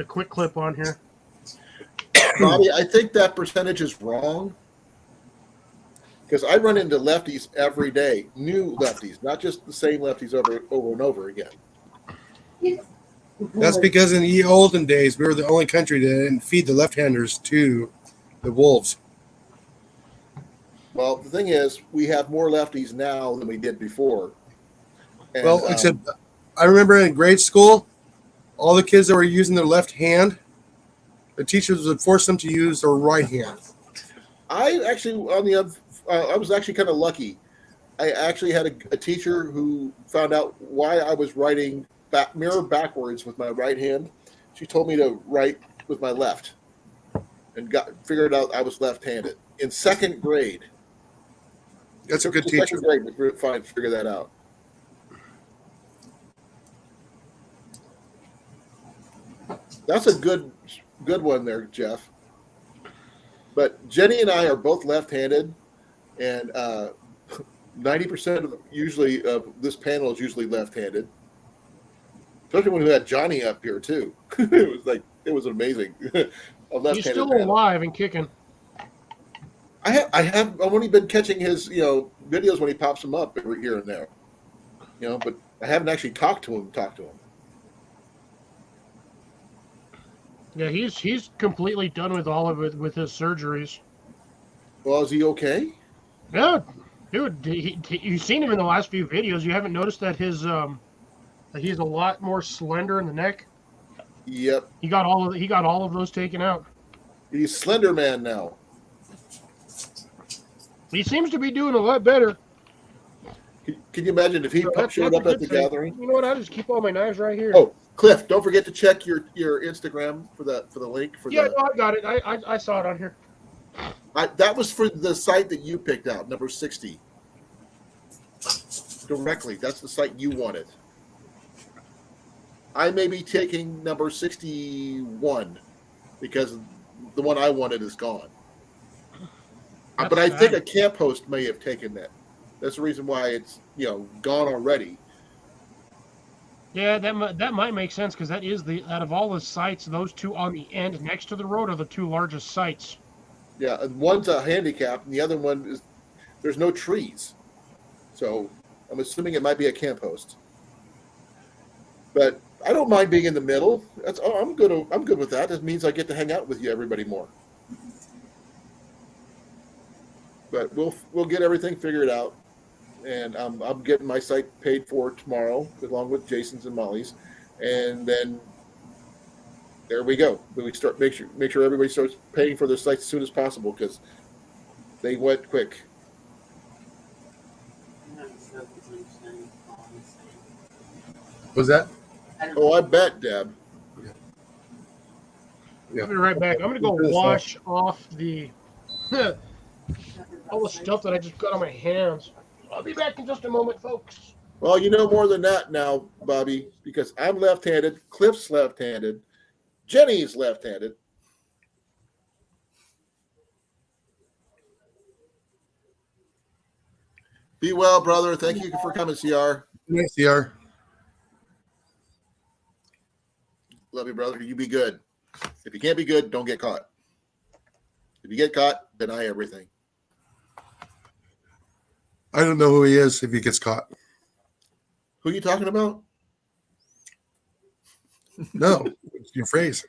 quick clip on here. Bobby, I think that percentage is wrong because I run into lefties every day, new lefties, not just the same lefties over and over again. That's because in the olden days, we were the only country that didn't feed the left-handers to the wolves. Well, the thing is, we have more lefties now than we did before. And, well, except I remember in grade school, all the kids that were using their left hand, the teachers would force them to use their right hand. I actually, I was actually kind of lucky. I actually had a teacher who found out why I was writing mirror backwards with my right hand. She told me to write with my left, and figured out I was left-handed in second grade. That's a good teacher. Second grade to figure that out. That's a good one there, Jeff. But Jenny and I are both left-handed, and 90% of this panel is usually left-handed. Especially when we had Johnny up here too. It was amazing. He's still alive and kicking. I've only been catching his videos when he pops them up every here and there. But I haven't actually talked to him. Yeah, he's completely done with all of it with his surgeries. Well, is he okay? Yeah, dude, you've seen him in the last few videos. You haven't noticed that he's a lot more slender in the neck. Yep. He got all of those taken out. He's Slender Man now. He seems to be doing a lot better. Can you imagine if he showed up at the gathering? You know what? I'll just keep all my knives right here. Oh, Cliff, don't forget to check your Instagram for the link. No, I got it. I saw it on here. That was for the site that you picked out, number 60. Directly. That's the site you wanted. I may be taking number 61 because the one I wanted is gone. But I think a camp host may have taken that. That's the reason why it's gone already. Yeah, that might make sense because that is out of all the sites, those two on the end next to the road are the two largest sites. Yeah, and one's a handicap, and the other one there's no trees, so I'm assuming it might be a camp host. But I don't mind being in the middle. I'm good with that. It means I get to hang out with everybody more. But we'll get everything figured out, and I'm getting my site paid for tomorrow, along with Jason's and Molly's, and then there we go. We start make sure everybody starts paying for their sites as soon as possible because they went quick. Was that? Oh, I bet, Deb. Yeah. I'll be right back. I'm gonna go wash off the all the stuff that I just got on my hands. I'll be back in just a moment, folks. Well, you know more than that now, Bobby, because I'm left-handed, Cliff's left-handed, Jenny's left-handed. Be well, brother. Thank you for coming, CR. Nice, CR. Love you, brother. You be good. If you can't be good, don't get caught. If you get caught, deny everything. I don't know who he is if he gets caught. Who are you talking about? No, it's your phrase.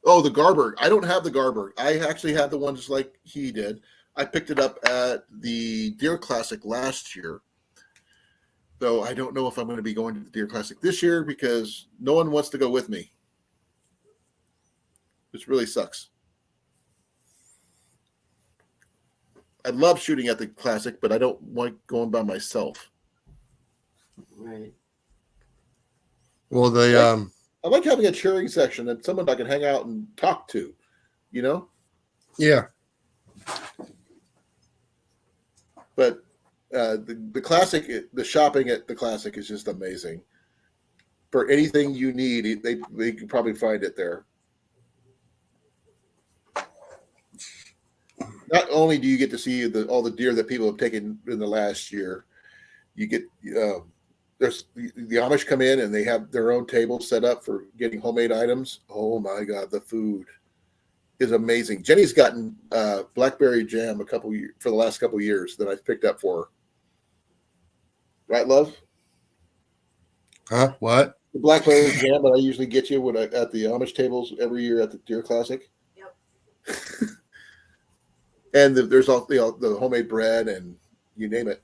Oh, the Garberg. I don't have the Garberg. I actually had the one just like he did. I picked it up at the Deer Classic last year. Though I don't know if I'm going to be going to the Deer Classic this year because no one wants to go with me. Which really sucks. I love shooting at the Classic, but I don't like going by myself. Right. Well, I like having a cheering section and someone I can hang out and talk to, you know? yeah. But the Classic, the shopping at the Classic is just amazing. For anything you need, they can probably find it there. Not only do you get to see all the deer that people have taken in the last year, you get there's the Amish come in and they have their own table set up for getting homemade items. Oh my God, the food is amazing. Jenny's gotten blackberry jam for the last couple years that I've picked up for her. Right, love? Huh? What? The blackberry jam that I usually get you at the Amish tables every year at the Deer Classic. Yep. And there's all the homemade bread and you name it.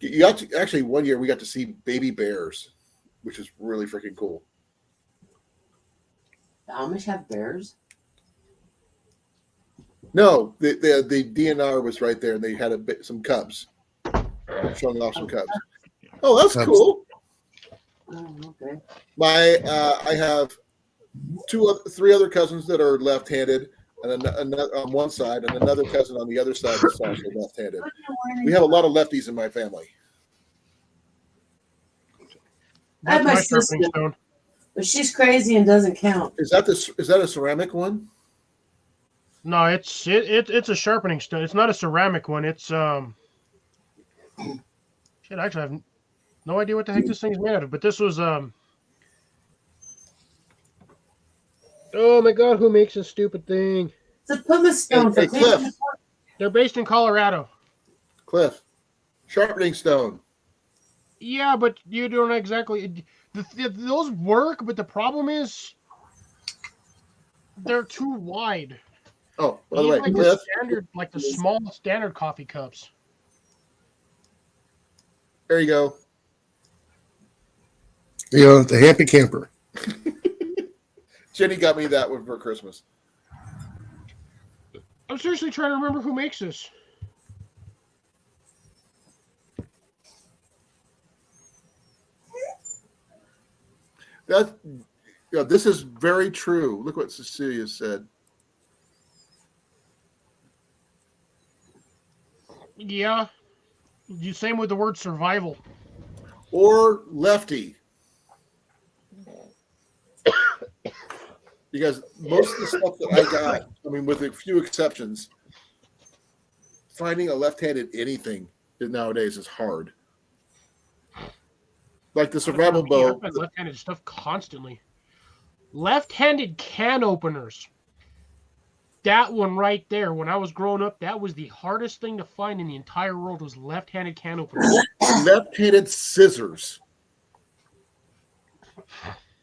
You got to, actually one year we got to see baby bears, which is really freaking cool. The Amish have bears? No, the DNR was right there and they had some cubs, showing off some cubs. Oh, that's Cubs. cool. Oh, okay. I have three other cousins that are left-handed, and another on one side, and another cousin on the other side that's also left-handed. We have a lot of lefties in my family. I have my That's sister, sharpening stone. but she's crazy and doesn't count. Is that a ceramic one? No, it's a sharpening stone. It's not a ceramic one. It's shit. Actually, I have no idea what the heck this thing is made out of. But this was oh my God, who makes this stupid thing? It's a pumice stone. Hey, Cliff. They're based in Colorado. Cliff, sharpening stone. Yeah, but you don't exactly. Those work, but the problem is they're too wide. Oh, by the You way, need, like Cliff. the small standard coffee cups. There you go. You know, the Happy Camper. Jenny got me that one for Christmas. I'm seriously trying to remember who makes this. This is very true. Look what Cecilia said. Yeah. Same with the word survival. Or lefty. Because most of the stuff that I got, I mean, with a few exceptions, finding a left-handed anything nowadays is hard. Like the survival bow. I've had left-handed stuff constantly. Left-handed can openers. That one right there, when I was growing up, that was the hardest thing to find in the entire world was left-handed can openers. Left-handed scissors.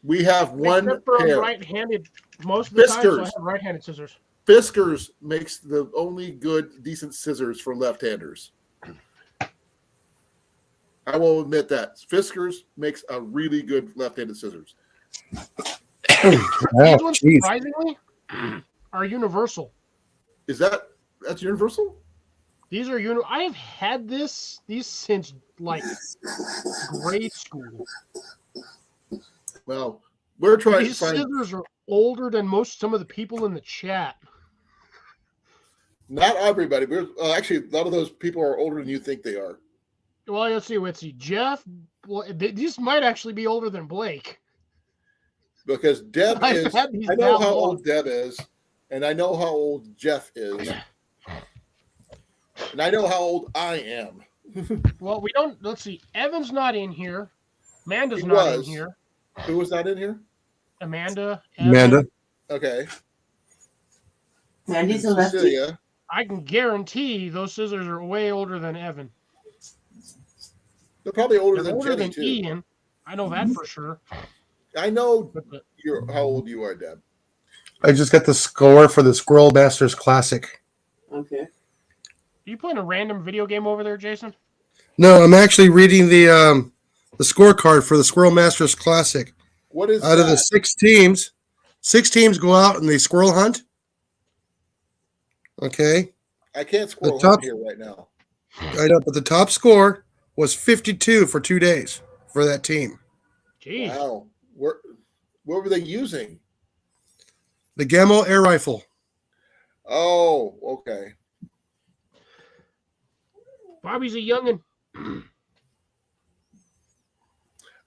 We have one Except for pair. right-handed, most of the time, so I Fiskars. have right-handed scissors. Fiskars makes the only good, decent scissors for left-handers. I will admit that. Fiskars makes a really good left-handed scissors. These Oh, ones, jeez. surprisingly, are universal. That's universal? These are I have had these since like grade school. Well, We're trying to These find scissors are older than some of the people in the chat. not everybody. Actually, a lot of those people are older than you think they are. Well, let's see. Jeff, these might actually be older than Blake. Because Deb I've is. had these I know that how long. old Deb is, and I know how old Jeff is, and I know how old I am. Well, we don't. Let's see. Evan's not in here. Amanda's He not in was. here. Who was not in here? Amanda. Evan. Amanda. Okay. Mandy's a lefty. Cecilia. I can guarantee those scissors are way older than Evan. They're probably older They're than older Jenny than too. Ian. I know that for sure. I know But the, how old you are, Deb. I just got the score for the Squirrel Masters Classic. Okay. are you playing a random video game over there, Jason? No, I'm actually reading the scorecard for the Squirrel Masters Classic. What is Out of the that? 6 teams go out and they squirrel hunt. Okay. I can't squirrel top- hunt here right now. I know, but the top score was 52 for 2 days for that team. Jeez. Wow. What were they using? The Gamma air rifle. Oh, okay. Bobby's a youngin.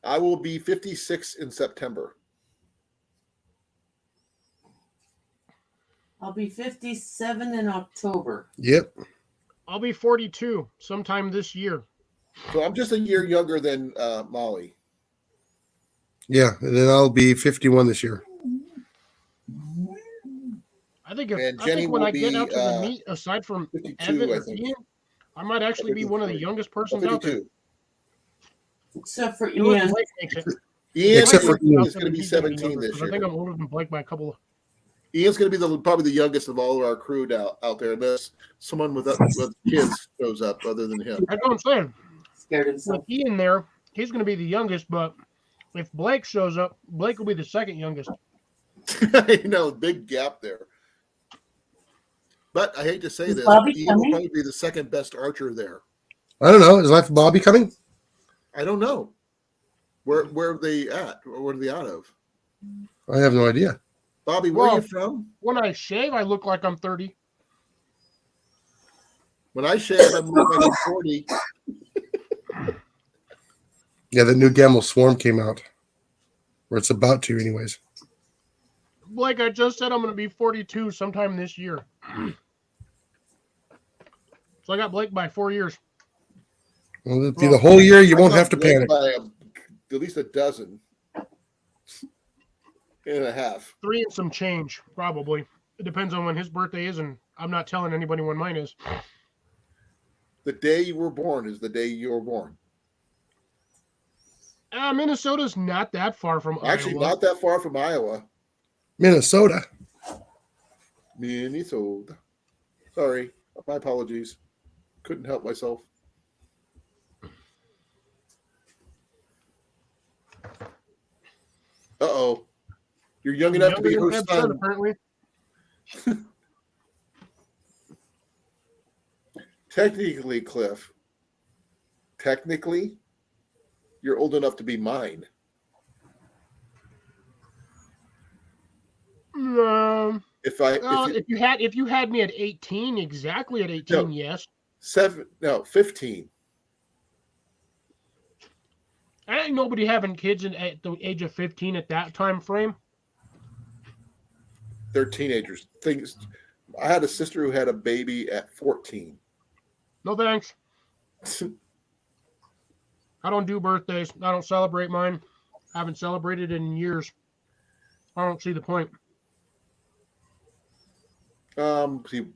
I will be 56 in September. I'll be 57 in October. Yep. I'll be 42 sometime this year. So I'm just a year younger than Molly. Yeah, and then I'll be 51 this year. I think And I Jenny think when will I get be, out to the meet, aside from 52, Evan I or think. Ian, I might actually be one of the youngest persons out there. 52. Except for Unless Ian. Blake makes it. Ian Except for Ian. is going to be 17 this I think year. I'm older than Blake by a couple of. Ian's going to be probably the youngest of all of our crew out there, unless someone with kids shows up other than him. That's what I'm saying. Scared himself. With Ian there, he's going to be the youngest, but if Blake shows up, Blake will be the second youngest. I know, big gap there. But I hate to say Is this, Bobby Ian will coming? probably be the second best archer there. I don't know. Is Life of Bobby coming? I don't know. Where are they at? Or what are they out of? I have no idea. Bobby, where are Well- you from? When I shave, I look like I'm 30. When I shave, I'm like I'm 40. Yeah, the new Gamma Swarm came out. Or it's about to, anyways. Blake, I just said I'm going to be 42 sometime this year. So I got Blake by 4 years. Well, it'll be the whole year. You I won't thought have to Blake panic. by at least a dozen and a half. 3 and some change, probably. It depends on when his birthday is, and I'm not telling anybody when mine is. The day you were born is the day you were born. Minnesota's not that far from Actually, Iowa. not that far from Iowa. Minnesota. Minnesota. Sorry, my apologies. Couldn't help myself. Uh-oh. You're young enough to be Younger her than Deb's son, son. apparently. Technically, Cliff. Technically, you're old enough to be mine. If you had me at 18, exactly at 18, No. yes. 15. Ain't nobody having kids at the age of 15 at that time frame. They're teenagers. I had a sister who had a baby at 14. No thanks. I don't do birthdays. I don't celebrate mine. I haven't celebrated in years. I don't see the point. See,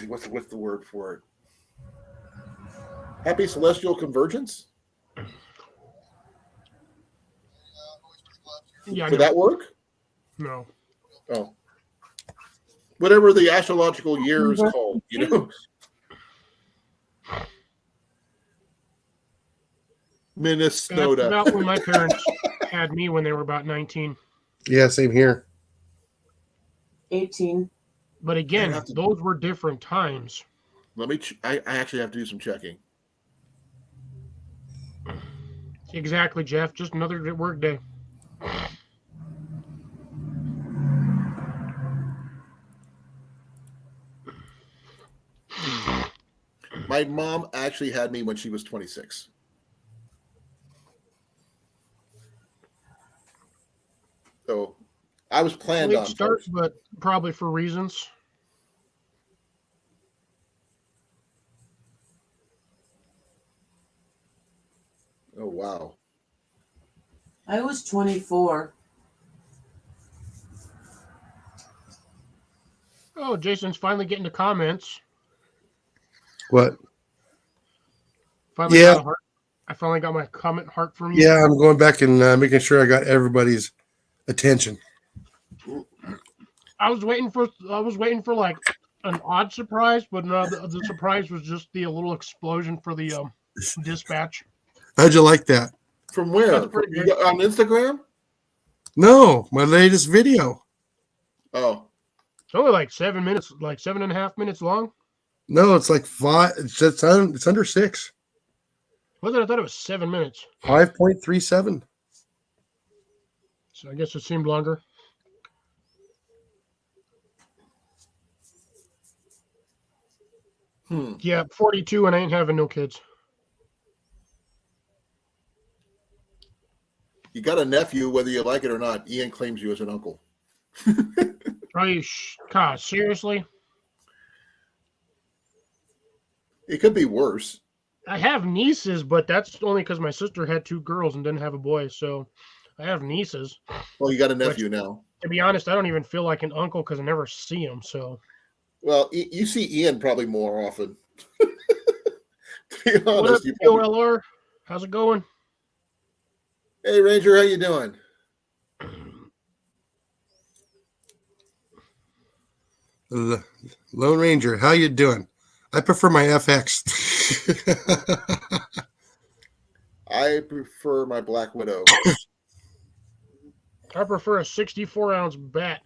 what's the word for it? Happy celestial convergence? Yeah, Did that work? no. Oh. Whatever the astrological year is called, you know? That's Minnesota. about when my parents had me when they were about 19. Yeah, same here. 18. But again, have to- those were different times. Let me. I actually have to do some checking. Exactly, Jeff. Just another work day. My mom actually had me when she was 26. So I was planned Late on start, first. but probably for reasons. Oh, wow. I was 24. Oh, Jason's finally getting the comments. What? Finally Yeah. got a heart. I finally got my comment heart from you. Yeah, I'm going back and making sure I got everybody's attention. I was waiting for like an odd surprise, but no, the surprise was just the little explosion for the dispatch. How'd you like that? From where? That's pretty You good. got on Instagram? No, my latest video. Oh, It's only like 7 minutes, like 7.5 minutes long. No, it's like 5. It's under 6. Was it? I thought it was 7 minutes. 5.37. So I guess it seemed longer. Yeah, 42 and I ain't having no kids. you got a nephew, whether you like it or not. Ian claims you as an uncle. Are you God, seriously? It could be worse. I have nieces, but that's only because my sister had 2 girls and didn't have a boy. So I have nieces. Well, you got a nephew now. To be honest, I don't even feel like an uncle because I never see him. So Well, you see Ian probably more often. To be honest, what up, you probably- OLR? How's it going? Hey Ranger, how you doing? The Lone Ranger, how you doing? I prefer my FX. I prefer my Black Widow. I prefer a 64-ounce bat.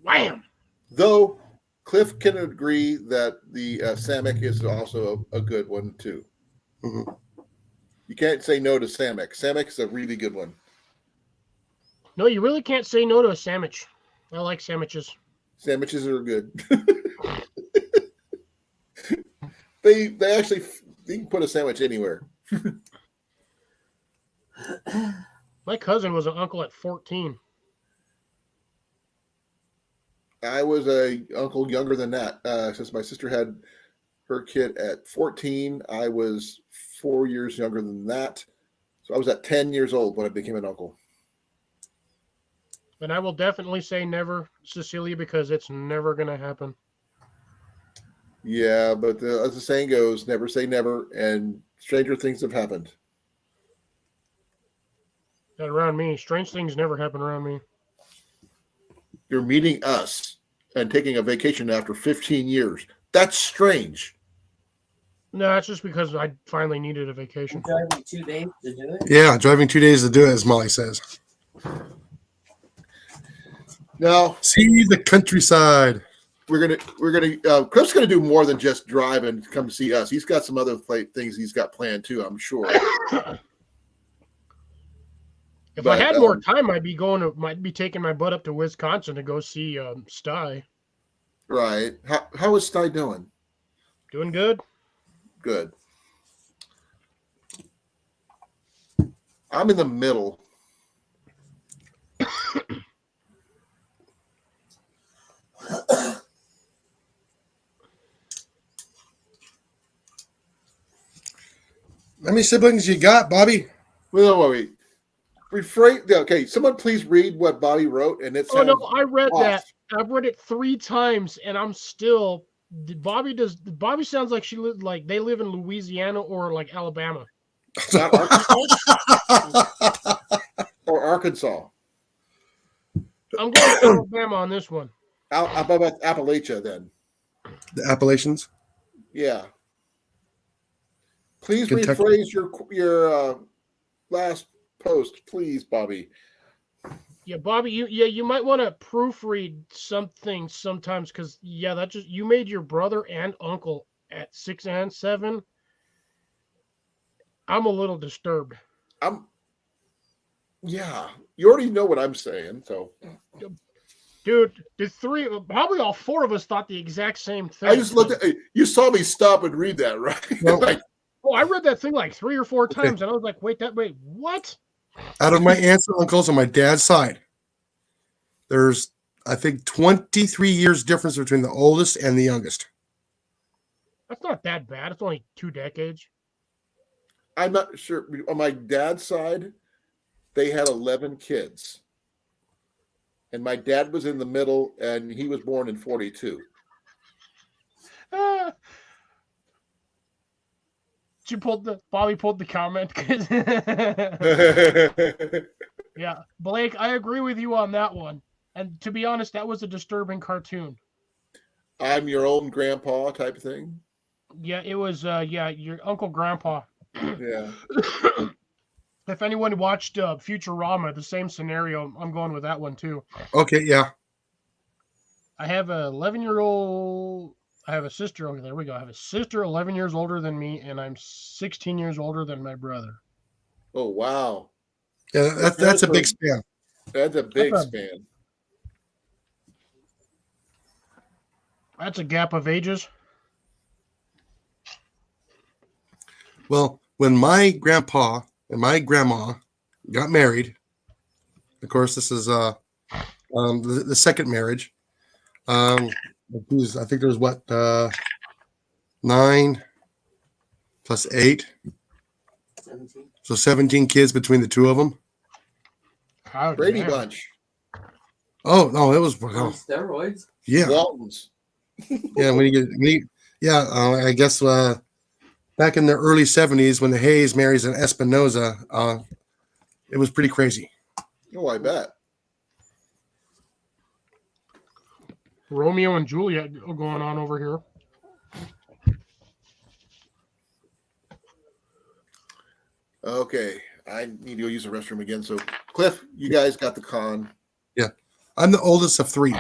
Wham! Though Cliff can agree that the Samick is also a good one too. Mhm. You can't say no to Samick. Samick's a really good one. No, you really can't say no to a sandwich. I like sandwiches. Sandwiches are good. they actually you can put a sandwich anywhere. My cousin was an uncle at 14. I was a uncle younger than that. Since my sister had her kid at 14, I was 4 years younger than that. So I was at 10 years old when I became an uncle. And I will definitely say never, Cecilia, because it's never going to happen. Yeah, but as the saying goes, never say never, and stranger things have happened. Not around me. Strange things never happen around me. You're meeting us and taking a vacation after 15 years. That's strange. No, that's just because I finally needed a vacation. Driving 2 days to do it. Yeah, driving 2 days to do it, as Molly says. Now See the countryside. Cliff's gonna do more than just drive and come see us. He's got some other things he's got planned too, I'm sure. If I had more time, might be taking my butt up to Wisconsin to go see Sty. Right. How is Sty doing? Doing good. Good. I'm in the middle. How many siblings you got, Bobby? Wait. Rephrase. Okay, someone please read what Bobby wrote, and it Oh sounds. no, I read off. that. I've read it 3 times, and I'm still. Bobby sounds like they live in Louisiana or like Alabama. Not Arkansas? Or Arkansas. I'm going to Alabama on this one. How about Appalachia then? The Appalachians? Yeah. Please Kentucky. rephrase your last post, please, Bobby. Yeah, Bobby, you might want to proofread something sometimes because that just you made your brother and uncle at 6 and 7. I'm a little disturbed. Yeah, you already know what I'm saying. So Dude, probably all four of us thought the exact same thing. I just looked at you. Saw me stop and read that, right? Well, I read that thing like 3 or 4 times, and I was like, wait, what? out of my aunts and uncles on my dad's side, there's, I think, 23 years difference between the oldest and the youngest. That's not that bad. It's only 2 decades. I'm not sure. On my dad's side, they had 11 kids. And my dad was in the middle, and he was born in 42. Bobby pulled the comment. Yeah, Blake, I agree with you on that one. And to be honest, that was a disturbing cartoon. I'm your own grandpa type thing. Yeah, it was. Your Uncle Grandpa. Yeah. If anyone watched Futurama, the same scenario. I'm going with that one too. Okay, yeah. I have a 11-year-old. I have a sister. Okay, there we go. I have a sister 11 years older than me, and I'm 16 years older than my brother. Oh, wow. Yeah, that's a big span. That's a big span. That's a gap of ages. Well, when my grandpa and my grandma got married, of course, this is the second marriage. I think there was 9 plus 8, 17. so 17 kids between the two of them. Brady Damn. Bunch. Oh no, it was On steroids. yeah, Waltons. yeah. I guess back in the early 70s when the Hayes marries an Espinoza, it was pretty crazy. Oh, I bet. Romeo and Juliet going on over here. Okay, I need to go use the restroom again. So, Cliff, you guys got the con. Yeah, I'm the oldest of 3.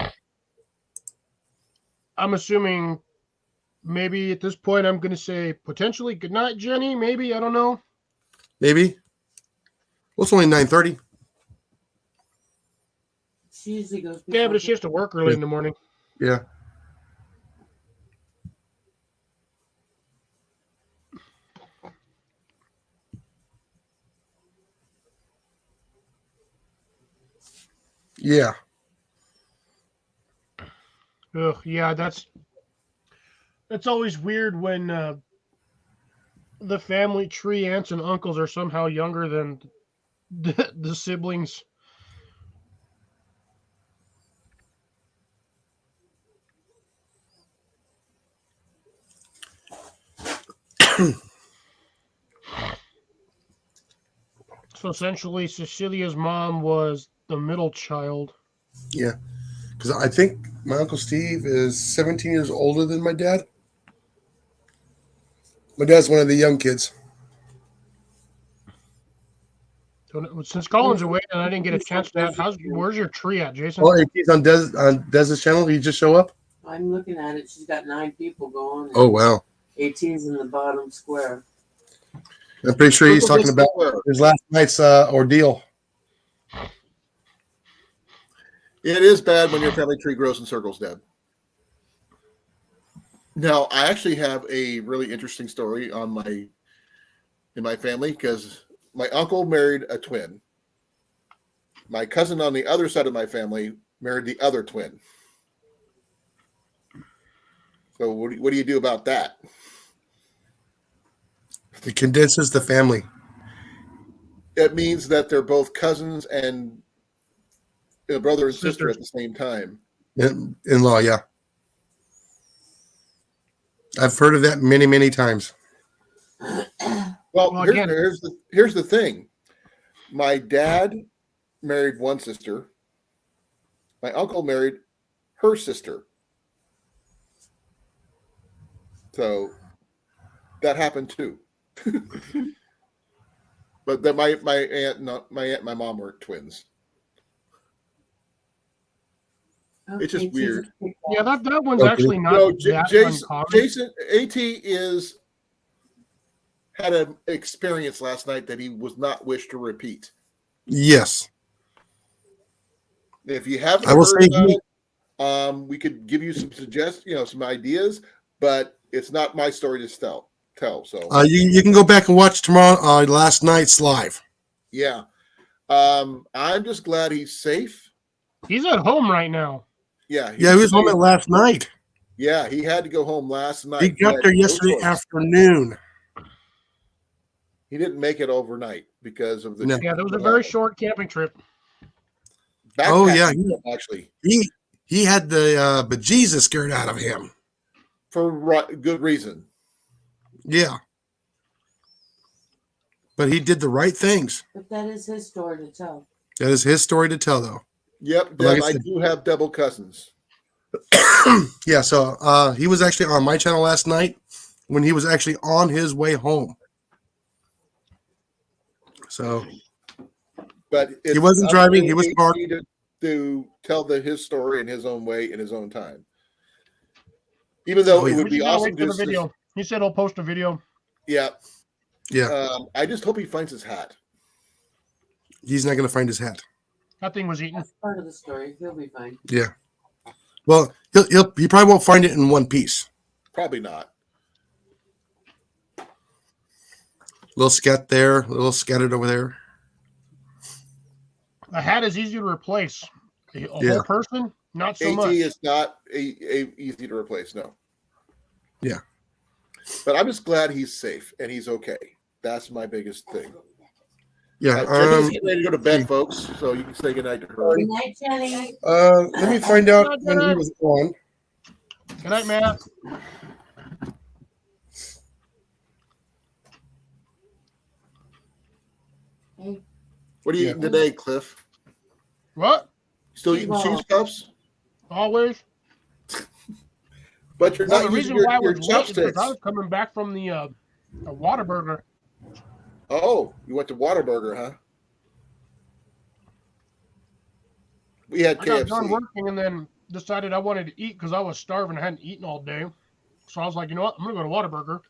I'm assuming maybe at this point I'm going to say potentially good night, Jenny. Maybe, I don't know. Maybe. Well, it's only 9:30. She usually goes. Yeah, but she has to work early in the morning. Yeah. Yeah. Ugh, yeah, that's always weird when the family tree aunts and uncles are somehow younger than the siblings. So essentially, Cecilia's mom was the middle child. Yeah. Because I think my Uncle Steve is 17 years older than my dad. My dad's one of the young kids. Since Colin's away and I didn't get a chance to that, where's your tree at, Jason? Oh, if he's on Dez's channel, he just show up? I'm looking at it. She's got 9 people going. Oh, wow. 18's in the bottom square. I'm pretty sure he's talking about his last night's ordeal. It is bad when your family tree grows in circles, Deb. Now, I actually have a really interesting story in my family because my uncle married a twin. My cousin on the other side of my family married the other twin. So what do you do about that? It condenses the family. It means that they're both cousins and a brother and sister at the same time. In-law, yeah. I've heard of that many, many times. Well, here's the thing. My dad married one sister. My uncle married her sister. So that happened too. But then my aunt, my mom weren't twins. It's just weird. Yeah, that one's actually not that uncommon. Jason AT had an experience last night that he was not wished to repeat. Yes. If you haven't I will heard say about he- it, we could give you some some ideas, but it's not my story to tell. So you can go back and watch tomorrow last night's live. yeah, I'm just glad he's safe. He's at home right now. Yeah, Yeah, he was home safe. at last night. Yeah, he had to go home last night. He got had there no yesterday choice. afternoon. He didn't make it overnight because of the No. Yeah, there was a very short camping trip. Oh, yeah, backpacking trip, actually, He had the bejesus scared out of him. for good reason. Yeah. But he did the right things. But that is his story to tell. That is his story to tell, though. Yep, Like Deb, I I said- do have double cousins. Yeah, so he was actually on my channel last night when he was actually on his way home. So But He wasn't driving, he was parked. to tell his story in his own way, in his own time. Even though Oh, it yeah. would We be should gotta awesome wait for the to video. He said he'll post a video. yeah. yeah, I just hope he finds his hat. he's not going to find his hat. That thing was eaten. That's part of the story. He'll be fine. Yeah. Well, he probably won't find it in one piece. Probably not. Little scat there, a little scattered over there. A hat is easy to replace. A Yeah. whole person, not so AT much. is not easy to replace. No. Yeah. But I'm just glad he's safe and he's okay. That's my biggest thing. Yeah. Jenny's getting ready to go to bed, folks. So you can say goodnight to her. Good night, Jenny. Let me find out when he was on. Good night, Matt. Hey, What are you Yeah. eating today, Cliff? What? Still eating Well- cheese puffs? Always. But you're Well, not the using reason why I your was late is because chopsticks. I was coming back from the a Whataburger. Oh, you went to Whataburger, huh? We had I got done KFC. working and then decided I wanted to eat because I was starving. I hadn't eaten all day. So I was like, you know what? I'm going to go to Whataburger.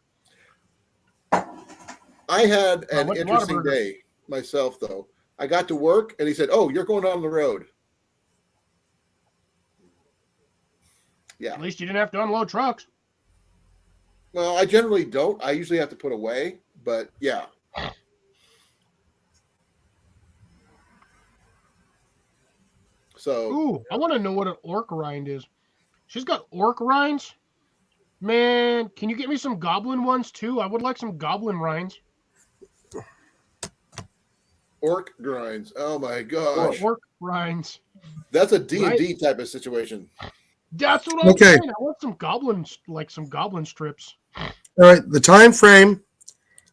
I had I an went to interesting Whataburger. day myself, though. I got to work, and he said, "Oh, you're going on the road." Yeah. At least you didn't have to unload trucks. Well, I generally don't. I usually have to put away, but yeah. So Ooh, I want to know what an orc rind is. She's got orc rinds. Man, can you get me some goblin ones too? I would like some goblin rinds. orc grinds. Oh my gosh, Orc rinds. that's a D&D type of situation. That's what I'm Okay. saying. I want some goblins, like some goblin strips. All right, the time frame.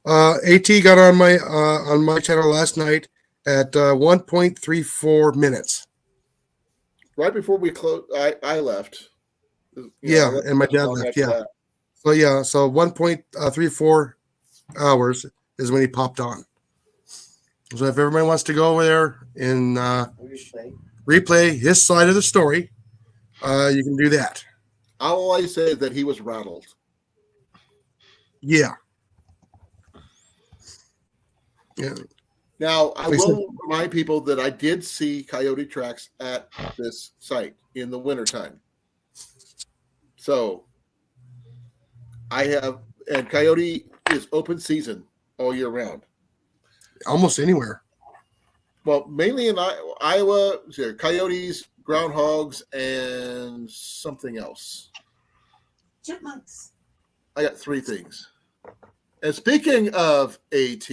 AT got on my channel last night at 1.34 minutes. Right before we close, I left. You Yeah, I and my dad long left, after yeah. that. So yeah, so 1.34 hours is when he popped on. So if everybody wants to go over there and replay his side of the story, you can do that. All I say is that he was rattled. Yeah. Yeah. Now, I Lisa? will remind people that I did see coyote tracks at this site in the wintertime. So I have, and coyote is open season all year round. Almost anywhere. Well, mainly in Iowa, there are coyotes, groundhogs, and something else. chipmunks. I got three things. And speaking of AT,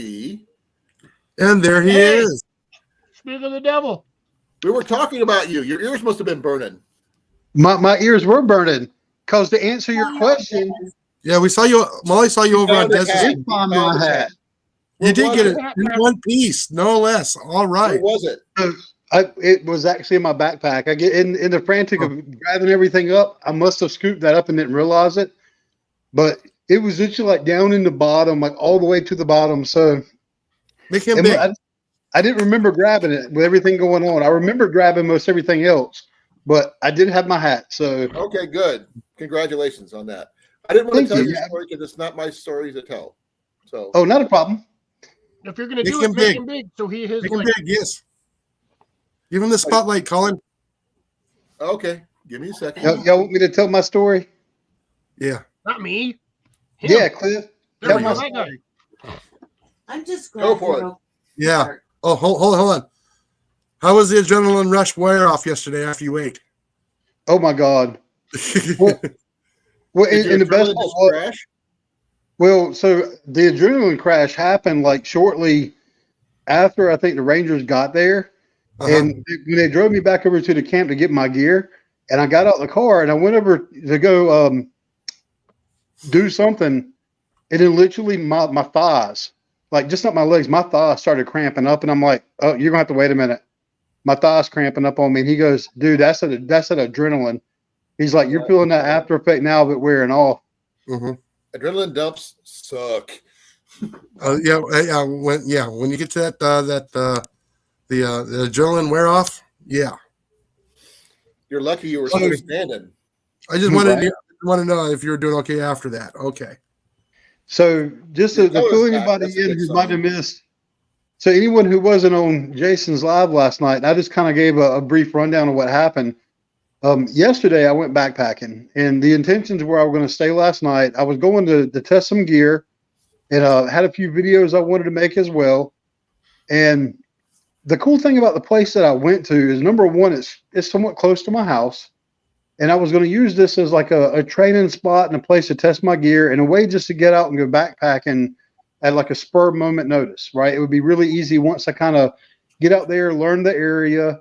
And there he Hey! is. Speak of the devil. we were talking about you. Your ears must have been burning. My ears were burning. Because to answer your question, Yeah, we saw you. Molly saw you over on Found a Desert. hat. did find my hat. You did get it was in it? one piece, no less. All Where right. was it? It was actually in my backpack. I get in the frantic of grabbing everything up. I must have scooped that up and didn't realize it. But it was literally like down in the bottom, like all the way to the bottom. So Make him and big. I didn't remember grabbing it with everything going on. I remember grabbing most everything else, but I did have my hat. So Okay, good. Congratulations on that. I didn't want Thank to tell you. your story because it's not my story to tell. So oh, not a problem. If you're gonna Make do him it, make big. him big. So he is Make him like big, yes. Give him the spotlight, Colin. Okay, give me a second. Y'all want me to tell my story? Yeah. not me. Him. Yeah, Cliff. There Tell we my go. That guy. story. I'm just Go glad for you it. know. Yeah. Oh, hold on. How was the adrenaline rush wear off yesterday after you ate? Oh my God. Well, Did your and the best adrenaline part just was, crash? well, so the adrenaline crash happened like shortly after I think the Rangers got there. Uh-huh. And when they drove me back over to the camp to get my gear, and I got out of the car and I went over to go do something, and then literally my thighs, like just not my legs, my thighs started cramping up, and I'm like, oh, you're gonna have to wait a minute. My thighs cramping up on me, and he goes, dude, that's an adrenaline. He's like, you're feeling that after effect now, but wearing off. Mm-hmm. Adrenaline dumps suck. When you get to the adrenaline wear off, yeah. You're lucky you were still standing. I just wanted to know if you were doing okay after that. Okay. So just Your to fill color's back. anybody That's a in good who sign. might have missed, so anyone who wasn't on Jason's live last night, I just kind of gave a brief rundown of what happened. Yesterday, I went backpacking, and the intentions were I was going to stay last night. I was going to test some gear, and had a few videos I wanted to make as well. And the cool thing about the place that I went to is, number one, it's somewhat close to my house, and I was going to use this as like a training spot and a place to test my gear and a way just to get out and go backpacking at like a spur moment notice, right? It would be really easy once I kind of get out there, learn the area.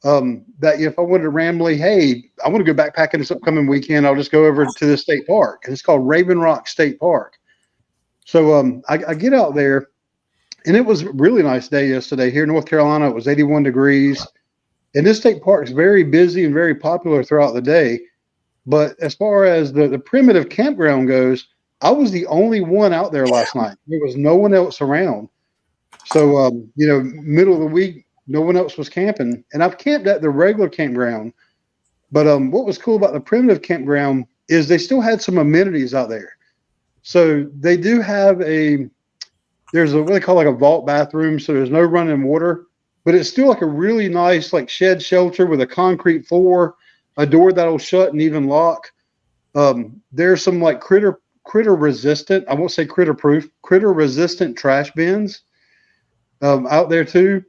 That if I wanted to randomly, hey, I want to go backpacking this upcoming weekend, I'll just go over to the state park. And it's called Raven Rock State Park. So I get out there, and it was a really nice day yesterday. Here in North Carolina, it was 81 degrees. And this state park is very busy and very popular throughout the day. But as far as the primitive campground goes, I was the only one out there last night. There was no one else around. So, middle of the week, no one else was camping. And I've camped at the regular campground. But what was cool about the primitive campground is they still had some amenities out there. So they do have there's what they call like a vault bathroom. So there's no running water, but it's still like a really nice like shed shelter with a concrete floor, a door that'll shut and even lock. There's some like critter resistant, I won't say critter proof, critter resistant trash bins out there too.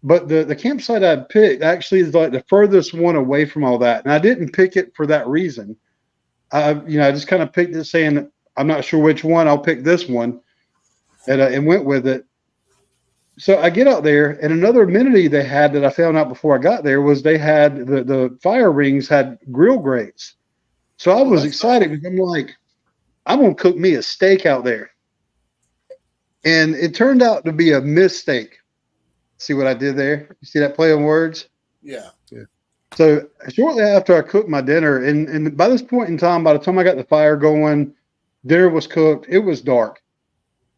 But the campsite I picked actually is like the furthest one away from all that. And I didn't pick it for that reason. I just kind of picked it saying, I'm not sure which one, I'll pick this one, and went with it. So I get out there, and another amenity they had that I found out before I got there was they had the fire rings had grill grates. So I was excited because I'm like, I'm going to cook me a steak out there. And it turned out to be a mistake. See what I did there? You see that play on words? Yeah. So shortly after I cooked my dinner, and by this point in time, by the time I got the fire going, dinner was cooked, it was dark.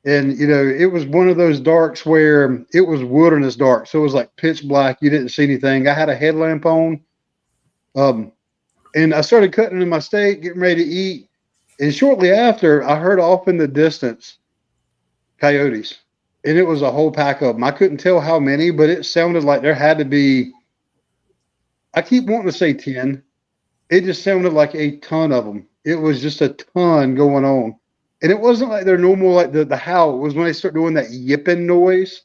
And, it was one of those darks where it was wilderness dark. So it was like pitch black. You didn't see anything. I had a headlamp on. And I started cutting in my steak, getting ready to eat. And shortly after, I heard off in the distance coyotes. And it was a whole pack of them. I couldn't tell how many, but it sounded like there had to be, I keep wanting to say 10. It just sounded like a ton of them. It was just a ton going on. And it wasn't like their normal, like the howl. It was when they start doing that yipping noise.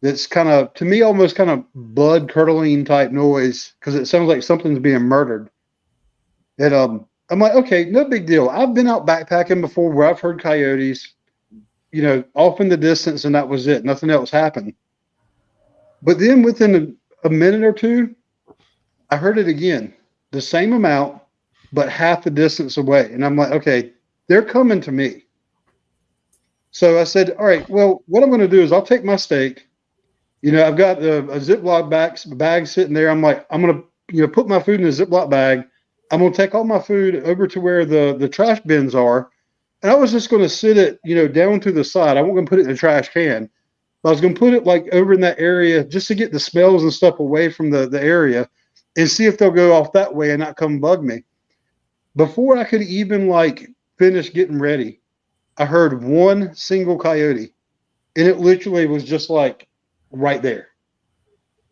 That's kind of, to me, almost kind of blood curdling type noise, because it sounds like something's being murdered. And I'm like, okay, no big deal. I've been out backpacking before where I've heard coyotes, off in the distance, and that was it. Nothing else happened. But then within a minute or two, I heard it again, the same amount, but half the distance away. And I'm like, okay, they're coming to me. So I said, all right, well, what I'm going to do is I'll take my steak. I've got a Ziploc bag sitting there. I'm like, I'm going to, put my food in a Ziploc bag. I'm going to take all my food over to where the trash bins are. And I was just going to sit it, down to the side. I wasn't going to put it in the trash can. I was going to put it like over in that area just to get the smells and stuff away from the area and see if they'll go off that way and not come bug me. Before I could even finish getting ready, I heard one single coyote. and it literally was just like right there.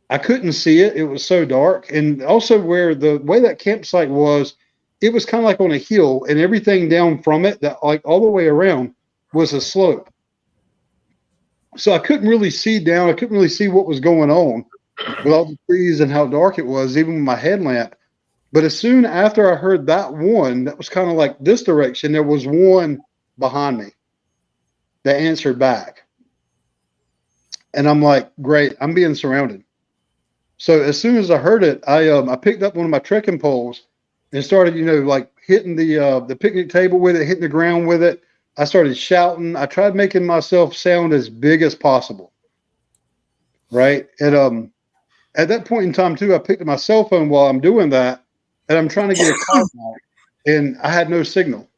I couldn't see it. It was so dark. And also where the way that campsite was, it was kind of like on a hill, and everything down from it, that like all the way around, was a slope. So I couldn't really see down. I couldn't really see what was going on with all the trees and how dark it was, even with my headlamp. But as soon after I heard that one, that was kind of like this direction, there was one behind me that answered back. And I'm like, great, I'm being surrounded. So as soon as I heard it, I picked up one of my trekking poles and started, like hitting the picnic table with it, hitting the ground with it. I started shouting. I tried making myself sound as big as possible. Right. And at that point in time too, I picked up my cell phone while I'm doing that, and I'm trying to get a call back, and I had no signal.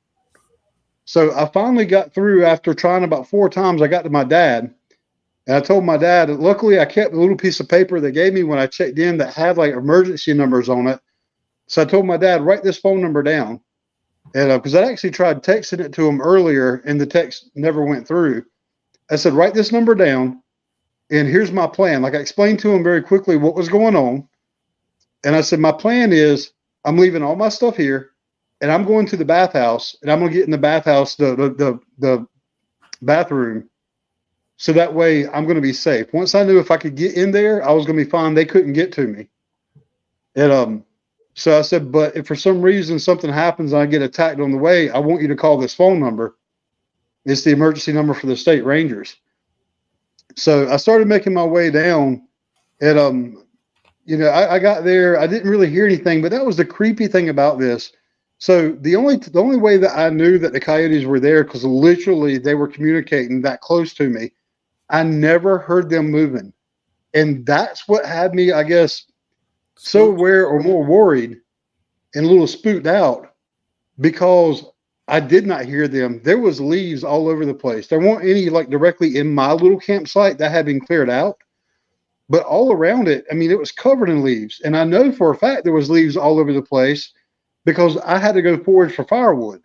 So I finally got through after trying about 4 times. I got to my dad, and I told my dad, luckily I kept a little piece of paper they gave me when I checked in that had like emergency numbers on it. So I told my dad, write this phone number down. And because I actually tried texting it to him earlier and the text never went through. I said, write this number down, and here's my plan. Like I explained to him very quickly what was going on. And I said, my plan is I'm leaving all my stuff here, and I'm going to the bathhouse, and I'm going to get in the bathhouse, the bathroom. So that way I'm going to be safe. Once I knew if I could get in there, I was going to be fine. They couldn't get to me. And so I said, but if for some reason something happens and I get attacked on the way, I want you to call this phone number. It's the emergency number for the state rangers. So I started making my way down, and I got there. I didn't really hear anything, but that was the creepy thing about this. So the only way that I knew that the coyotes were there, because literally they were communicating that close to me, I never heard them moving. And that's what had me, I guess, so aware or more worried and a little spooked out, because I did not hear them. There was leaves all over the place. There weren't any like directly in my little campsite that had been cleared out, but all around it, I mean, it was covered in leaves. And I know for a fact there was leaves all over the place because I had to go forage for firewood.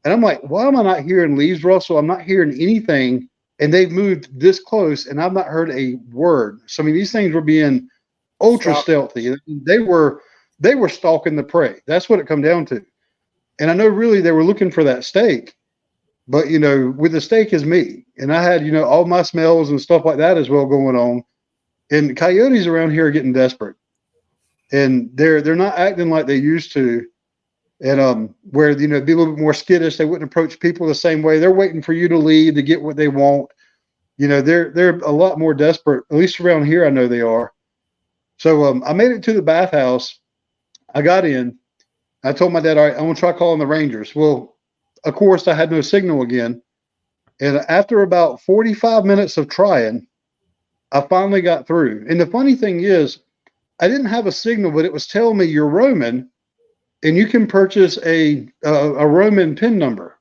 And I'm like, why am I not hearing leaves, Russell? I'm not hearing anything. And they've moved this close, and I've not heard a word. So I mean, these things were being ultra stealthy. They were stalking the prey. That's what it come down to. And I know really they were looking for that steak, but with the steak is me, and I had all my smells and stuff like that as well going on. And coyotes around here are getting desperate, and they're not acting like they used to. And where be a little bit more skittish. They wouldn't approach people the same way. They're waiting for you to leave to get what they want. They're a lot more desperate. At least around here, I know they are. So I made it to the bathhouse. I got in. I told my dad, all right, I'm gonna try calling the Rangers. Well, of course, I had no signal again. And after about 45 minutes of trying, I finally got through. And the funny thing is, I didn't have a signal, but it was telling me you're roaming, and you can purchase a roaming PIN number.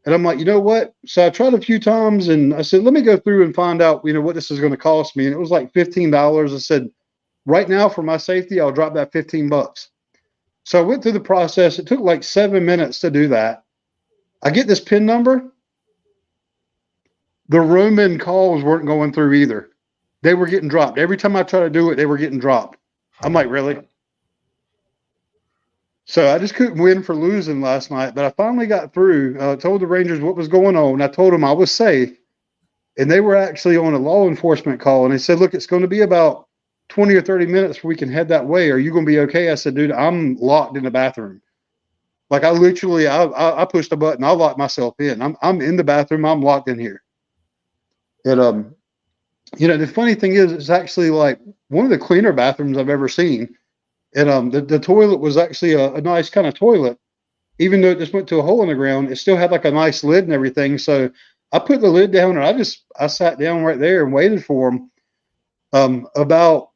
And I'm like, you know what? So I tried a few times, and I said, let me go through and find out, what this is going to cost me. And it was like $15. I said, right now for my safety, I'll drop that $15. So I went through the process. It took like 7 minutes to do that. I get this PIN number. The roaming calls weren't going through either. They were getting dropped. Every time I tried to do it, they were getting dropped. I'm like, really? So I just couldn't win for losing last night, but I finally got through. Told the Rangers what was going on. I told them I was safe, and they were actually on a law enforcement call, and they said, look, it's going to be about 20 or 30 minutes before we can head that way. Are you going to be okay? I said, dude, I'm locked in the bathroom. Like I literally, I pushed a button. I locked myself in. I'm in the bathroom. I'm locked in here. And, the funny thing is, it's actually like one of the cleaner bathrooms I've ever seen. And the toilet was actually a nice kind of toilet. Even though it just went to a hole in the ground, it still had like a nice lid and everything. So I put the lid down, and I sat down right there and waited for them. About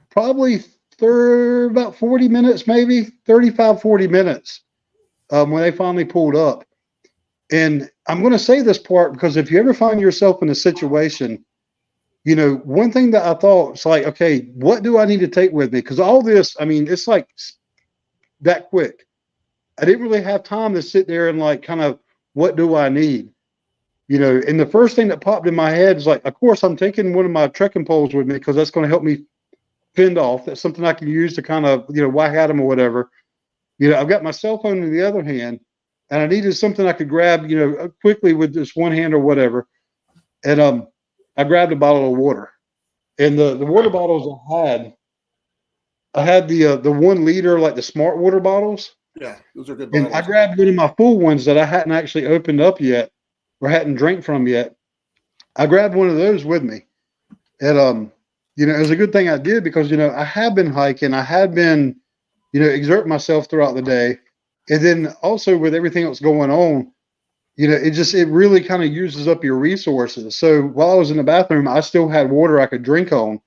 probably about 40 minutes, maybe 35, 40 minutes when they finally pulled up. And I'm going to say this part because if you ever find yourself in a situation, one thing that I thought was like, okay, what do I need to take with me? Because all this, I mean, it's like that quick. I didn't really have time to sit there and like kind of, what do I need? And the first thing that popped in my head is like, of course, I'm taking one of my trekking poles with me because that's going to help me fend off. That's something I can use to kind of, whack at them or whatever. I've got my cell phone in the other hand, and I needed something I could grab, quickly with this one hand or whatever. And I grabbed a bottle of water, and the water bottles I had the 1 liter, like the smart water bottles. Yeah, those are good And bottles. I grabbed one of my full ones that I hadn't actually opened up yet or hadn't drank from yet. I grabbed one of those with me. And, it was a good thing I did because, I had been hiking. I had been, exerting myself throughout the day. And then also with everything else going on, it really kind of uses up your resources. So while I was in the bathroom, I still had water I could drink on.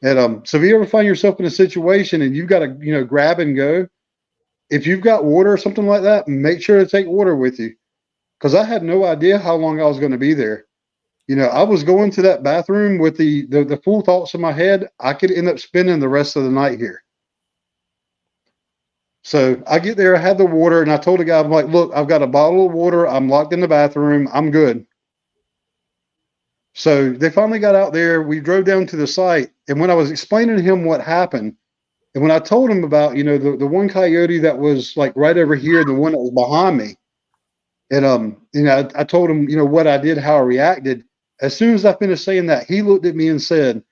And so if you ever find yourself in a situation and you've got to, grab and go, if you've got water or something like that, make sure to take water with you. Because I had no idea how long I was going to be there. I was going to that bathroom with the full thoughts in my head. I could end up spending the rest of the night here. So I get there, I had the water, and I told the guy, I'm like, look, I've got a bottle of water. I'm locked in the bathroom. I'm good. So they finally got out there. We drove down to the site. And when I was explaining to him what happened, and when I told him about, the one coyote that was like right over here, the one that was behind me, and I told him, what I did, how I reacted. As soon as I finished saying that, he looked at me and said,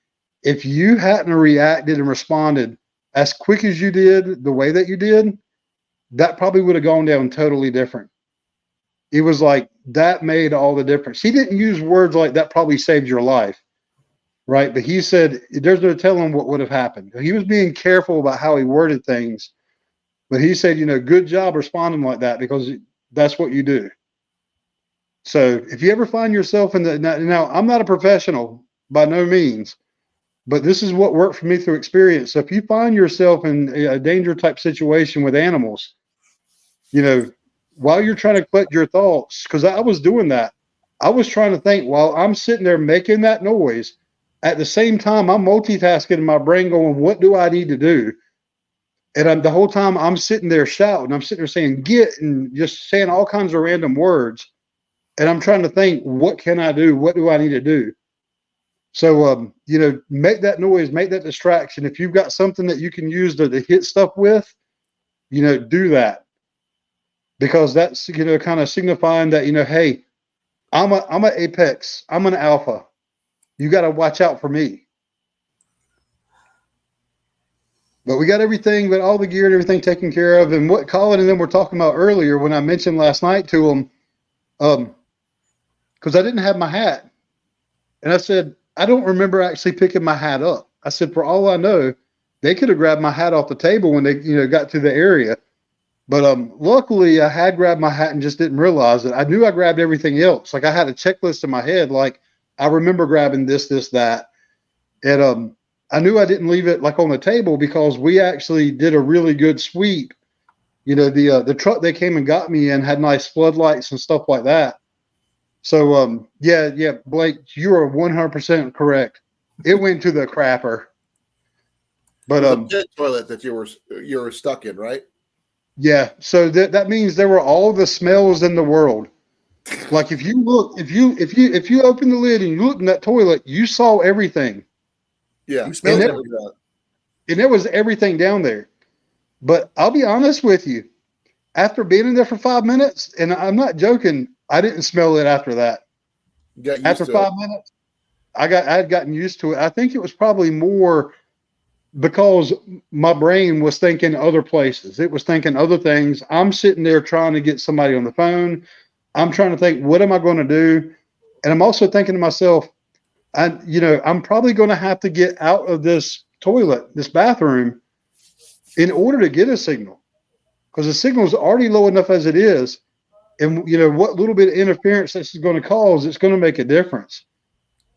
if you hadn't reacted and responded as quick as you did, the way that you did, that probably would have gone down totally different. It was like that made all the difference. He didn't use words like that probably saved your life, right? But he said there's no telling what would have happened. He was being careful about how he worded things, but he said, good job responding like that because that's what you do. So if you ever find yourself now I'm not a professional by no means, but this is what worked for me through experience. So if you find yourself in a danger type situation with animals, while you're trying to collect your thoughts, because I was doing that, I was trying to think while I'm sitting there making that noise. At the same time, I'm multitasking in my brain going, what do I need to do? And the whole time I'm sitting there shouting, I'm sitting there saying, get, and just saying all kinds of random words. And I'm trying to think, what can I do? What do I need to do? So, make that noise, make that distraction. If you've got something that you can use to hit stuff with, do that. Because that's, kind of signifying that, hey, I'm an apex. I'm an alpha. You got to watch out for me. But we got everything, but all the gear and everything taken care of. And what Colin and them were talking about earlier when I mentioned last night to them, because I didn't have my hat. And I said, I don't remember actually picking my hat up. I said, for all I know, they could have grabbed my hat off the table when they, got to the area. But luckily, I had grabbed my hat and just didn't realize it. I knew I grabbed everything else. Like I had a checklist in my head. Like I remember grabbing this, that. And I knew I didn't leave it like on the table because we actually did a really good sweep. The truck they came and got me in had nice floodlights and stuff like that. So, yeah, Blake, you are 100% correct. It went to the crapper. But the pit toilet that you were stuck in, right? Yeah. So that means there were all the smells in the world. Like if you look, if you open the lid and you look in that toilet, you saw everything. Yeah, You smelled And it. and there was everything down there. But I'll be honest with you, after being in there for 5 minutes, and I'm not joking, I didn't smell it after that. Got used After to 5 minutes, I had gotten used to it. I think it was probably more because my brain was thinking other places. It was thinking other things. I'm sitting there trying to get somebody on the phone. I'm trying to think, what am I going to do? And I'm also thinking to myself, I'm probably going to have to get out of this toilet, this bathroom, in order to get a signal, because the signal is already low enough as it is. And what little bit of interference this is going to cause, it's going to make a difference.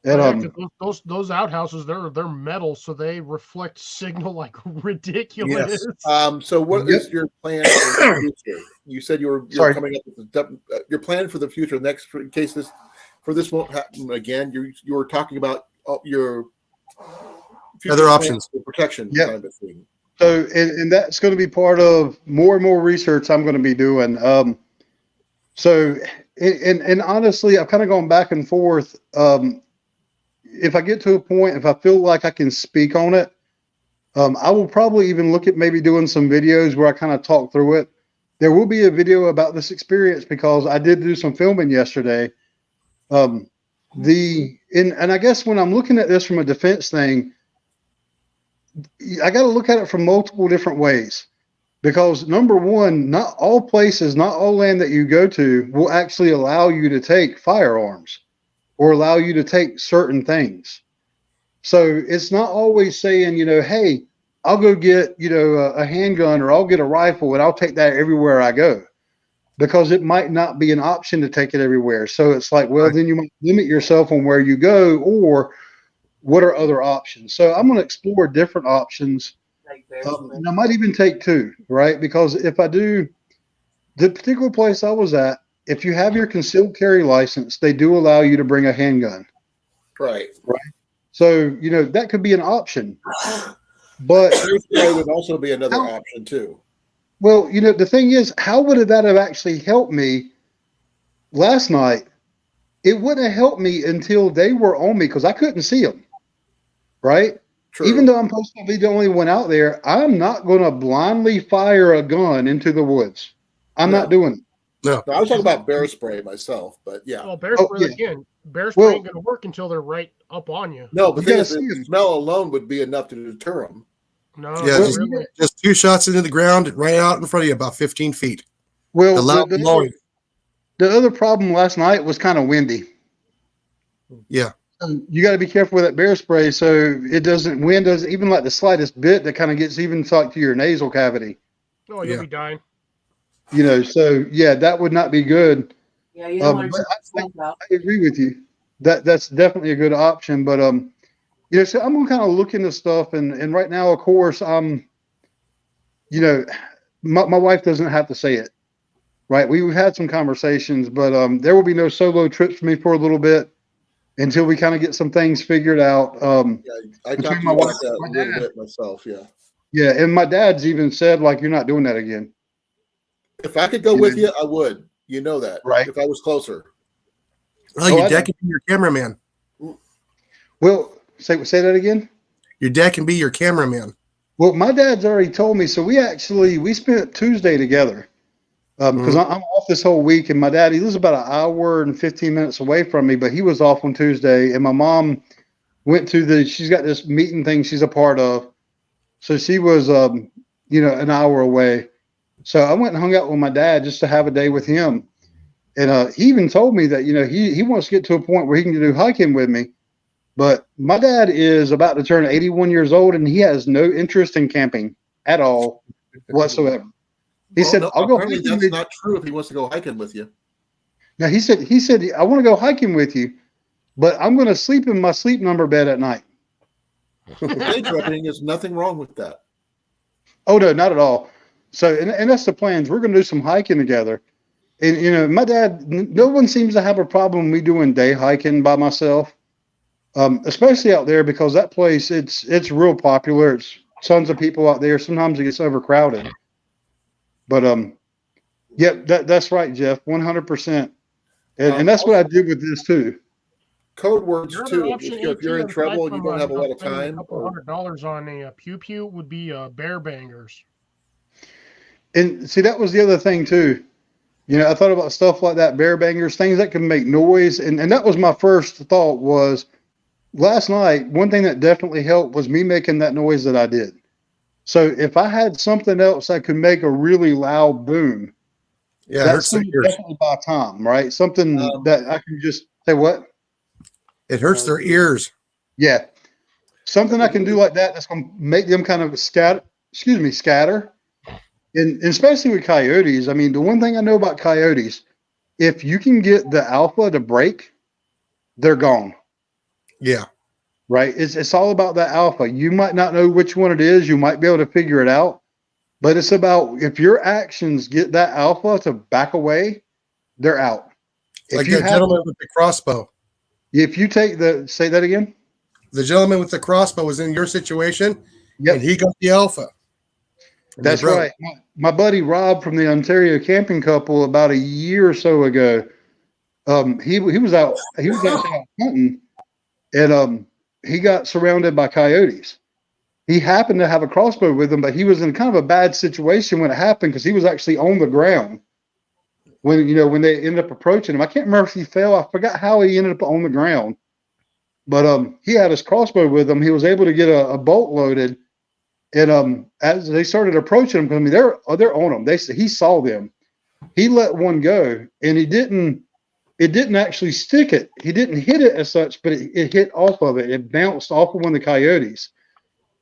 And Yeah, 'cause those outhouses, they're metal, so they reflect signal like ridiculous. Yes. So what is your plan for the future? You said you're Sorry. coming up with your plan for the future. Next, in case this won't happen again, you were talking about your future Other plans options. for protection Yep. kind of thing. So, and that's going to be part of more and more research I'm going to be doing. So and honestly, I've kind of gone back and forth. If I get to a point, if I feel like I can speak on it, I will probably even look at maybe doing some videos where I kind of talk through it. There will be a video about this experience because I did do some filming yesterday. And I guess when I'm looking at this from a defense thing, I got to look at it from multiple different ways. Because number one, not all places, not all land that you go to will actually allow you to take firearms or allow you to take certain things. So it's not always saying, hey, I'll go get, a handgun or I'll get a rifle and I'll take that everywhere I go, because it might not be an option to take it everywhere. So it's like, well, then you might limit yourself on where you go, or what are other options? So I'm going to explore different options. Like bear And I might even take two, right? Because if I do, the particular place I was at, if you have your concealed carry license, they do allow you to bring a handgun. Right. So, that could be an option. But That would also be another option too. well, the thing is, how would that have actually helped me last night? It wouldn't have helped me until they were on me because I couldn't see them. Right? True. Even though I'm supposed to be the only one out there, I'm not going to blindly fire a gun into the woods. I'm not doing it. No, I was talking about bear spray myself, but yeah. Well, bear Oh, spray yeah. again. Bear spray ain't gonna work until they're right up on you. No, but You the thing gotta is, see the 'em. smell alone would be enough to deter them. No, Yeah, not just- really. Just 2 shots into the ground, right out in front of you, about 15 feet. Well, The loud blowing. the other problem last night was kind of windy. Yeah. You got to be careful with that bear spray so wind doesn't even like the slightest bit that kind of gets even to your nasal cavity. Oh, you'll Yeah. be dying. So yeah, that would not be good. Yeah, you don't want but to out. I agree with you. That's definitely a good option. But so I'm gonna kind of look into stuff, and right now, of course, my wife doesn't have to say it, right? We've had some conversations, but there will be no solo trips for me for a little bit until we kind of get some things figured out. I Between talked to my you wife about that and a my little dad. bit myself. Yeah. Yeah, and my dad's even said like, you're not doing that again. If I could go with you, I would. You know that, Right. If I was closer. Oh, Oh, your I dad know. can be your cameraman. Well, say that again. Your dad can be your cameraman. Well, my dad's already told me. So we spent Tuesday together because I'm off this whole week, and my dad, he lives about an hour and 15 minutes away from me, but he was off on Tuesday, and my mom went to she's got this meeting thing she's a part of, so she was an hour away. So I went and hung out with my dad just to have a day with him, and he even told me that he wants to get to a point where he can do hiking with me. But my dad is about to turn 81 years old, and he has no interest in camping at all whatsoever. He said, "I'll go apparently hiking that's with." not true if he wants to go hiking with you. Now he said, "I want to go hiking with you, but I'm going to sleep in my sleep number bed at night." Day tripping is nothing wrong with that. Oh no, not at all. So, and that's the plans. We're going to do some hiking together. And my dad, no one seems to have a problem with me doing day hiking by myself, especially out there because that place it's real popular. It's tons of people out there. Sometimes it gets overcrowded. But that's right, Jeff, 100%. And that's what I did with this too. Code words Your other too. option, If you're in AT, trouble and aside you don't have a from, lot of spending time, a couple $100 on a pew pew would be bear bangers. And see, that was the other thing too. I thought about stuff like that, bear bangers, things that can make noise. And that was my first thought was last night, one thing that definitely helped was me making that noise that I did. So if I had something else that could make a really loud boom, Yeah, it that's hurts their going to ears. definitely buy time, right? Something that I can just say, what? It hurts their ears. Yeah. Something I can do like that that's going to make them kind of scatter. And especially with coyotes. I mean, the one thing I know about coyotes, if you can get the alpha to break, they're gone. Yeah. Right? It's all about that alpha. You might not know which one it is. You might be able to figure it out. But it's about if your actions get that alpha to back away, they're out. Like that gentleman with the crossbow. If you say that again. The gentleman with the crossbow was in your situation, Yep. and he got the alpha. And That's they broke. right. My buddy Rob from the Ontario Camping Couple about a year or so ago, He was actually out hunting, and he got surrounded by coyotes. He happened to have a crossbow with him, but he was in kind of a bad situation when it happened because he was actually on the ground when they ended up approaching him. I can't remember if he fell. I forgot how he ended up on the ground, but he had his crossbow with him. He was able to get a bolt loaded, and as they started approaching him, I mean they're on him. He saw them. He let one go, and he didn't. It didn't actually stick it. He didn't hit it as such, but it hit off of it. It bounced off of one of the coyotes.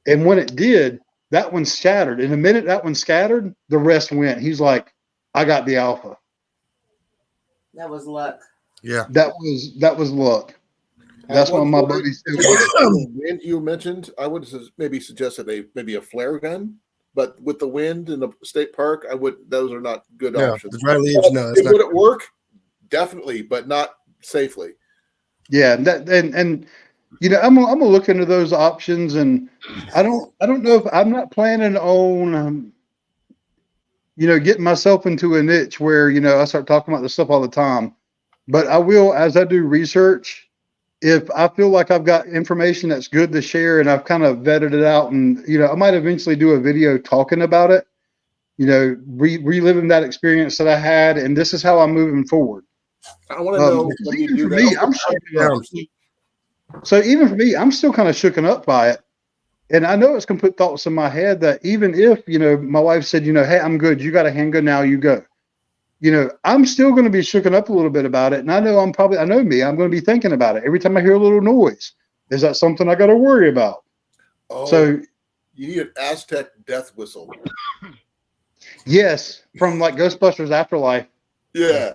And when it did, that one scattered. And the minute that one scattered, the rest went. He's like, I got the alpha. That was luck. Yeah. That was luck. That's what my buddy said. Wind you mentioned, I would maybe suggest maybe a flare gun, but with the wind in the state park, those are not good No, options. the dry leaves, no. It's not. Would it work? Definitely, but not safely. Yeah, and I'm gonna look into those options, and I don't know if I'm not planning on getting myself into a niche where I start talking about this stuff all the time. But I will, as I do research, if I feel like I've got information that's good to share and I've kind of vetted it out, and I might eventually do a video talking about it, reliving that experience that I had, and this is how I'm moving forward. I want to know when you do that. So even for me, I'm still kind of shooken up by it. And I know it's going to put thoughts in my head that even if, my wife said, hey, I'm good. You got a handgun now, you go. I'm still going to be shooken up a little bit about it. And I know I'm going to be thinking about it every time I hear a little noise. Is that something I got to worry about? Oh, so you need an Aztec death whistle. Yes, from like Ghostbusters Afterlife. Yeah.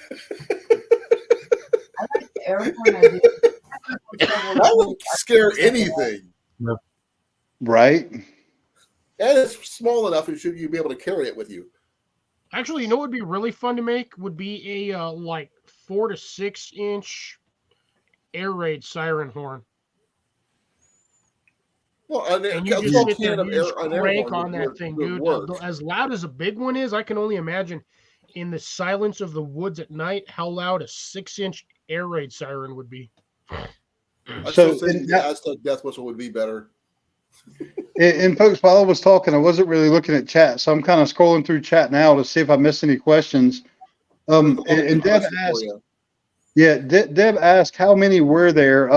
I like the airplane idea. That would scare anything. No. Right. And it's small enough that you'd be able to carry it with you. Actually, what would be really fun to make would be a like 4 to 6 inch air raid siren horn. Well, And you just sit there and you just crank on that thing, dude. As loud as a big one is, I can only imagine in the silence of the woods at night how loud a 6-inch air raid siren would be. I still think the Aztec death whistle would be better. And folks, while I was talking, I wasn't really looking at chat, so I'm kind of scrolling through chat now to see if I missed any questions. And Deb asked, Deb asked how many were there.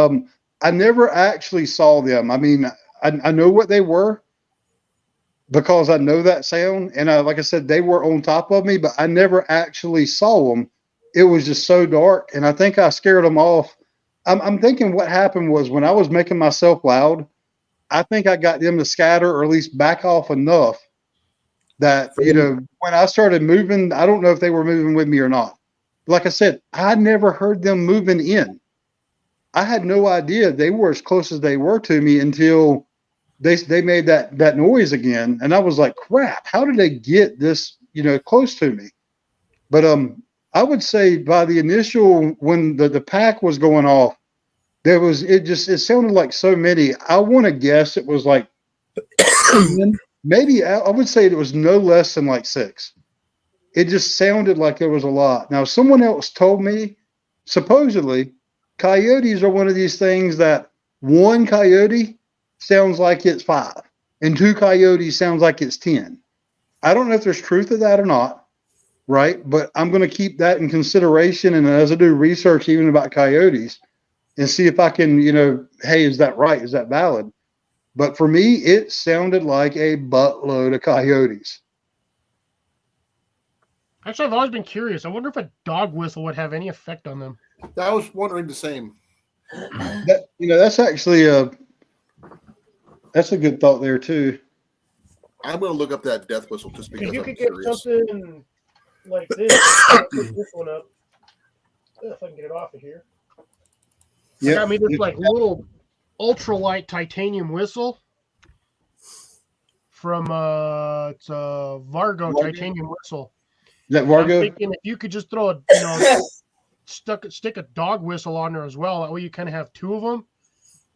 I never actually saw them. I mean, I know what they were because I know that sound, and like I said, they were on top of me, but I never actually saw them. It was just so dark, and I think I scared them off. I'm thinking what happened was when I was making myself loud, I think I got them to scatter or at least back off enough that, when I started moving, I don't know if they were moving with me or not. Like I said, I never heard them moving in. I had no idea they were as close as they were to me until they made that noise again. And I was like, crap, how did they get this, close to me? But I would say by the initial, when the pack was going off, it sounded like so many. I want to guess it was like maybe I would say it was no less than like 6. It just sounded like there was a lot. Now, someone else told me supposedly coyotes are one of these things that one coyote sounds like it's 5 and 2 coyotes sounds like it's 10. I don't know if there's truth to that or not, right? But I'm going to keep that in consideration. And as I do research even about coyotes, and see if I can, hey, is that right? Is that valid? But for me, it sounded like a buttload of coyotes. Actually, I've always been curious. I wonder if a dog whistle would have any effect on them. I was wondering the same. That's actually that's a good thought there too. I'm going to look up that death whistle just because you I'm could get curious. something like this. Pick this one up. If I can get it off of here. I got me this like little ultralight titanium whistle from it's a Vargo titanium whistle. Is that Vargo? I'm thinking if you could just throw a stick a dog whistle on there as well. That way you kind of have 2 of them.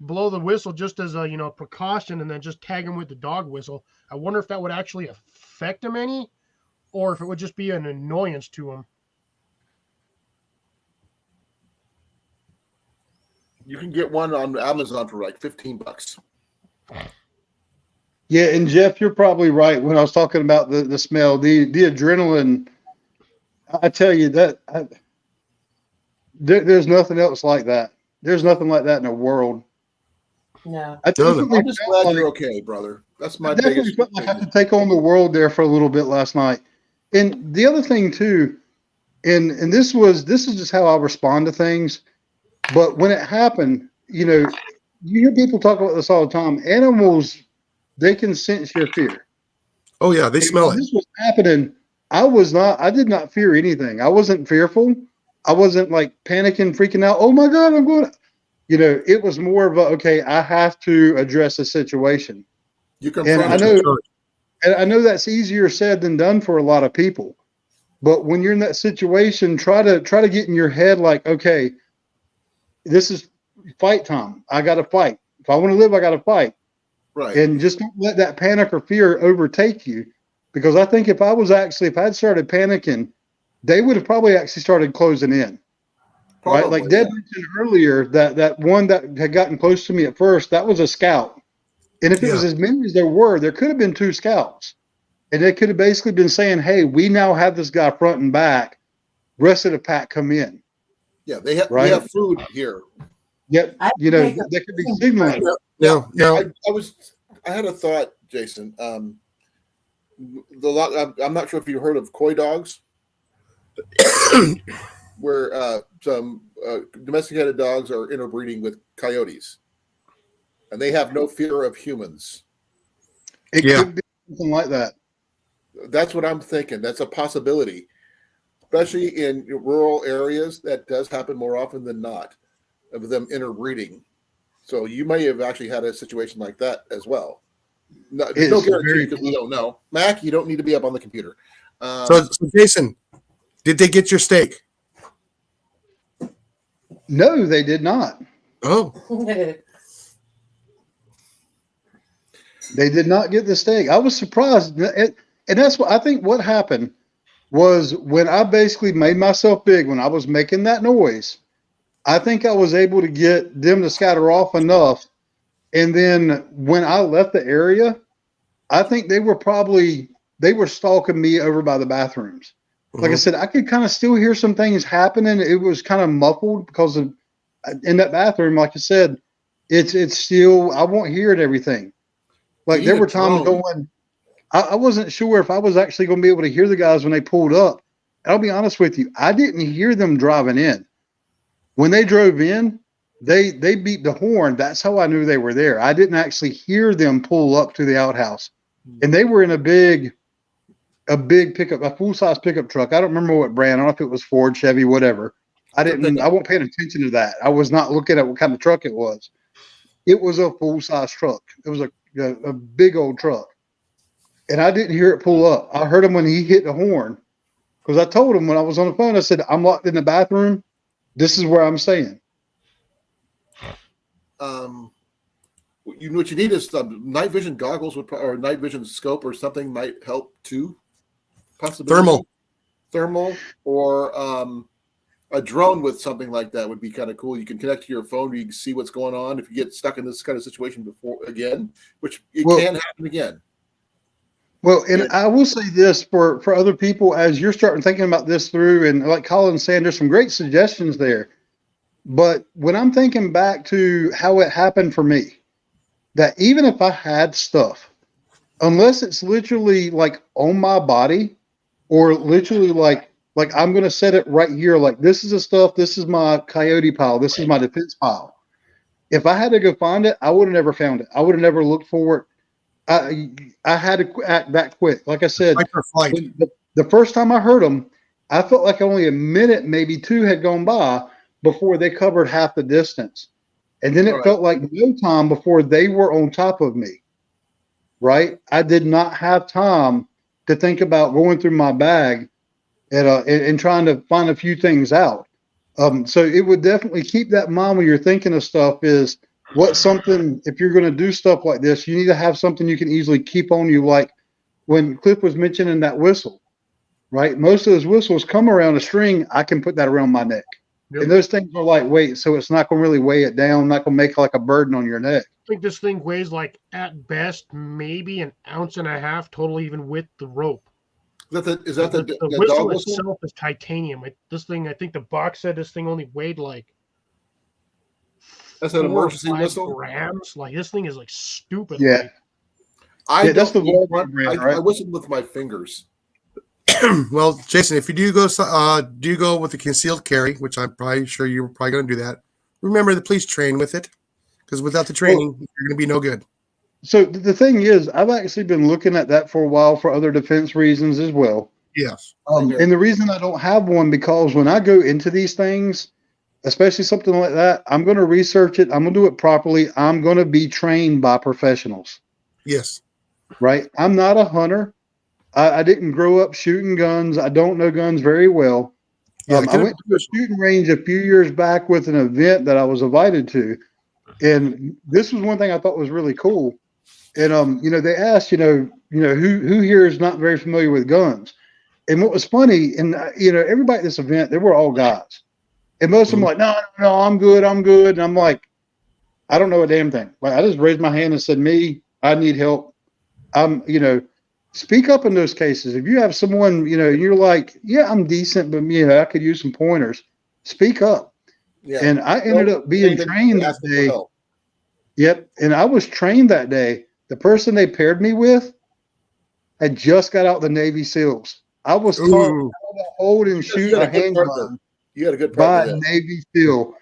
Blow the whistle just as a precaution, and then just tag them with the dog whistle. I wonder if that would actually affect them any, or if it would just be an annoyance to them. You can get one on Amazon for like $15. Yeah, and Jeff, you're probably right when I was talking about the smell, the adrenaline. I tell you that there's nothing else like that. There's nothing like that in the world. No. I No, no. definitely I'm just felt glad like, you're okay, brother. That's my I definitely biggest. felt like I could take on the world there for a little bit last night. And the other thing too, and this is just how I respond to things. But when it happened, you hear people talk about this all the time. Animals, they can sense your fear. Oh yeah, they And smell when it. this was happening, I did not fear anything. I wasn't fearful. I wasn't like panicking, freaking out. Oh my God, I'm going. It was more of a, okay, I have to address the situation. You And confront I it. know, and I know that's easier said than done for a lot of people. But when you're in that situation, try to get in your head like, okay, this is fight time. I got to fight. If I want to live, I got to fight. Right. And just don't let that panic or fear overtake you. Because I think if I'd started panicking, they would have probably actually started closing in. Right? Probably, Like Deb yeah. mentioned earlier, that one that had gotten close to me at first, that was a scout. And if it was Yeah. as many as there could have been 2 scouts. And they could have basically been saying, hey, we now have this guy front and back. Rest of the pack come in. Yeah, we Right? have food here. Yet, I they think could be signaling. No, no. I had a thought, Jason. I'm not sure if you heard of coy dogs, where some domesticated dogs are interbreeding with coyotes, and they have no fear of humans. It Yeah. could be something like that. That's what I'm thinking. That's a possibility, especially in rural areas. That does happen more often than not, of them interbreeding. So you may have actually had a situation like that as well. There's no It's guarantee very because we don't know. Mac, you don't need to be up on the computer. So Jason, did they get your steak? No, they did not. Oh, They did not get the steak. I was surprised. And that's what I think what happened was when I basically made myself big, when I was making that noise, I think I was able to get them to scatter off enough. And then when I left the area, I think they were stalking me over by the bathrooms. Like I said, I could kind of still hear some things happening. It was kind of muffled because of in that bathroom, like I said, it's still I won't hear it everything. Like You there need were a times drone. going, I wasn't sure if I was actually going to be able to hear the guys when they pulled up. And I'll be honest with you, I didn't hear them driving in. When they drove in, they beat the horn. That's how I knew they were there. I didn't actually hear them pull up to the outhouse. And they were in a big pickup, a full-size pickup truck. I don't remember what brand. I don't know if it was Ford, Chevy, whatever. I wasn't paying attention to that. I was not looking at what kind of truck it was. It was a full-size truck. It was a big old truck. And I didn't hear it pull up. I heard him when he hit the horn. Because I told him when I was on the phone, I said, I'm locked in the bathroom. This is where I'm staying. What you need is night vision goggles or night vision scope or something might help too. Possibly thermal, or a drone with something like that would be kind of cool. You can connect to your phone, you can see what's going on if you get stuck in this kind of situation before again, which can happen again. Well, and I will say this for other people as you're starting thinking about this through, and like Colin's saying, there's some great suggestions there. But when I'm thinking back to how it happened for me, that even if I had stuff, unless it's literally like on my body or literally like I'm going to set it right here, like this is the stuff, this is my coyote pile, this is my defense pile. If I had to go find it, I would have never found it. I would have never looked for it. I had to act that quick. Like I said, the first time I heard them, I felt like only a minute, maybe 2 had gone by before they covered half the distance. And then it felt like no time before they were on top of me, right? I did not have time to think about going through my bag and trying to find a few things out. So it would definitely keep that in mind when you're thinking of stuff is what's something, if you're going to do stuff like this, you need to have something you can easily keep on you. Like when Cliff was mentioning that whistle, right? Most of those whistles come around a string. I can put that around my neck. And those things are lightweight, so it's not going to really weigh it down, not going to make like a burden on your neck. I think this thing weighs like at best maybe an ounce and a half total, even with the rope. Is that the whistle dog whistle? itself is titanium. This thing, I think the box said this thing only weighed like That's an 4 or emergency 5 whistle. grams. Like this thing is like stupid. Yeah. I That's the don't- Walmart brand, right? I whistle with my fingers. Well, Jason, if you do go with the concealed carry, which I'm probably sure you're probably going to do that, remember to please train with it, because without the training, you're going to be no good. So the thing is, I've actually been looking at that for a while for other defense reasons as well. Yes. And the reason I don't have one, because when I go into these things, especially something like that, I'm going to research it. I'm going to do it properly. I'm going to be trained by professionals. Yes. Right? I'm not a hunter. I didn't grow up shooting guns. I don't know guns very well. Yeah, I went to a shooting range a few years back with an event that I was invited to. And this was one thing I thought was really cool. And, they asked, who here is not very familiar with guns? And what was funny, and, everybody at this event, they were all guys. And most of them were like, no, I'm good. And I'm like, I don't know a damn thing. Like, I just raised my hand and said, I need help. Speak up in those cases. If you have someone, you're like, yeah, I'm decent, but I could use some pointers. Speak up. Yeah. And I ended up being trained that day. Yep. And I was trained that day. The person they paired me with had just got out the Navy SEALs. I was taught how to hold and shoot a handgun You had a good by partner. a Navy SEAL.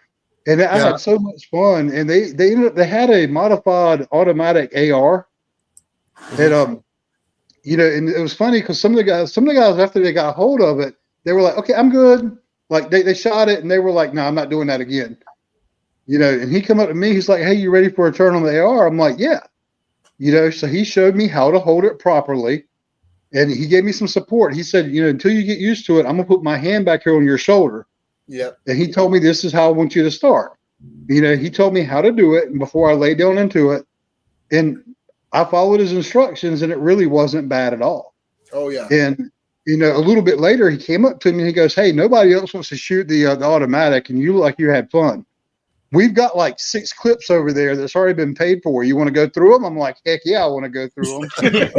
And I had so much fun. And they had a modified automatic AR. And and it was funny because some of the guys after they got a hold of it, they were like, okay, I'm good. Like they shot it and they were like, no, I'm not doing that again. And he come up to me, he's like, hey, you ready for a turn on the AR? I'm like, yeah. So he showed me how to hold it properly. And he gave me some support. He said, until you get used to it, I'm gonna put my hand back here on your shoulder. Yeah. And he told me this is how I want you to start. He told me how to do it before I lay down into it. And I followed his instructions, and it really wasn't bad at all. Oh yeah. And a little bit later, he came up to me and he goes, "Hey, nobody else wants to shoot the automatic, and you look like you had fun. We've got like 6 clips over there that's already been paid for. You want to go through them?" I'm like, "Heck yeah, I want to go through them."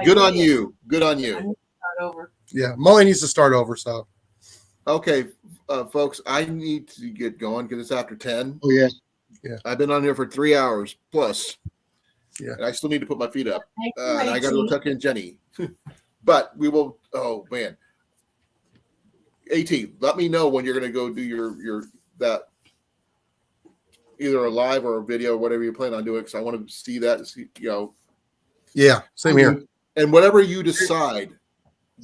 Good on you. Good on you. Start over. Yeah, Molly needs to start over. So Okay, folks, I need to get going because it's after 10. Oh yeah. I've been on here for 3 hours plus. Yeah. And I still need to put my feet up. Thank you, And I got to go AT. tuck in Jenny. But we will. Oh man. At, let me know when you're going to go do your that either a live or a video, whatever you plan on doing, because I want to see that. See, yeah, same here. And whatever you decide,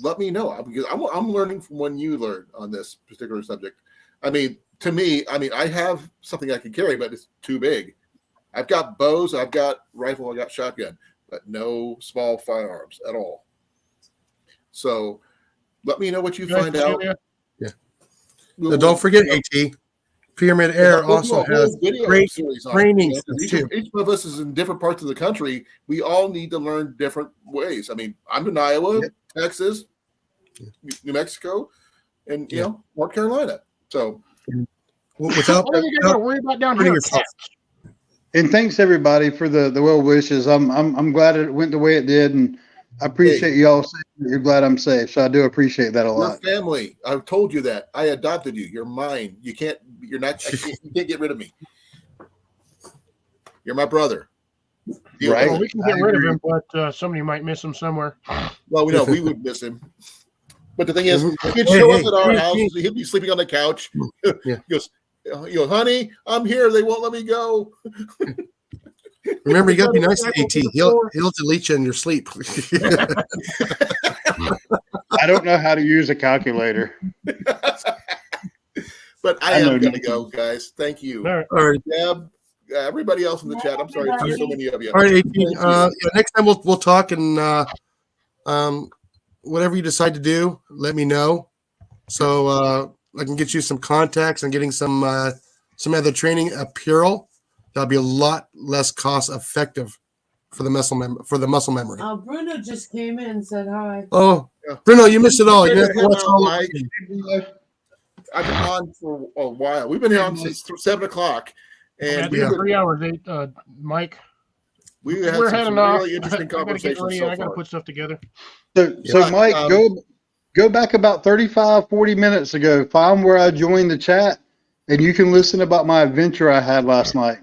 let me know because I'm learning from when you learn on this particular subject. I mean, to me, I have something I can carry, but it's too big. I've got bows, I've got rifle, I got shotgun, but no small firearms at all. So let me know what you find out. Yeah. Now, don't forget, AT. Pyramid Air We'll also do a whole has video great series on it, training because too. each of us is in different parts of the country. We all need to learn different ways. I mean, I'm in Iowa, Texas, New Mexico, and North Carolina. So without What are you got to worry about down here? yourself. And thanks everybody for the well wishes. I'm glad it went the way it did, and I appreciate y'all saying that you're glad I'm safe. So I do appreciate that a your lot. family, I've told you that. I adopted you. You're mine. You can't get rid of me. You're my brother. Deal Right. with Well, it. we can get rid of him, but somebody might miss him somewhere. Well, we know we would miss him. But the thing is, he'd show up at our house. He'd be sleeping on the couch. Yeah. He goes, honey, I'm here. They won't let me go. Remember, you got to be nice to AT. He'll delete you in your sleep. I don't know how to use a calculator. But I I know am going to nothing. go, guys. Thank you. All right. All right, Deb, everybody else in the chat. I'm sorry for so many of you. all right, AT. Thank you. Next time we'll talk, and whatever you decide to do, let me know, so I can get you some contacts and getting some other training apparel. That'll be a lot less cost effective for the muscle memory. Bruno just came in and said hi. Oh, Yeah. Bruno, you missed it all. You have to Yeah, watch all I- of it. I've been on for a while. We've been on since 7 o'clock, Yeah, and we got 3 hours, Mike. we had We're some heading off. really interesting I gotta get conversations ready. so I gotta far. put stuff together. So Yeah, Mike, go back about 35, 40 minutes ago. Find where I joined the chat, and you can listen about my adventure I had last night.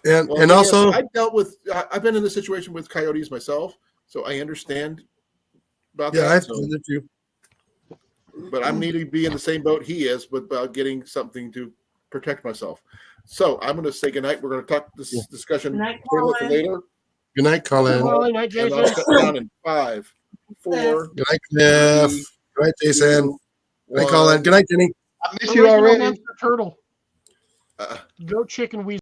And Well, and the thing is, also, I've been in this situation with coyotes myself, so I understand about yeah, that. I've So, done it too. but I need to be in the same boat he is with about getting something to protect myself. So I'm going to say goodnight. We're going to talk this discussion Good night, table it for Colin. later. Good night, Colin. Well, night, And I'll Jason. shut down in 5, 4, Good night, Cliff. 3, Good night, Jason. 2, Good night, Colin. 1. Good night, Jenny. I miss you Original already. Mr. Turtle. Uh, Goat chicken weasel.